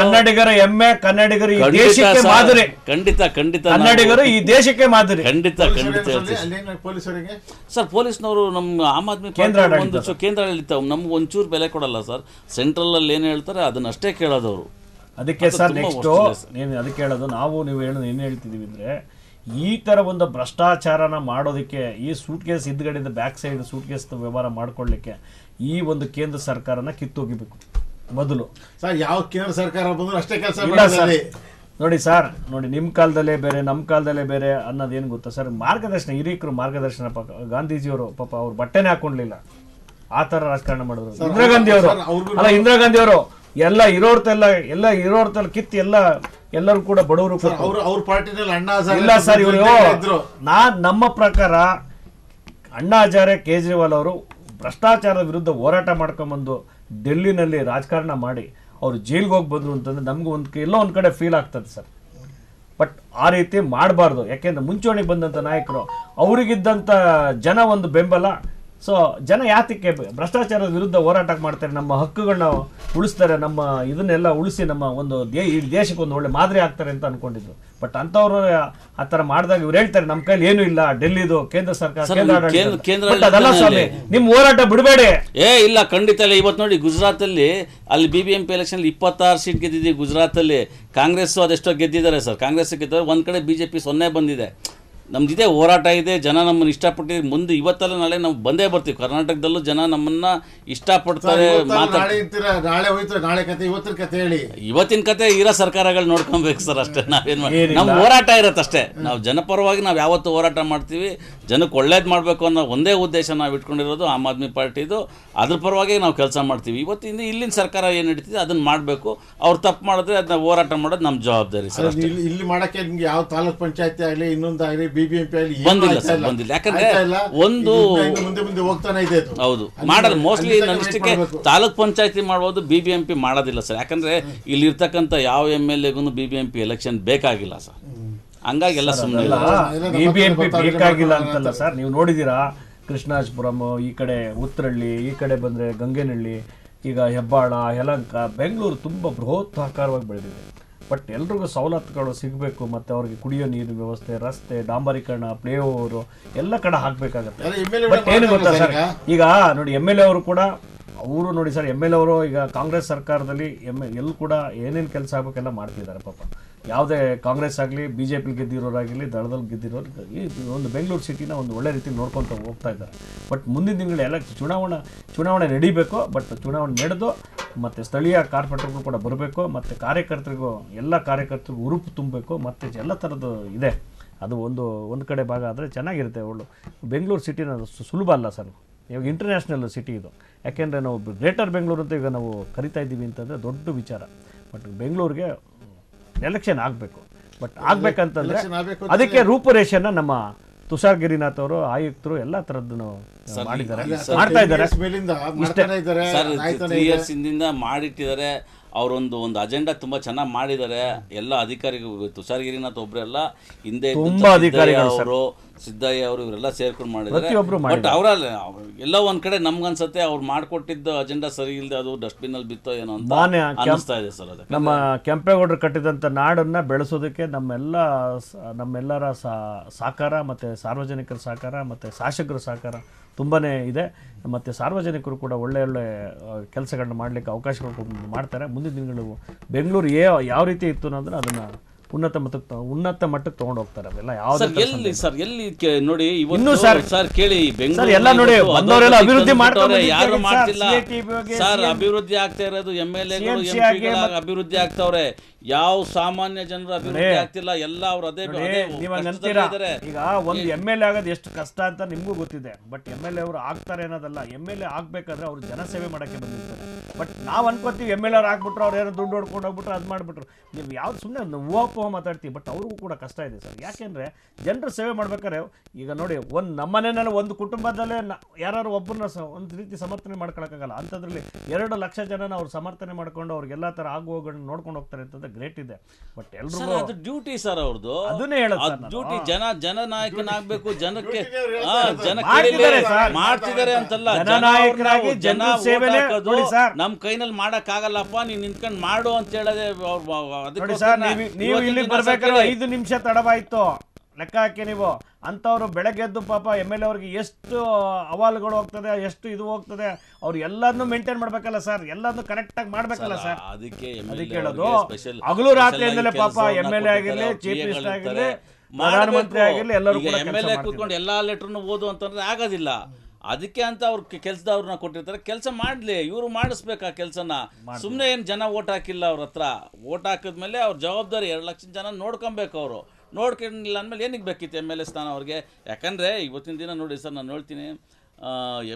ಕನ್ನಡಿಗರ ಹೆಮ್ಮೆ, ಕನ್ನಡಿಗರು ಈ ದೇಶಕ್ಕೆ ಮಾದರಿ. ಖಂಡಿತ ಕನ್ನಡಿಗರು ಈ ದೇಶಕ್ಕೆ ಮಾದರಿ. ಖಂಡಿತ ಸರ್, ಪೊಲೀಸ್ನವರು ನಮ್ಮ ಆಮ್ ಆದ್ಮಿ ಕೇಂದ್ರ ಆಡಳಿತ ನಮ್ಗೆ ಒಂಚೂರು ಬೆಲೆ ಕೊಡಲ್ಲ ಸರ್. ಸೆಂಟ್ರಲ್ ಅಲ್ಲಿ ಏನ್ ಹೇಳ್ತಾರೆ ಅದನ್ನಷ್ಟೇ ಕೇಳೋದವ್ರು. ಅದಕ್ಕೆ ಸರ್ ನೆಕ್ಸ್ಟ್ ಅದಕ್ಕೆ ಹೇಳೋದು ನೀವು ಏನ್ ಹೇಳ್ತಿದೀವಿ ಅಂದ್ರೆ, ಈ ತರ ಒಂದು ಭ್ರಷ್ಟಾಚಾರನ ಮಾಡೋದಕ್ಕೆ ಈ ಸೂಟ್ ಕೇಸ್ ಹಿಂದ್ಗಡೆಯಿಂದ ಬ್ಯಾಕ್ ಸೈಡ್ ಸೂಟ್ ಕೇಸ್ ವ್ಯವಹಾರ ಮಾಡ್ಕೊಳ್ಳಿಕ್ಕೆ ಈ ಒಂದು ಕೇಂದ್ರ ಸರ್ಕಾರನ ಕಿತ್ತೋಗಿಬೇಕು ಮೊದಲು. ಸರ್, ಯಾವ ಕೇಂದ್ರ ಸರ್ಕಾರ ಬಂದ್ರು ಅಷ್ಟೇ ಕೆಲಸ ನೋಡಿ ಸರ್. ನೋಡಿ, ನಿಮ್ಮ ಕಾಲದಲ್ಲೇ ಬೇರೆ ನಮ್ಮ ಕಾಲದಲ್ಲೇ ಬೇರೆ ಅನ್ನೋದೇನು ಗೊತ್ತಾ ಸರ್? ಮಾರ್ಗದರ್ಶನ, ಹಿರಿಯಕರು ಮಾರ್ಗದರ್ಶನ. ಗಾಂಧೀಜಿಯವರು ಪಾಪ ಅವ್ರು ಬಟ್ಟೆನೇ ಹಾಕೊಂಡ್ಲಿಲ್ಲ. ಆ ತರ ರಾಜಕಾರಣ ಮಾಡಿದ್ರು. ಇಂದಿರಾ ಗಾಂಧಿ ಅವರು ಇಂದಿರಾ ಗಾಂಧಿ ಅವರು ಎಲ್ಲ ಇರೋರ್ತೆಲ್ಲ ಕಿತ್ತು ಎಲ್ಲರೂ ಕೂಡ ಬಡವರು ಅವ್ರ ಪಾರ್ಟಿನಲ್ಲಿ ಅಣ್ಣಾ ಇಲ್ಲ ಸರ್. ಇವರು ನಮ್ಮ ಪ್ರಕಾರ ಅಣ್ಣಾ ಹಜಾರೆ ಕೇಜ್ರಿವಾಲ್ ಅವರು ಭ್ರಷ್ಟಾಚಾರದ ವಿರುದ್ಧ ಹೋರಾಟ ಮಾಡ್ಕೊಂಬಂದು ಡೆಲ್ಲಿನಲ್ಲಿ ರಾಜಕಾರಣ ಮಾಡಿ ಅವರು ಜೈಲ್ಗೆ ಹೋಗಿ ಬಂದ್ರು ಅಂತಂದ್ರೆ ನಮ್ಗೆ ಎಲ್ಲೋ ಒಂದ್ ಕಡೆ ಫೀಲ್ ಆಗ್ತದೆ ಸರ್. ಬಟ್ ಆ ರೀತಿ ಮಾಡಬಾರ್ದು. ಯಾಕೆಂದ್ರೆ ಮುಂಚೂಣಿಗೆ ಬಂದಂಥ ನಾಯಕರು ಅವರಿಗಿದ್ದಂಥ ಜನ ಒಂದು ಬೆಂಬಲ. ಸೊ ಜನ ಯಾತಕ್ಕೆ ಭ್ರಷ್ಟಾಚಾರದ ವಿರುದ್ಧ ಹೋರಾಟ ಮಾಡ್ತಾರೆ, ನಮ್ಮ ಹಕ್ಕುಗಳನ್ನ ಉಳಿಸ್ತಾರೆ, ನಮ್ಮ ಇದನ್ನೆಲ್ಲ ಉಳಿಸಿ ನಮ್ಮ ಒಂದು ಈ ದೇಶಕ್ಕೆ ಒಂದು ಒಳ್ಳೆ ಮಾದರಿ ಆಗ್ತಾರೆ ಅಂತ ಅನ್ಕೊಂಡಿದ್ರು. ಬಟ್ ಅಂಥವ್ರು ಆ ಥರ ಮಾಡಿದಾಗ ಇವ್ರು ಹೇಳ್ತಾರೆ ನಮ್ಮ ಕೈಲಿ ಏನೂ ಇಲ್ಲ, ಡೆಲ್ಲಿದು ಕೇಂದ್ರ ಸರ್ಕಾರ ಅದೆಲ್ಲ ಸ್ವಾಮಿ, ನಿಮ್ಮ ಹೋರಾಟ ಬಿಡಬೇಡಿ. ಇಲ್ಲ ಖಂಡಿತ ಇಲ್ಲ. ಇವತ್ತು ನೋಡಿ ಗುಜರಾತಲ್ಲಿ ಅಲ್ಲಿ BBMP ಎಲೆಕ್ಷನ್ 26 ಸೀಟ್ ಗೆದ್ದಿದ್ದೀವಿ ಗುಜರಾತಲ್ಲಿ. ಕಾಂಗ್ರೆಸ್ ಅದೆಷ್ಟೋ ಗೆದ್ದಿದ್ದಾರೆ ಸರ್, ಕಾಂಗ್ರೆಸ್ ಗೆದ್ದಿದ್ದಾರೆ. ಒಂದು ಕಡೆ BJP 0 ಬಂದಿದೆ. ನಮ್ದಿದೆ ಹೋರಾಟ ಇದೆ, ಜನ ನಮ್ಮನ್ನು ಇಷ್ಟಪಟ್ಟಿದ್ರೆ ಮುಂದೆ ಇವತ್ತಲ್ಲ ನಾಳೆ ನಾವು ಬಂದೇ ಬರ್ತೀವಿ. ಕರ್ನಾಟಕದಲ್ಲೂ ಜನ ನಮ್ಮನ್ನ ಇಷ್ಟಪಡ್ತಾರೆ. ಇವತ್ತಿನ ಕತೆ ಇರೋ ಸರ್ಕಾರಗಳು ನೋಡ್ಕೊಬೇಕು ಸರ್, ಅಷ್ಟೇ. ನಾವೇನು ಮಾಡಿ ನಮ್ಮ ಹೋರಾಟ ಇರತ್ತಷ್ಟೇ. ನಾವು ಜನಪರವಾಗಿ ನಾವು ಯಾವತ್ತೂ ಹೋರಾಟ ಮಾಡ್ತೀವಿ. ಜನಕ್ಕೆ ಒಳ್ಳೇದು ಮಾಡಬೇಕು ಅನ್ನೋ ಒಂದೇ ಉದ್ದೇಶ ನಾವು ಇಟ್ಕೊಂಡಿರೋದು ಆಮ್ ಆದ್ಮಿ ಪಾರ್ಟಿದು. ಅದ್ರ ಪರವಾಗಿ ನಾವು ಕೆಲಸ ಮಾಡ್ತೀವಿ. ಇವತ್ತಿಂದ ಇಲ್ಲಿನ ಸರ್ಕಾರ ಏನು ನಡೀತಿದೆ ಅದನ್ನ ಮಾಡಬೇಕು. ಅವ್ರು ತಪ್ಪು ಮಾಡಿದ್ರೆ ಅದನ್ನ ಹೋರಾಟ ಮಾಡೋದು ನಮ್ಮ ಜವಾಬ್ದಾರಿ ಸರ್. ಇಲ್ಲಿ ಮಾಡಕ್ಕೆ ನಿಮ್ಗೆ ಯಾವ ತಾಲೂಕ್ ಪಂಚಾಯತಿ ಆಗಲಿ ಇನ್ನೊಂದಾಗಲಿ BBMP ಆಗಲಿ ಬಂದಿಲ್ಲ ಸರ್, ಬಂದಿಲ್ಲ. ಯಾಕಂದ್ರೆ ಒಂದು ಮುಂದೆ ಹೋಗ್ತಾನೆ ಇದೆ. ಹೌದು ಮಾಡೋದು ಮೋಸ್ಟ್ಲಿ ನನ್ನಷ್ಟಕ್ಕೆ ತಾಲೂಕ್ ಪಂಚಾಯತಿ ಮಾಡ್ಬೋದು, BBMP ಮಾಡೋದಿಲ್ಲ ಸರ್. ಯಾಕಂದ್ರೆ ಇಲ್ಲಿರ್ತಕ್ಕಂಥ ಯಾವ MLAಗೂ BBMP ಎಲೆಕ್ಷನ್ ಬೇಕಾಗಿಲ್ಲ ಸರ್. ಹಂಗಾಗಿ ಎಲ್ಲ ಸುಮ್ಮನೆ BBMP ಬೇಕಾಗಿಲ್ಲ ಅಂತಲ್ಲ ಸರ್. ನೀವು ನೋಡಿದೀರಾ ಕೃಷ್ಣಾಜಪುರಂ, ಈ ಕಡೆ ಉತ್ತರಹಳ್ಳಿ, ಈ ಕಡೆ ಬಂದ್ರೆ ಗಂಗೇನಹಳ್ಳಿ, ಈಗ ಹೆಬ್ಬಾಳ, ಯಲಹಂಕ, ಬೆಂಗಳೂರು ತುಂಬ ಬೃಹತ್ ಆಕಾರವಾಗಿ ಬೆಳೆದಿದೆ. ಬಟ್ ಎಲ್ರಿಗೂ ಸವಲತ್ತುಗಳು ಸಿಗಬೇಕು, ಮತ್ತು ಅವ್ರಿಗೆ ಕುಡಿಯೋ ನೀರಿನ ವ್ಯವಸ್ಥೆ, ರಸ್ತೆ, ಡಾಂಬರೀಕರಣ, ಫ್ಲೈಓವರು ಎಲ್ಲ ಕಡೆ ಹಾಕಬೇಕಾಗತ್ತೆ. ಬಟ್ ಏನು ಗೊತ್ತಾ ಸರ್, ಈಗ ನೋಡಿ MLA ಅವರು ಕೂಡ ಅವರು ನೋಡಿ ಸರ್, MLA ಅವರು ಈಗ ಕಾಂಗ್ರೆಸ್ ಸರ್ಕಾರದಲ್ಲಿ ಎಲ್ಲೂ ಕೂಡ ಏನೇನು ಕೆಲಸ ಆಗಬೇಕೆಲ್ಲ ಮಾಡ್ತಿದ್ದಾರೆ ಪಾಪ. ಯಾವುದೇ ಕಾಂಗ್ರೆಸ್ ಆಗಲಿ BJP ಗೆದ್ದಿರೋರಾಗಿರಲಿ ದಳದಲ್ಲಿ ಗೆದ್ದಿರೋರು ಈ ಒಂದು ಬೆಂಗಳೂರು ಸಿಟಿನ ಒಂದು ಒಳ್ಳೆ ರೀತಿ ನೋಡ್ಕೊತ ಹೋಗ್ತಾ ಇದ್ದಾರೆ. ಬಟ್ ಮುಂದಿನ ತಿಂಗಳು ಎಲ್ಲ ಚುನಾವಣೆ ನಡೀಬೇಕು. ಬಟ್ ಚುನಾವಣೆ ನಡೆದು ಮತ್ತು ಸ್ಥಳೀಯ ಕಾರ್ಪೊರೇಟರ್ಗಳು ಕೂಡ ಬರಬೇಕು, ಮತ್ತು ಎಲ್ಲ ಕಾರ್ಯಕರ್ತರಿಗೂ ಉರುಪು ತುಂಬಬೇಕು, ಮತ್ತು ಎಲ್ಲ ಥರದ್ದು ಇದೆ. ಅದು ಒಂದು ಕಡೆ ಭಾಗ ಆದರೆ ಚೆನ್ನಾಗಿರುತ್ತೆ. ಬೆಂಗಳೂರು ಸಿಟಿನ ಸುಲಭ ಅಲ್ಲ ಸರ್. ಇವಾಗ ಇಂಟರ್ನ್ಯಾಷನಲ್ ಸಿಟಿ ಇದು. ಯಾಕೆಂದರೆ ನಾವು ಗ್ರೇಟರ್ ಬೆಂಗಳೂರು ಅಂತ ಈಗ ನಾವು ಕರಿತಾ ಇದ್ದೀವಿ ಅಂತಂದರೆ ದೊಡ್ಡ ವಿಚಾರ. ಬಟ್ ಬೆಂಗಳೂರಿಗೆ ಎಲೆಕ್ಷನ್ ಆಗಬೇಕು. ಬಟ್ ಆಗ್ಬೇಕಂತಂದ್ರೆ ಅದಕ್ಕೆ ರೂಪುರೇಷೆನ ನಮ್ಮ ತುಷಾರ್ ಗಿರಿನಾಥ್ ಅವರು, ಆಯುಕ್ತರು ಎಲ್ಲ ಥರದ್ದು ಮಾಡಿದ್ದಾರೆ, ಮಾಡ್ತಾ ಇದ್ದಾರೆ. 3 years ಇಂದ ಮಾಡಿಟ್ಟಿದ್ದಾರೆ. ಅವರೊಂದು ಅಜೆಂಡಾ ತುಂಬಾ ಚೆನ್ನಾಗಿ ಮಾಡಿದ್ದಾರೆ. ಎಲ್ಲ ಅಧಿಕಾರಿಗಳು, ತುಷಾರ್ ಗಿರಿನಾಥ್ ಒಬ್ಬರೇ ಅಲ್ಲ, ಹಿಂದೆ ತುಂಬಾ ಅಧಿಕಾರಿಗಳು ಅವರು, ಸಿದ್ದಯ್ಯ ಅವರು, ಇವರೆಲ್ಲ ಸೇರ್ಕೊಂಡು ಮಾಡಿದ್ದಾರೆ. ಬಟ್ ಅವರಲ್ಲ ಎಲ್ಲ ಒಂದ್ ಕಡೆ ನಮ್ಗನ್ಸತ್ತೆ ಅವ್ರು ಮಾಡ್ಕೊಟ್ಟಿದ್ದ ಅಜೆಂಡಾ ಸರಿ ಇಲ್ಲದೆ ಅದು ಡಸ್ಟ್ಬಿನ್ ಅಲ್ಲಿ ಬಿತ್ತೋ ಏನೋ ಅಂತ ಅನಿಸ್ತಾ ಇದೆ ಸರ್. ಅದಕ್ಕೆ ನಮ್ಮ ಕೆಂಪೇಗೌಡರು ಕಟ್ಟಿದಂಥ ನಾಡನ್ನ ಬೆಳೆಸೋದಕ್ಕೆ ನಮ್ಮೆಲ್ಲರ ಸಹಕಾರ, ಮತ್ತು ಸಾರ್ವಜನಿಕರ ಸಹಕಾರ, ಮತ್ತು ಶಾಸಕರ ಸಹಕಾರ ತುಂಬನೇ ಇದೆ. ಮತ್ತು ಸಾರ್ವಜನಿಕರು ಕೂಡ ಒಳ್ಳೆ ಕೆಲಸಗಳನ್ನ ಮಾಡಲಿಕ್ಕೆ ಅವಕಾಶಗಳು ಮಾಡ್ತಾರೆ. ಮುಂದಿನ ದಿನಗಳು ಬೆಂಗಳೂರು ಯಾವ ರೀತಿ ಇತ್ತು ಅನ್ನೋದನ್ನ ಅದನ್ನು ಉನ್ನತ ಮಟ್ಟಕ್ಕೆ ತಗೊಂಡು ಹೋಗ್ತಾರೆ. ಅವೆಲ್ಲ ಎಲ್ಲಿ ಸರ್ ಎಲ್ಲಿ ನೋಡಿ ಇನ್ನು ಸರ್ ಕೇಳಿ ಬೆಂಗಳೂರು ಎಲ್ಲ ನೋಡಿ ಬಂದವರೆಲ್ಲ ಅಭಿವೃದ್ಧಿ ಮಾಡ್ತಾರೆ, ಯಾರು ಮಾಡ್ತಿಲ್ಲ ಸರ್. ಅಭಿವೃದ್ಧಿ ಆಗ್ತಾ ಇರೋದು MLAಗಳು MP ಅಭಿವೃದ್ಧಿ ಆಗ್ತಾವ್ರೆ. ಯಾವ ಸಾಮಾನ್ಯ ಜನರು ಅಭಿವೃದ್ಧಿ ಆಗ್ತಿಲ್ಲ. ಎಲ್ಲ ಅವ್ರು ಅದೇ ಈಗ ಒಂದು MLA ಆಗೋದು ಎಷ್ಟು ಕಷ್ಟ ಅಂತ ನಿಮ್ಗೂ ಗೊತ್ತಿದೆ. ಬಟ್ MLA ಅವರು ಆಗ್ತಾರೆ ಅನ್ನೋದಲ್ಲ. MLA ಆಗ್ಬೇಕಾದ್ರೆ ಅವ್ರು ಜನಸೇವೆ ಮಾಡಕ್ಕೆ ಬಂದಿರ್ತಾರೆ. ಬಟ್ ನಾವು ಅನ್ಕೋತೀವಿ MLA ಅವ್ರು ಆಗ್ಬಿಟ್ರು, ಅವ್ರು ಏನೋ ದುಡ್ಡು ಹೊಡ್ಕೊಂಡು ಹೋಗ್ಬಿಟ್ರು, ಅದು ಮಾಡ್ಬಿಟ್ರು. ನೀವು ಯಾವ್ದು ಸುಮ್ಮನೆ ಹೂವಪ್ಪ ಮಾತಾಡ್ತೀವಿ. ಬಟ್ ಅವ್ರಿಗೂ ಕೂಡ ಕಷ್ಟ ಇದೆ ಸರ್. ಯಾಕೆಂದ್ರೆ ಜನರು ಸೇವೆ ಮಾಡ್ಬೇಕಾದ್ರೆ ಈಗ ನೋಡಿ, ನಮ್ಮನೆಯಲ್ಲಿ ಒಂದು ಕುಟುಂಬದಲ್ಲೇ ಯಾರು ಒಬ್ಬರನ್ನ ಒಂದು ರೀತಿ ಸಮರ್ಥನೆ ಮಾಡ್ಕೊಳಕ್ಕಾಗಲ್ಲ. ಅಂಥದ್ರಲ್ಲಿ 2 ಲಕ್ಷ ಜನನ ಅವ್ರು ಸಮರ್ಥನೆ ಮಾಡ್ಕೊಂಡು ಅವ್ರಿಗೆಲ್ಲ ಥರ ಆಗುವಗಳನ್ನ ನೋಡ್ಕೊಂಡು ಹೋಗ್ತಾರೆ ಅಂತಂದ್ರೆ ಗ್ರೇಟ್ ಇದೆ. ಬಟ್ ಎಲ್ರಿಗೂ ಅದು ಡ್ಯೂಟಿ ಸರ್ ಅವ್ರದ್ದು. ಅದನ್ನೇ ಹೇಳೋದು ಡ್ಯೂಟಿ. ಜನನಾಯಕನಾಗಬೇಕು, ಜನಕ್ಕೆ ಮಾಡ್ತಿದ್ದಾರೆ ಅಂತಲ್ಲ. ಜನನಾಯಕರಾಗಿ ಜನ ಸೇವೆನೇ ನಮ್ ಕೈನಲ್ಲಿ ಮಾಡಕ್ ಆಗಲ್ಲಪ್ಪ, ನೀನ್ ನಿಂತ್ಕೊಂಡು ಮಾಡು ಅಂತ ಹೇಳದೆ. ನೀವು ಇಲ್ಲಿ ಬರ್ಬೇಕಾದ್ರೆ 5 ನಿಮಿಷ ತಡವಾಯ್ತು ಲೆಕ್ಕ ಹಾಕಿ ನೀವು. ಅಂಥವ್ರು ಬೆಳಗ್ಗೆದ್ದು ಪಾಪ MLA ಅವ್ರಿಗೆ ಎಷ್ಟು ಅವಾಲುಗಳು ಹೋಗ್ತದೆ, ಎಷ್ಟು ಇದು ಹೋಗ್ತದೆ, ಅವ್ರು ಎಲ್ಲದನ್ನು ಮೇಂಟೈನ್ ಮಾಡ್ಬೇಕಲ್ಲ ಸರ್. ಎಲ್ಲದನ್ನು ಕರೆಕ್ಟ್ ಆಗಿ ಮಾಡ್ಬೇಕಲ್ಲ ಸರ್. ಅದಕ್ಕೆ ಹೇಳೋದು ಹಗಲು ರಾತ್ರಿಯಿಂದಲೇ ಪಾಪ MLA ಆಗಿರ್ಲಿ, ಚೀಫ್ ಮಿನಿಸ್ಟರ್ ಆಗಿರ್ಲಿ, ಪ್ರಧಾನಮಂತ್ರಿ ಆಗಿರ್ಲಿ, ಎಲ್ಲರೂ MLA ಕೂತ್ಕೊಂಡು ಎಲ್ಲಾ ಲೆಟರ್ನು ಓದು ಅಂತಂದ್ರೆ ಆಗೋದಿಲ್ಲ. ಅದಕ್ಕೆ ಅಂತ ಅವ್ರು ಕೆಲಸದವ್ರನ್ನ ಕೊಟ್ಟಿರ್ತಾರೆ. ಕೆಲಸ ಮಾಡ್ಲಿ, ಇವರು ಮಾಡಿಸ್ಬೇಕು ಆ ಕೆಲಸನ. ಸುಮ್ಮನೆ ಏನು ಜನ ಓಟ್ ಹಾಕಿಲ್ಲ ಅವ್ರ ಹತ್ರ. ಓಟ್ ಹಾಕಿದ್ಮೇಲೆ ಅವ್ರ ಜವಾಬ್ದಾರಿ 2 ಲಕ್ಷ ಜನ ನೋಡ್ಕೊಬೇಕು. ಅವರು ನೋಡ್ಕೊಂಡಿಲ್ಲ ಅಂದಮೇಲೆ ಏನಕ್ಕೆ ಬೇಕಿತ್ತು MLA ಸ್ಥಾನ ಅವ್ರಿಗೆ? ಯಾಕಂದರೆ ಇವತ್ತಿನ ದಿನ ನೋಡಿ ಸರ್, ನಾನು ಹೇಳ್ತೀನಿ,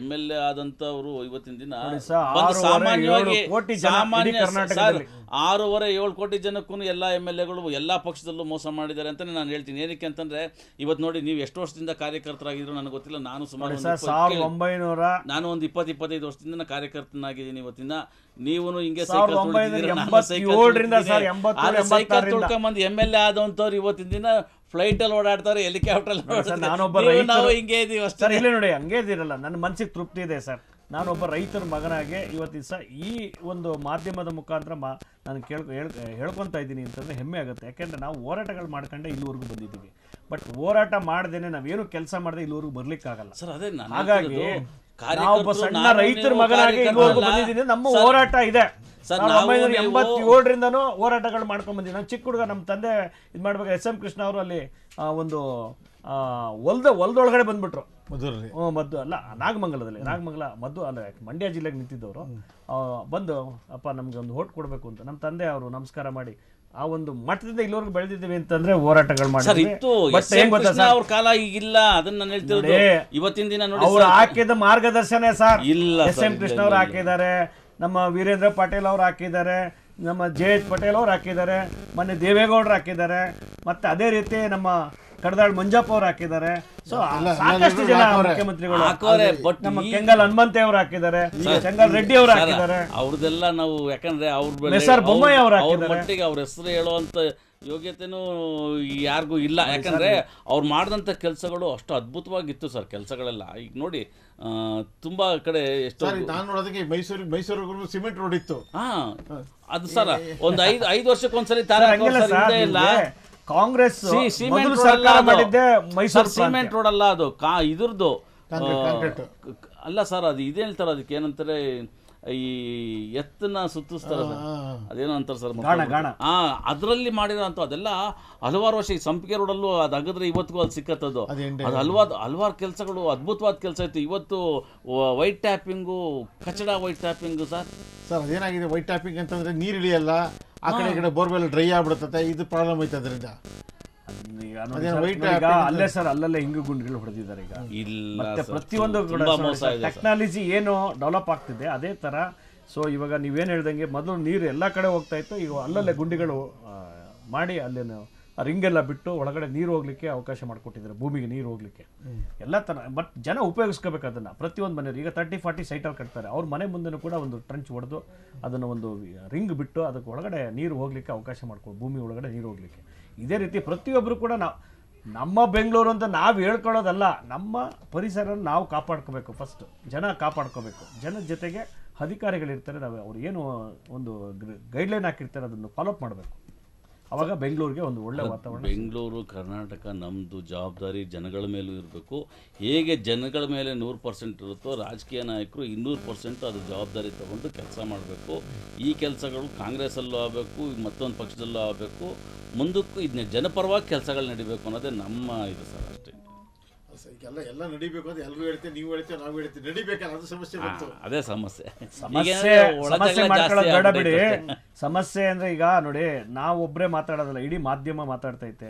MLA ಆದಂಥವ್ರು ಇವತ್ತಿನ ದಿನ ಸರ್, ಬಂದು 6.5 ಸಾಮಾನ್ಯವಾಗಿ ಕೋಟಿ ಜನ ಇಡೀ ಕರ್ನಾಟಕದಲ್ಲಿ. 6.5-7 ಕೋಟಿ ಜನಕ್ಕೂ ಎಲ್ಲ MLAಗಳು ಎಲ್ಲ ಪಕ್ಷದಲ್ಲೂ ಮೋಸ ಮಾಡಿದ್ದಾರೆ ಅಂತ ನಾನು ಹೇಳ್ತೀನಿ. ಏನಕ್ಕೆ ಅಂತಂದ್ರೆ ಇವತ್ತು ನೋಡಿ, ನೀವು ಎಷ್ಟು ವರ್ಷದಿಂದ ಕಾರ್ಯಕರ್ತರಾಗಿದ್ರು ನನಗೆ ಗೊತ್ತಿಲ್ಲ. ನಾನು ಸುಮಾರು ನಾನು ಒಂದು 20-25 ವರ್ಷದಿಂದ ಕಾರ್ಯಕರ್ತನಾಗಿದ್ದೀನಿ. ಇವತ್ತಿನ ನೀವು ಹಿಂಗೆ ಸೈಕಲ್ ತುಳ್ಕೊಂಬಂದು MLA ಆದಂಥವ್ರು ಇವತ್ತಿನ ದಿನ ಫ್ಲೈಟ್ ಅಲ್ಲಿ ಓಡಾಡ್ತಾರೆ, ಹೆಲಿಕಾಪ್ಟರ್ ನಾವು ಹಿಂಗೆ ಇದೀವಿ ಅಷ್ಟೇ. ಇಲ್ಲ ನೋಡಿ, ಹಂಗೆ ಇದಿರಲ್ಲ. ನನ್ನ ಮನಸ್ಸಿಗೆ ತೃಪ್ತಿ ಇದೆ ಸರ್. ನಾನೊಬ್ಬ ರೈತರ ಮಗನಾಗಿ ಇವತ್ತು ದಿವಸ ಈ ಒಂದು ಮಾಧ್ಯಮದ ಮುಖಾಂತರ ನಾನು ಹೇಳ್ಕೊತಾ ಇದ್ದೀನಿ ಅಂತಂದ್ರೆ ಹೆಮ್ಮೆ ಆಗುತ್ತೆ. ಯಾಕೆಂದ್ರೆ ನಾವು ಹೋರಾಟಗಳು ಮಾಡ್ಕೊಂಡೆ ಇಲ್ಲಿವರೆಗೂ ಬಂದಿದ್ದೀವಿ. ಬಟ್ ಹೋರಾಟ ಮಾಡ್ದೇನೆ ನಾವೇನು ಕೆಲಸ ಮಾಡದೆ ಇಲ್ಲಿವರೆಗೂ ಬರ್ಲಿಕ್ಕಾಗಲ್ಲ ಸರ್. ಅದೇ ಹಾಗಾಗಿ ನಾವೊಬ್ಬ ಸಣ್ಣ ರೈತರ ಮಗನಾಗಿ ಇಲ್ಲಿವರೆಗೂ ಬಂದಿದ್ದೀನಿ. ನಮ್ಮ ಹೋರಾಟ ಇದೆ. 1987ರಿಂದನೂ ಹೋರಾಟಗಳು ಮಾಡ್ಕೊಂಡ್ ಬಂದಿದ್ದೀನಿ. ನಾನು ಚಿಕ್ಕ ಹುಡುಗ, ನಮ್ಮ ತಂದೆ ಇದು ಮಾಡ್ಬೇಕು SM ಕೃಷ್ಣ ಅವರು ಅಲ್ಲಿ ಒಂದು ಹೊಲದೊಳಗಡೆ ಬಂದ್ಬಿಟ್ರು. ಮದ್ದು ಅಲ್ಲ, ನಾಗಮಂಗಲದಲ್ಲಿ, ಮದ್ದು ಅಲ್ಲ, ಮಂಡ್ಯ ಜಿಲ್ಲೆಗೆ ನಿಂತಿದ್ದವರು ಬಂದು, ಅಪ್ಪ ನಮ್ಗೆ ಒಂದು ಓಟ್ ಕೊಡ್ಬೇಕು ಅಂತ ನಮ್ಮ ತಂದೆ ಅವರು ನಮಸ್ಕಾರ ಮಾಡಿ, ಆ ಒಂದು ಮಟ್ಟದಿಂದ ಇಲ್ಲಿವರೆಗೂ ಬೆಳೆದಿದ್ದೀವಿ ಅಂತಂದ್ರೆ ಹೋರಾಟಗಳು ಮಾಡಿ. ಅವ್ರ ಕಾಲ ಈಗಿಲ್ಲ, ಅದನ್ನ ನಾನು ಹೇಳ್ತಿರೋದು. ಇವತ್ತಿನ ದಿನ ನೋಡಿ, ಅವ್ರು ಹಾಕಿದ ಮಾರ್ಗದರ್ಶನ ಸರ್ ಇಲ್ಲ. SM ಕೃಷ್ಣ ಅವ್ರು ಹಾಕಿದ್ದಾರೆ, ನಮ್ಮ ವೀರೇಂದ್ರ ಪಾಟೀಲ್ ಅವ್ರು ಹಾಕಿದ್ದಾರೆ, ನಮ್ಮ JH ಪಟೇಲ್ ಅವ್ರು ಹಾಕಿದ್ದಾರೆ, ಮೊನ್ನೆ ದೇವೇಗೌಡರು ಹಾಕಿದ್ದಾರೆ, ಮತ್ತೆ ಅದೇ ರೀತಿ ನಮ್ಮ ಕಡದಾಳ್ ಮಂಜಪ್ಪ ಅವ್ರು ಹಾಕಿದ್ದಾರೆ. ಸೊ ಸಾಕಷ್ಟು ಜನ ಮುಖ್ಯಮಂತ್ರಿಗಳು, ನಮ್ಮ ಕೆಂಗಲ್ ಹನುಮಂತೆ ಅವ್ರು ಹಾಕಿದ್ದಾರೆ, ಕೆಂಗಲ್ ರೆಡ್ಡಿ ಅವ್ರು ಹಾಕಿದ್ದಾರೆ. ಅವ್ರದೆಲ್ಲ ನಾವು ಯಾಕಂದ್ರೆ ಬೊಮ್ಮಾಯಿ ಅವ್ರು ಹಾಕಿದ್ದಾರೆ. ಮಟ್ಟಿಗೆ ಅವ್ರ ಹೆಸರು ಹೇಳುವಂತ ಯೋಗ್ಯತೆನೂ ಯಾರಿಗೂ ಇಲ್ಲ. ಯಾಕಂದ್ರೆ ಅವ್ರು ಮಾಡಿದಂಥ ಕೆಲಸಗಳು ಅಷ್ಟು ಅದ್ಭುತವಾಗಿತ್ತು ಸರ್, ಕೆಲಸಗಳೆಲ್ಲ. ಈಗ ನೋಡಿ, ತುಂಬಾ ಕಡೆ ಎಷ್ಟು ನಾನು ನೋಡೋದಕ್ಕೆ ಮೈಸೂರಿಗೂ ಸಿಮೆಂಟ್ ರೋಡ್ ಇತ್ತು. ಅದು ಸರ್ ಒಂದು 5 ವರ್ಷಕ್ಕೊಂದ್ಸರಿ ಇಲ್ಲ. ಕಾಂಗ್ರೆಸ್ ಸಿಮೆಂಟ್ ರೋಡ್ ಅಲ್ಲ, ಅದು ಇದ್ರದ್ದು ಅಲ್ಲ ಸರ್. ಅದು ಇದೇ ಹೇಳ್ತಾರೆ, ಅದಕ್ಕೆ ಏನಂತಾರೆ, ಈ ಎತ್ತನ್ನ ಸುತ್ತಿಸ್ತಾರ ಸರ್, ಅದೇನೋ ಅಂತಾರೆ ಸರ್, ಅದರಲ್ಲಿ ಮಾಡಿರೋಂಥ ಅದೆಲ್ಲ ಹಲವಾರು ವರ್ಷ. ಈ ಸಂಪಿಗೆ ರೋಡಲ್ಲೂ ಅದು ಅಗದ್ರೆ ಇವತ್ತಿಗೂ ಅಲ್ಲಿ ಸಿಕ್ಕತ್ತದು. ಅದು ಹಲವಾರು ಕೆಲಸಗಳು, ಅದ್ಭುತವಾದ ಕೆಲಸ ಇತ್ತು. ಇವತ್ತು ವೈಟ್ ಟ್ಯಾಪಿಂಗು, ಕಚಡ ವೈಟ್ ಟ್ಯಾಪಿಂಗು ಸರ್. ಅದೇನಾಗಿದೆ, ವೈಟ್ ಟ್ಯಾಪಿಂಗ್ ಅಂತಂದ್ರೆ ನೀರು ಇಳಿಯಲ್ಲ, ಆ ಕಡೆ ಈ ಕಡೆ ಬೋರ್ವೆಲ್ ಡ್ರೈ ಆಗ್ಬಿಡುತ್ತೆ. ಇದು ಪ್ರಾಬ್ಲಮ್ ಐತೆ ಅದರಿಂದ. ಅಲ್ಲೇ ಸರ್, ಅಲ್ಲಲ್ಲೇ ಹಿಂಗು ಗುಂಡಿಗಳು ಹೊಡೆದಿದ್ದಾರೆ ಈಗ. ಮತ್ತೆ ಪ್ರತಿಯೊಂದು ಟೆಕ್ನಾಲಜಿ ಏನು ಡೆವಲಪ್ ಆಗ್ತಿದೆ ಅದೇ ತರ. ಸೊ ಇವಾಗ ನೀವೇನು ಹೇಳ್ದಂಗೆ, ಮೊದಲು ನೀರು ಎಲ್ಲ ಕಡೆ ಹೋಗ್ತಾ ಇತ್ತು, ಈಗ ಅಲ್ಲಲ್ಲೇ ಗುಂಡಿಗಳು ಮಾಡಿ ಅಲ್ಲೇನು ರಿಂಗೆಲ್ಲ ಬಿಟ್ಟು ಒಳಗಡೆ ನೀರು ಹೋಗ್ಲಿಕ್ಕೆ ಅವಕಾಶ ಮಾಡಿಕೊಟ್ಟಿದ್ದಾರೆ, ಭೂಮಿಗೆ ನೀರು ಹೋಗ್ಲಿಕ್ಕೆ ಎಲ್ಲ ತರ. ಬಟ್ ಜನ ಉಪಯೋಗಿಸ್ಕೋಬೇಕು ಅದನ್ನ. ಪ್ರತಿಯೊಂದು ಮನೆಯವರು ಈಗ 30-40 ಸೈಟಲ್ಲಿ ಕಟ್ತಾರೆ, ಅವ್ರ ಮನೆ ಮುಂದೆನೂ ಕೂಡ ಒಂದು ಟ್ರಂಚ್ ಹೊಡೆದು ಅದನ್ನು ಒಂದು ರಿಂಗ್ ಬಿಟ್ಟು ಅದಕ್ಕೆ ಒಳಗಡೆ ನೀರು ಹೋಗ್ಲಿಕ್ಕೆ ಅವಕಾಶ ಮಾಡ್ಕೊಂಡು, ಭೂಮಿ ಒಳಗಡೆ ನೀರು ಹೋಗ್ಲಿಕ್ಕೆ. ಇದೇ ರೀತಿ ಪ್ರತಿಯೊಬ್ಬರು ಕೂಡ ನಮ್ಮ ಬೆಂಗಳೂರು ಅಂತ ನಾವು ಹೇಳ್ಕೊಳ್ಳೋದಲ್ಲ, ನಮ್ಮ ಪರಿಸರ ನಾವು ಕಾಪಾಡ್ಕೋಬೇಕು. ಫಸ್ಟ್ ಜನ ಕಾಪಾಡ್ಕೋಬೇಕು. ಜನದ ಜೊತೆಗೆ ಅಧಿಕಾರಿಗಳಿರ್ತಾರೆ, ನಾವು ಅವ್ರು ಏನು ಒಂದು ಗೈಡ್ಲೈನ್ ಹಾಕಿರ್ತಾರೆ ಅದನ್ನು ಫಾಲೋಅಪ್ ಮಾಡಬೇಕು. ಅವಾಗ ಬೆಂಗಳೂರಿಗೆ ಒಂದು ಒಳ್ಳೆ ವಾತಾವರಣ. ಬೆಂಗಳೂರು, ಕರ್ನಾಟಕ ನಮ್ಮದು ಜವಾಬ್ದಾರಿ ಜನಗಳ ಮೇಲೂ ಇರಬೇಕು. ಹೇಗೆ ಜನಗಳ ಮೇಲೆ 100% ಇರುತ್ತೋ, ರಾಜಕೀಯ ನಾಯಕರು 200% ಅದು ಜವಾಬ್ದಾರಿ ತಗೊಂಡು ಕೆಲಸ ಮಾಡಬೇಕು. ಈ ಕೆಲಸಗಳು ಕಾಂಗ್ರೆಸ್ಸಲ್ಲೂ ಆಗಬೇಕು, ಮತ್ತೊಂದು ಪಕ್ಷದಲ್ಲೂ ಆಗಬೇಕು. ಮುಂದಕ್ಕೂ ಇದನ್ನ ಜನಪರವಾಗಿ ಕೆಲಸಗಳು ನಡಿಬೇಕು ಅನ್ನೋದೇ ನಮ್ಮ ಇದು ಸರ್. ಅಷ್ಟೇ. ಎಲ್ಲ ನಡಿಬೇಕು ಅಂತ ಎಲ್ಲರೂ ಹೇಳ್ತೇವೆ, ನೀವು ಹೇಳ್ತೇವೆ, ನಾವು ಹೇಳ್ತೇವೆ, ನಡಿಬೇಕಲ್ಲ, ಅದು ಸಮಸ್ಯೆ ಬಂತು. ಅದೇ ಸಮಸ್ಯೆ. ಸಮಸ್ಯೆ ಮಾಡ್ಕೊಳ್ಳೋದು ಬೇಡ ಬಿಡಿ. ಸಮಸ್ಯೆ ಅಂದ್ರೆ ಈಗ ನೋಡಿ, ನಾವು ಒಬ್ಬರೇ ಮಾತಾಡೋದಲ್ಲ, ಇಡೀ ಮಾಧ್ಯಮ ಮಾತಾಡ್ತೈತೆ.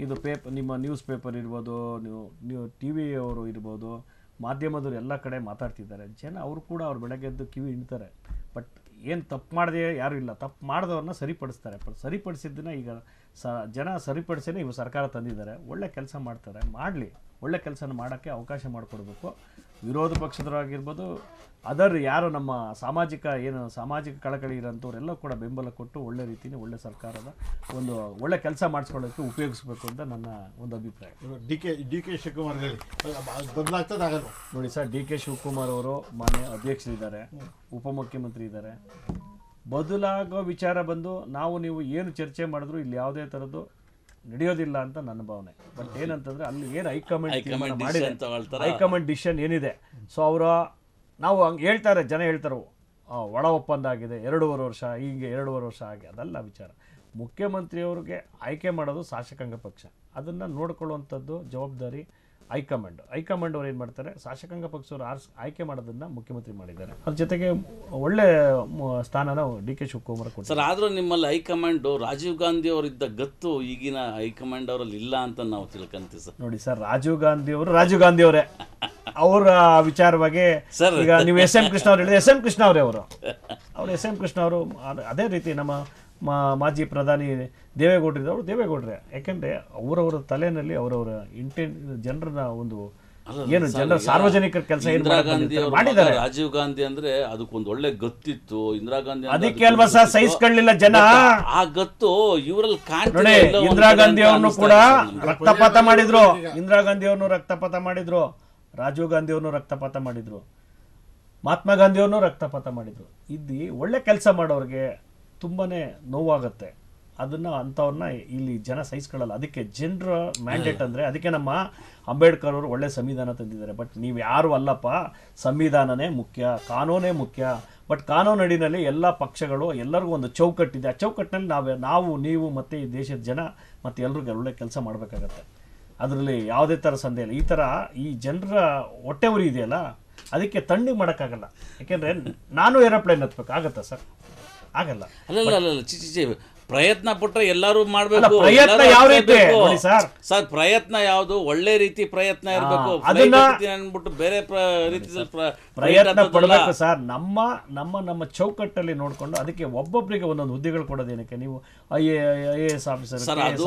ಇದು ನಿಮ್ಮ ನ್ಯೂಸ್ ಪೇಪರ್ ಇರ್ಬೋದು, ನೀವು TV ಅವರು ಇರ್ಬೋದು, ಮಾಧ್ಯಮದವ್ರು ಎಲ್ಲ ಕಡೆ ಮಾತಾಡ್ತಿದ್ದಾರೆ. ಜನ ಅವರು ಕೂಡ ಅವ್ರು ಬೆಳಗ್ಗೆದ್ದು ಕಿವಿ ಹಿಂಡ್ತಾರೆ. ಬಟ್ ಏನು ತಪ್ಪು ಮಾಡದೆ ಯಾರು ಇಲ್ಲ, ತಪ್ಪು ಮಾಡಿದವ್ರನ್ನ ಸರಿಪಡಿಸ್ತಾರೆ. ಸರಿಪಡಿಸಿದ್ದನ್ನ ಈಗ ಜನ ಸರಿಪಡಿಸಿನೇ ಇವು ಸರ್ಕಾರ ತಂದಿದ್ದಾರೆ. ಒಳ್ಳೆ ಕೆಲಸ ಮಾಡ್ತಾರೆ, ಮಾಡಲಿ. ಒಳ್ಳೆ ಕೆಲಸನ ಮಾಡೋಕ್ಕೆ ಅವಕಾಶ ಮಾಡಿಕೊಡ್ಬೇಕು. ವಿರೋಧ ಪಕ್ಷದವರಾಗಿರ್ಬೋದು, ಅದರ್ ಯಾರು ನಮ್ಮ ಸಾಮಾಜಿಕ ಕಳಕಳಿ ಇರೋಂಥವ್ರೆಲ್ಲ ಕೂಡ ಬೆಂಬಲ ಕೊಟ್ಟು ಒಳ್ಳೆ ರೀತಿಯಲ್ಲಿ ಒಳ್ಳೆ ಸರ್ಕಾರದ ಒಂದು ಒಳ್ಳೆ ಕೆಲಸ ಮಾಡಿಸ್ಕೊಳ್ಳೋಕ್ಕೆ ಉಪಯೋಗಿಸ್ಬೇಕು ಅಂತ ನನ್ನ ಒಂದು ಅಭಿಪ್ರಾಯ. ಡಿ ಕೆ ಶಿವಕುಮಾರ್ ಬದಲಾಗ್ತದಾಗಲ್ಲ ನೋಡಿ ಸರ್. DK ಶಿವಕುಮಾರ್ ಅವರು ಮಾನ್ಯ ಅಧ್ಯಕ್ಷರಿದ್ದಾರೆ, ಉಪಮುಖ್ಯಮಂತ್ರಿ ಇದ್ದಾರೆ. ಬದಲಾಗೋ ವಿಚಾರ ಬಂದು ನೀವು ಏನು ಚರ್ಚೆ ಮಾಡಿದ್ರು ಇಲ್ಲಿ ಯಾವುದೇ ಥರದ್ದು ನಡೆಯೋದಿಲ್ಲ ಅಂತ ನನ್ನ ಭಾವನೆ. ಬಟ್ ಏನಂತಂದ್ರೆ ಅಲ್ಲಿ ಏನು ಹೈಕಮಾಂಡ್ ಡಿಸಿಷನ್ ಏನಿದೆ, ಸೊ ನಾವು ಹಂಗೆ ಹೇಳ್ತಾರೆ, ಜನ ಹೇಳ್ತಾರೆ ಒಳ ಒಪ್ಪಂದ ಆಗಿದೆ 2.5 ವರ್ಷ, ಹೀಗೆ 2.5 ವರ್ಷ ಆಗಿ, ಅದೆಲ್ಲ ವಿಚಾರ. ಮುಖ್ಯಮಂತ್ರಿಯವ್ರಿಗೆ ಆಯ್ಕೆ ಮಾಡೋದು ಶಾಸಕಾಂಗ ಪಕ್ಷ, ಅದನ್ನು ನೋಡ್ಕೊಳ್ಳುವಂಥದ್ದು ಜವಾಬ್ದಾರಿ ಹೈಕಮಾಂಡ್ ಅವ್ರು ಏನು ಮಾಡ್ತಾರೆ, ಶಾಸಕಾಂಗ ಪಕ್ಷವರು ಆಯ್ಕೆ ಮಾಡೋದನ್ನ ಮುಖ್ಯಮಂತ್ರಿ ಮಾಡಿದ್ದಾರೆ. ಅದ್ರ ಜೊತೆಗೆ ಒಳ್ಳೆ ಸ್ಥಾನನ DK ಶಿವಕುಮಾರ್ ಕೊಡ್ತಾರೆ ಸರ್. ಆದರೂ ನಿಮ್ಮಲ್ಲಿ ಹೈಕಮಾಂಡ್ ರಾಜೀವ್ ಗಾಂಧಿ ಅವರಿದ್ದ ಗತ್ತು ಈಗಿನ ಹೈಕಮಾಂಡ್ ಅವರಲ್ಲಿ ಇಲ್ಲ ಅಂತ ನಾವು ತಿಳ್ಕೊಂತೀವಿ ಸರ್. ನೋಡಿ ಸರ್, ರಾಜೀವ್ ಗಾಂಧಿ ಅವರೇ ಅವರ ವಿಚಾರವಾಗಿ ಸರ್. ಈಗ ನೀವು ಎಸ್ ಎಂ ಕೃಷ್ಣ ಅವ್ರು ಹೇಳಿದ್ರೆ ಎಸ್ ಎಂ ಕೃಷ್ಣ ಅವರೇ ಅವರು ಎಸ್ ಎಂ ಕೃಷ್ಣ ಅವರು ಅದೇ ರೀತಿ ನಮ್ಮ ಮಾಜಿ ಪ್ರಧಾನಿ ದೇವೇಗೌಡರಿದ್ದವರು ದೇವೇಗೌಡರೇ. ಯಾಕೆಂದ್ರೆ ಅವರವರ ತಲೆಯಲ್ಲಿ ಅವರವರ ಜನರನ್ನ ಒಂದು ಏನು ಜನರ ಸಾರ್ವಜನಿಕರ ಕೆಲಸ ಇಂದಿರಾ ಗಾಂಧಿ ಮಾಡಿದ್ದಾರೆ. ರಾಜೀವ್ ಗಾಂಧಿ ಅಂದ್ರೆ ಅದಕ್ಕೊಂದು ಒಳ್ಳೆ ಗತ್ತಿತ್ತು. ಇಂದಿರಾ ಗಾಂಧಿ ಅದಕ್ಕೆ ಅಲ್ವಾ ಸರ್ ಸಹಿಸ್ಕೊಳ್ಳಿಲ್ಲ ಜನ. ಆ ಗತ್ತು ಇವರಲ್ಲಿ ನೋಡಿ, ಇಂದಿರಾ ಗಾಂಧಿ ಅವ್ರನ್ನು ಕೂಡ ರಕ್ತಪಾತ ಮಾಡಿದ್ರು. ಇಂದಿರಾ ಗಾಂಧಿ ಅವ್ರನ್ನು ರಕ್ತಪಾತ ಮಾಡಿದ್ರು, ರಾಜೀವ್ ಗಾಂಧಿ ಅವ್ರನ್ನು ರಕ್ತಪಾತ ಮಾಡಿದ್ರು, ಮಹಾತ್ಮ ಗಾಂಧಿ ಅವ್ರನ್ನು ರಕ್ತಪಾತ ಮಾಡಿದ್ರು. ಇಲ್ಲಿ ಒಳ್ಳೆ ಕೆಲಸ ಮಾಡೋರಿಗೆ ತುಂಬಾನೇ ನೋವಾಗುತ್ತೆ. ಅದನ್ನ ಅಂಥವ್ರನ್ನ ಇಲ್ಲಿ ಜನ ಸಹಿಸ್ಕೊಳ್ಳಲ್ಲ. ಅದಕ್ಕೆ ಜನರ ಮ್ಯಾಂಡೇಟ್ ಅಂದರೆ ಅದಕ್ಕೆ ನಮ್ಮ ಅಂಬೇಡ್ಕರ್ ಅವರು ಒಳ್ಳೆ ಸಂವಿಧಾನ ತಂದಿದ್ದಾರೆ. ಬಟ್ ನೀವು ಯಾರು ಅಲ್ಲಪ್ಪ, ಸಂವಿಧಾನನೇ ಮುಖ್ಯ, ಕಾನೂನೇ ಮುಖ್ಯ. ಬಟ್ ಕಾನೂನು ಅಡಿನಲ್ಲಿ ಎಲ್ಲ ಪಕ್ಷಗಳು ಎಲ್ಲರಿಗೂ ಒಂದು ಚೌಕಟ್ಟಿದೆ. ಆ ಚೌಕಟ್ಟಿನಲ್ಲಿ ನಾವು ನೀವು ಮತ್ತು ಈ ದೇಶದ ಜನ ಮತ್ತು ಎಲ್ರಿಗೂ ಒಳ್ಳೆ ಕೆಲಸ ಮಾಡಬೇಕಾಗತ್ತೆ. ಅದರಲ್ಲಿ ಯಾವುದೇ ಥರ ಸಂದೇಹ ಇಲ್ಲ. ಈ ಥರ ಈ ಜನರ ಹೊಟ್ಟೆ ಉರಿ ಇದೆಯಲ್ಲ, ಅದಕ್ಕೆ ತಣ್ಣಗೆ ಮಾಡೋಕ್ಕಾಗಲ್ಲ. ಯಾಕೆಂದರೆ ನಾನು ಏರೋಪ್ಲೇನ್ ಹತ್ಬೇಕು ಆಗತ್ತಾ ಸರ್? ಆಗಲ್ಲ. ಅಲ್ಲ ಚಿಚಿ ಪ್ರಯತ್ನ ಪಟ್ರೆ ಎಲ್ಲರೂ ಮಾಡ್ಬೇಕು. ಪ್ರಯತ್ನ ಯಾವ ರೀತಿ ಸರ್, ಪ್ರಯತ್ನ ಯಾವುದು ಒಳ್ಳೆ ರೀತಿ ಪ್ರಯತ್ನ ಇರಬೇಕು. ಅನ್ಬಿಟ್ಟು ಬೇರೆ ಪ್ರಯತ್ನ ಪಡಬೇಕು ಸರ್. ನಮ್ಮ ಚೌಕಟ್ಟಲ್ಲಿ ನೋಡ್ಕೊಂಡು ಅದಕ್ಕೆ ಒಬ್ಬೊಬ್ಬರಿಗೆ ಒಂದೊಂದು ಹುದ್ದೆಗಳು ಕೊಡೋದೇನಕ್ಕೆ? ನೀವು IAS ಆಫೀಸರ್ ಸರ್, ಅದು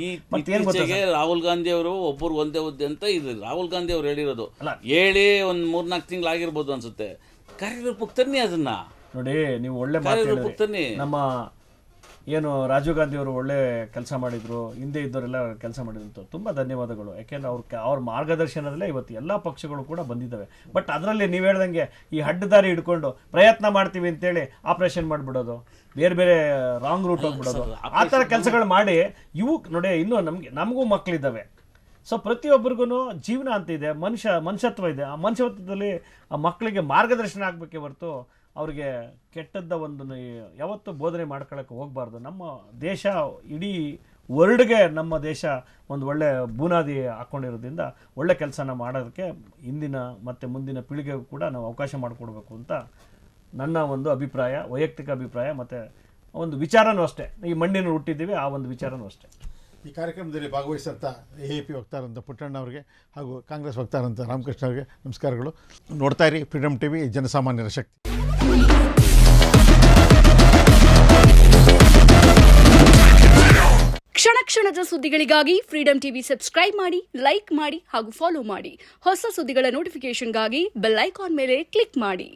ಇತ್ತೀಚೆಗೆ ರಾಹುಲ್ ಗಾಂಧಿ ಅವರು ಒಬ್ಬರು ಒಂದೇ ಹುದ್ದೆ ಅಂತ ಇದೆ. ರಾಹುಲ್ ಗಾಂಧಿ ಅವ್ರು ಹೇಳಿರೋದು ಹೇಳಿ ಒಂದು 3-4 ತಿಂಗಳಾಗಿರ್ಬೋದು ಅನ್ಸುತ್ತೆ. ಕಾರ್ಯರೂಪಕ್ಕೆ ತನ್ನಿ ಅದನ್ನ. ನೋಡಿ, ನೀವು ಒಳ್ಳೆ ಮಾತು. ನಮ್ಮ ಏನು ರಾಜೀವ್ ಗಾಂಧಿ ಅವರು ಒಳ್ಳೆ ಕೆಲಸ ಮಾಡಿದ್ರು, ಹಿಂದೆ ಇದ್ದವರೆಲ್ಲ ಕೆಲಸ ಮಾಡಿದ್ರು, ತುಂಬ ಧನ್ಯವಾದಗಳು. ಯಾಕೆಂದ್ರೆ ಅವ್ರ ಮಾರ್ಗದರ್ಶನದಲ್ಲೇ ಇವತ್ತು ಎಲ್ಲ ಪಕ್ಷಗಳು ಕೂಡ ಬಂದಿದ್ದಾವೆ. ಬಟ್ ಅದರಲ್ಲಿ ನೀವು ಹೇಳ್ದಂಗೆ ಈ ಅಡ್ಡದಾರಿ ಹಿಡ್ಕೊಂಡು ಪ್ರಯತ್ನ ಮಾಡ್ತೀವಿ ಅಂತೇಳಿ ಆಪರೇಷನ್ ಮಾಡಿಬಿಡೋದು, ಬೇರೆ ಬೇರೆ ರಾಂಗ್ ರೂಟ್ ಹೋಗ್ಬಿಡೋದು, ಆ ಥರ ಕೆಲಸಗಳು ಮಾಡಿ ಇವು ನೋಡಿ, ಇನ್ನೂ ನಮಗೂ ಮಕ್ಕಳಿದ್ದಾವೆ. ಸೊ ಪ್ರತಿಯೊಬ್ಬರಿಗೂ ಜೀವನ ಅಂತ ಇದೆ, ಮನುಷ್ಯತ್ವ ಇದೆ. ಆ ಮನುಷ್ಯತ್ವದಲ್ಲಿ ಆ ಮಕ್ಕಳಿಗೆ ಮಾರ್ಗದರ್ಶನ ಆಗಬೇಕೇ ಹೊರತು ಅವ್ರಿಗೆ ಕೆಟ್ಟದ್ದ ಒಂದು ಯಾವತ್ತೂ ಬೋಧನೆ ಮಾಡ್ಕೊಳ್ಳೋಕ್ಕೆ ಹೋಗಬಾರ್ದು. ನಮ್ಮ ದೇಶ ಇಡೀ ವರ್ಲ್ಡ್ಗೆ ನಮ್ಮ ದೇಶ ಒಂದು ಒಳ್ಳೆ ಬುನಾದಿ ಹಾಕ್ಕೊಂಡಿರೋದ್ರಿಂದ ಒಳ್ಳೆ ಕೆಲಸನ ಮಾಡೋದಕ್ಕೆ ಇಂದಿನ ಮತ್ತು ಮುಂದಿನ ಪೀಳಿಗೆಗೂ ಕೂಡ ನಾವು ಅವಕಾಶ ಮಾಡಿಕೊಡ್ಬೇಕು ಅಂತ ನನ್ನ ಒಂದು ಅಭಿಪ್ರಾಯ, ವೈಯಕ್ತಿಕ ಅಭಿಪ್ರಾಯ. ಮತ್ತು ಒಂದು ವಿಚಾರನೂ ಅಷ್ಟೇ, ಈ ಮಣ್ಣಿನ ಹುಟ್ಟಿದ್ದೀವಿ, ಆ ಒಂದು ವಿಚಾರನೂ ಅಷ್ಟೇ. ಈ ಕಾರ್ಯಕ್ರಮದಲ್ಲಿ ಭಾಗವಹಿಸಿದಂಥ AAP ವಕ್ತಾರಂತ ಪುಟ್ಟಣ್ಣ ಅವರಿಗೆ ಹಾಗೂ ಕಾಂಗ್ರೆಸ್ ವಕ್ತಾರಂತ ರಾಮಕೃಷ್ಣ ಅವರಿಗೆ ನಮಸ್ಕಾರಗಳು. ನೋಡ್ತಾ ಇರಿ ಫ್ರೀಡಮ್ TV, ಜನಸಾಮಾನ್ಯರ ಶಕ್ತಿ. ಕ್ಷಣ ಕ್ಷಣದ ಸುದ್ದಿಗಳಿಗಾಗಿ ಫ್ರೀಡಮ್ TV ಸಬ್ಸ್ಕ್ರೈಬ್ ಮಾಡಿ, ಲೈಕ್ ಮಾಡಿ ಹಾಗೂ ಫಾಲೋ ಮಾಡಿ. ಹೊಸ ಸುದ್ದಿಗಳ ನೋಟಿಫಿಕೇಶನ್ಗಾಗಿ ಬೆಲ್ ಐಕಾನ್ ಮೇಲೆ ಕ್ಲಿಕ್ ಮಾಡಿ.